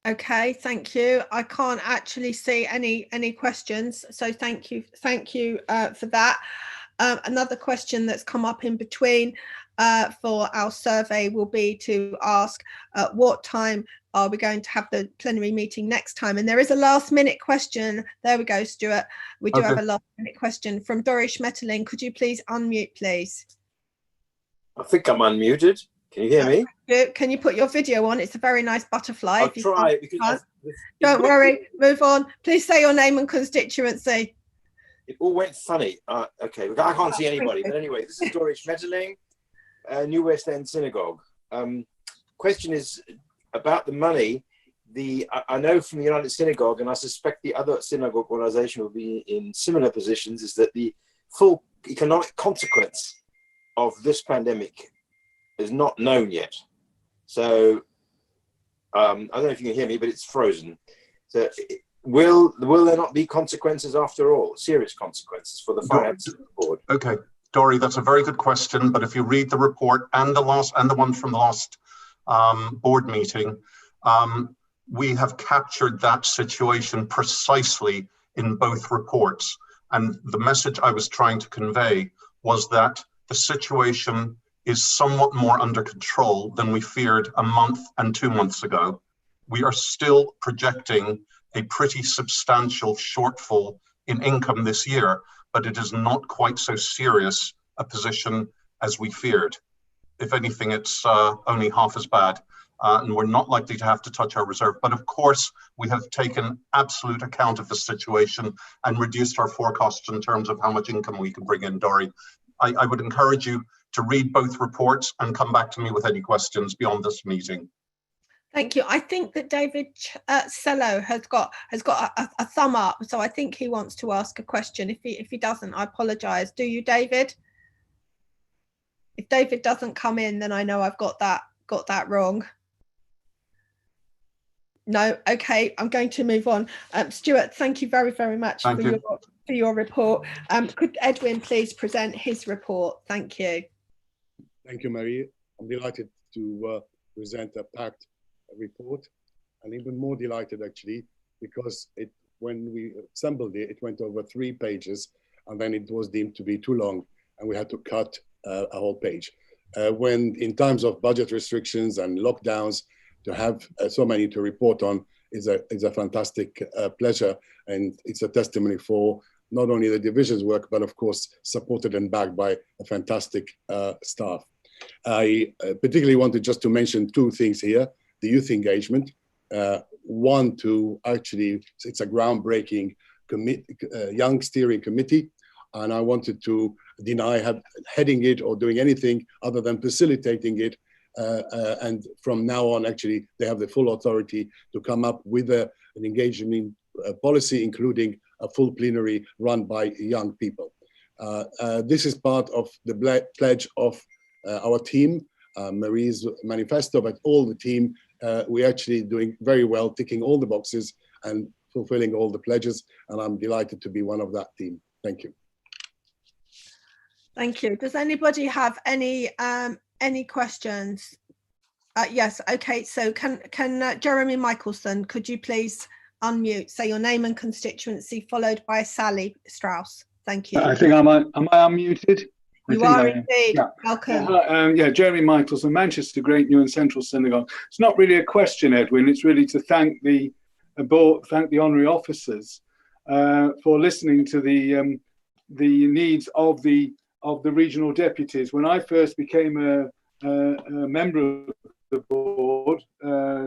Okay, thank you. I can't actually see any questions, so thank you for that. Another question that's come up in between for our survey will be to ask what time are we going to have the plenary meeting next time? And there is a last minute question. There we go, Stuart. We do have a last minute question from Doris Schmetterling. Could you please unmute, please? I think I'm unmuted. Can you hear me? Can you put your video on? It's a very nice butterfly. I'll try it because don't worry, move on. Please say your name and constituency. It all went funny. Okay, I can't see anybody. But anyway, this is Doris Schmetterling, New West End Synagogue. Question is about the money. I know from the United Synagogue, and I suspect the other synagogue organization will be in similar positions, is that the full economic consequence of this pandemic is not known yet. So I don't know if you can hear me, but it's frozen. So will there not be consequences after all, serious consequences for the finances of the board? Okay, Dory, that's a very good question. But if you read the report and the one from the last board meeting, we have captured that situation precisely in both reports. And the message I was trying to convey was that the situation is somewhat more under control than we feared a month and 2 months ago. We are still projecting a pretty substantial shortfall in income this year, but it is not quite so serious a position as we feared. If anything, it's only half as bad, and we're not likely to have to touch our reserve. But of course, we have taken absolute account of the situation and reduced our forecasts in terms of how much income we can bring in, Dory. I would encourage you to read both reports and come back to me with any questions beyond this meeting. Thank you. I think that David Sello has got a thumb up, so I think he wants to ask a question. If he doesn't, I apologise. Do you, David? If David doesn't come in, then I know I've got that wrong. No, okay, I'm going to move on. Stuart, thank you very, very much for your report. Could Edwin please present his report? Thank you. Thank you, Mary. I'm delighted to present a packed report, and even more delighted actually because when we assembled it went over 3 pages, and then it was deemed to be too long, and we had to cut a whole page. When in times of budget restrictions and lockdowns, to have so many to report on is a fantastic pleasure, and it's a testimony for not only the division's work, but of course supported and backed by a fantastic staff. I particularly wanted just to mention 2 things here: the youth engagement, want to actually, it's a groundbreaking young steering committee, and I wanted to deny heading it or doing anything other than facilitating it. And from now on, actually, they have the full authority to come up with an engagement policy, including a full plenary run by young people. This is part of the pledge of our team, Marie's manifesto, but all the team, we're actually doing very well, ticking all the boxes and fulfilling all the pledges, and I'm delighted to be one of that team. Thank you. Thank you. Does anybody have any questions? Yes. Okay. So can Jeremy Michelson, could you please unmute? Say your name and constituency, followed by Sally Strauss. Thank you. I think am I unmuted? You are indeed. Yeah. Welcome. Yeah, Jeremy Michelson, Manchester, Great New and Central Synagogue. It's not really a question, Edwin. It's really to thank the board, thank the honorary officers for listening to the needs of the regional deputies. When I first became a member of the board,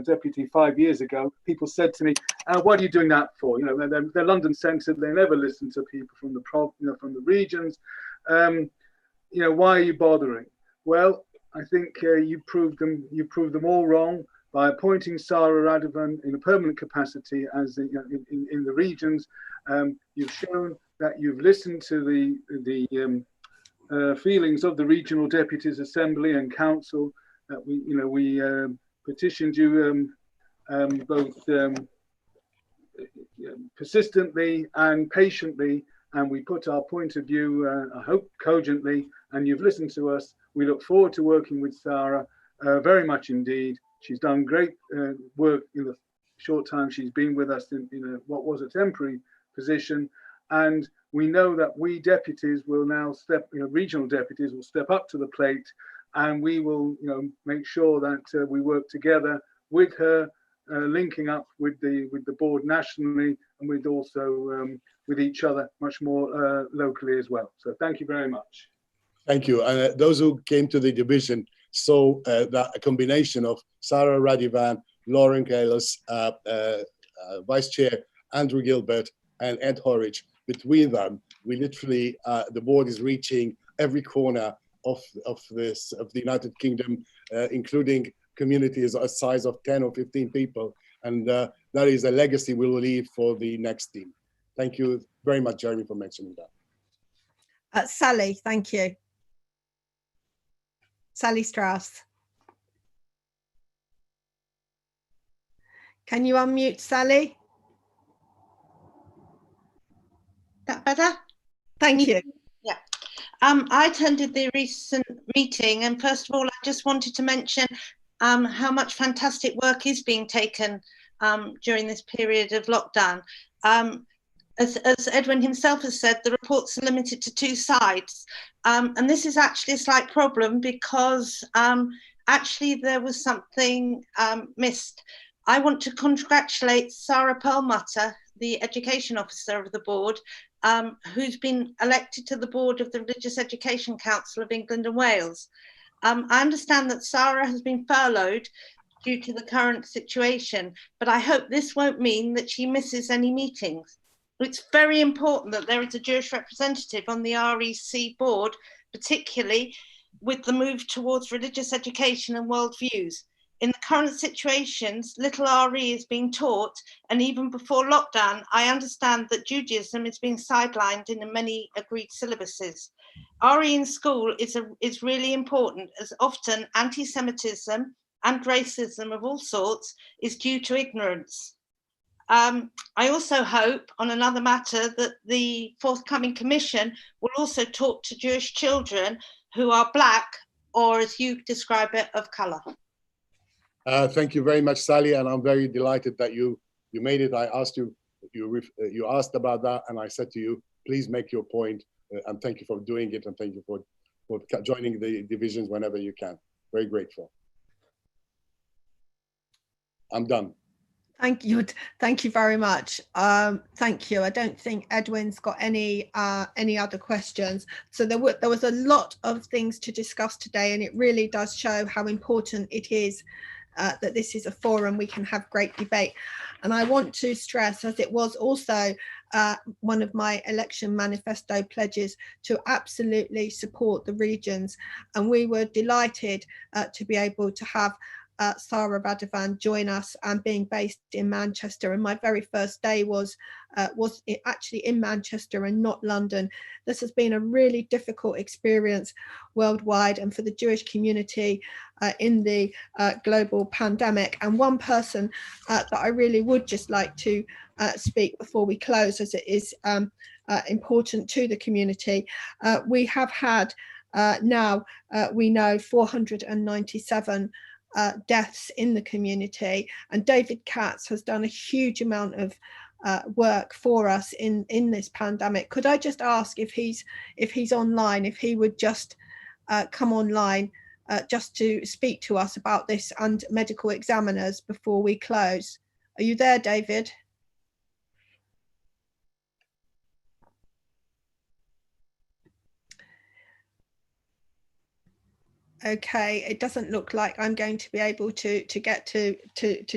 deputy 5 years ago, people said to me, "What are you doing that for? You know, they're London centred. They never listen to people from from the regions. You know, why are you bothering?" Well, I think you proved them all wrong by appointing Sarah Radovan in a permanent capacity as in the regions. You've shown that you've listened to the feelings of the regional deputies assembly and council. That we petitioned you both persistently and patiently, and we put our point of view, I hope, cogently, and you've listened to us. We look forward to working with Sarah very much indeed. She's done great work in the short time she's been with us in what was a temporary position, and we know that we deputies will now regional deputies will step up to the plate, and we will make sure that we work together with her, linking up with the board nationally, and with also with each other much more locally as well. So thank you very much. Thank you. And those who came to the division saw that a combination of Sarah Radovan, Lauren Kalos, Vice Chair Andrew Gilbert, and Ed Horridge. Between them, we literally, the board is reaching every corner of the United Kingdom, including communities a size of 10 or 15 people. And that is a legacy we will leave for the next team. Thank you very much, Jeremy, for mentioning that. Sally, thank you. Sally Strauss. Can you unmute, Sally? That better? Thank you. Yeah. I attended the recent meeting, and first of all, I just wanted to mention how much fantastic work is being taken during this period of lockdown. As Edwin himself has said, the reports are limited to 2 sides. And this is actually a slight problem because actually there was something missed. I want to congratulate Sarah Perlmutter, the education officer of the board, who's been elected to the board of the Religious Education Council of England and Wales. I understand that Sarah has been furloughed due to the current situation, but I hope this won't mean that she misses any meetings. It's very important that there is a Jewish representative on the REC board, particularly with the move towards religious education and worldviews. In the current situations, little RE is being taught, and even before lockdown, I understand that Judaism is being sidelined in many agreed syllabuses. RE in school is really important, as often anti-Semitism and racism of all sorts is due to ignorance. I also hope, on another matter, that the forthcoming commission will also talk to Jewish children who are Black, or as you describe it, of colour. Thank you very much, Sally, and I'm very delighted that you made it. I asked you asked about that, and I said to you, please make your point, and thank you for doing it, and thank you for joining the divisions whenever you can. Very grateful. I'm done. Thank you very much. Thank you. I don't think Edwin's got any other questions. So there was a lot of things to discuss today, and it really does show how important it is that this is a forum we can have great debate. And I want to stress, as it was also one of my election manifesto pledges, to absolutely support the regions. And we were delighted to be able to have Sarah Radavan join us, and being based in Manchester. And my very first day was actually in Manchester and not London. This has been a really difficult experience worldwide and for the Jewish community in the global pandemic. And one person that I really would just like to speak before we close, as it is important to the community. We have had now, we know 497 deaths in the community, and David Katz has done a huge amount of work for us in this pandemic. Could I just ask if he's online, if he would just come online just to speak to us about this and medical examiners before we close? Are you there, David? Okay, it doesn't look like I'm going to be able to get to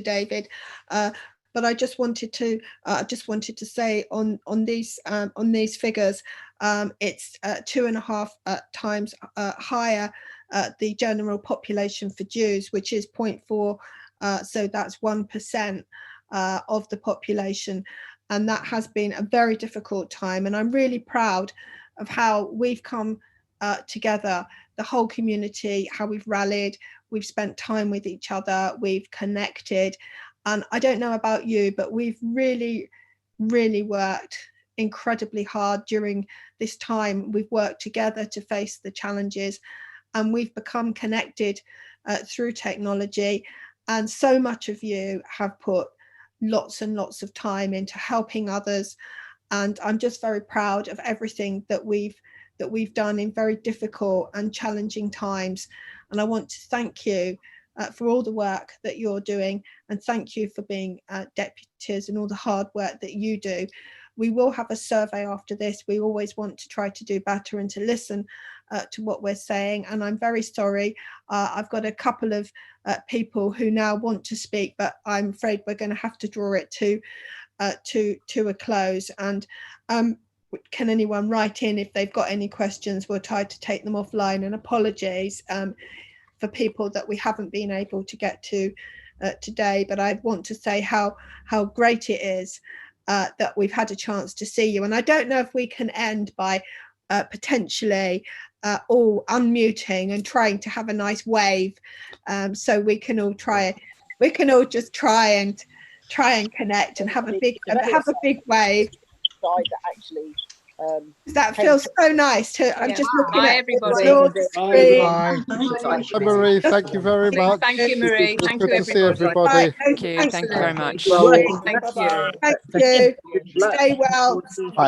David, but I just wanted to say on these figures, it's 2.5 times higher the general population for Jews, which is 0.4, so that's 1% of the population, and that has been a very difficult time. And I'm really proud of how we've come together, the whole community, how we've rallied, we've spent time with each other, we've connected. And I don't know about you, but we've really, really worked incredibly hard during this time. We've worked together to face the challenges, and we've become connected through technology. And so much of you have put lots and lots of time into helping others. And I'm just very proud of everything that we've done in very difficult and challenging times. And I want to thank you for all the work that you're doing, and thank you for being deputies and all the hard work that you do. We will have a survey after this. We always want to try to do better and to listen to what we're saying. And I'm very sorry. I've got a couple of people who now want to speak, but I'm afraid we're going to have to draw it to a close. And can anyone write in if they've got any questions? We'll try to take them offline, and apologies for people that we haven't been able to get to today. But I want to say how great it is that we've had a chance to see you. And I don't know if we can end by potentially all unmuting and trying to have a nice wave, so we can all just try and connect and have a big wave. That feels so nice to. I'm just looking at everybody. Bye. Marie, thank you very much. Thank you, Marie. Thank you, Good to see everybody. Thank you. Thank you very much. Thank you. Thank you. Stay well. Bye.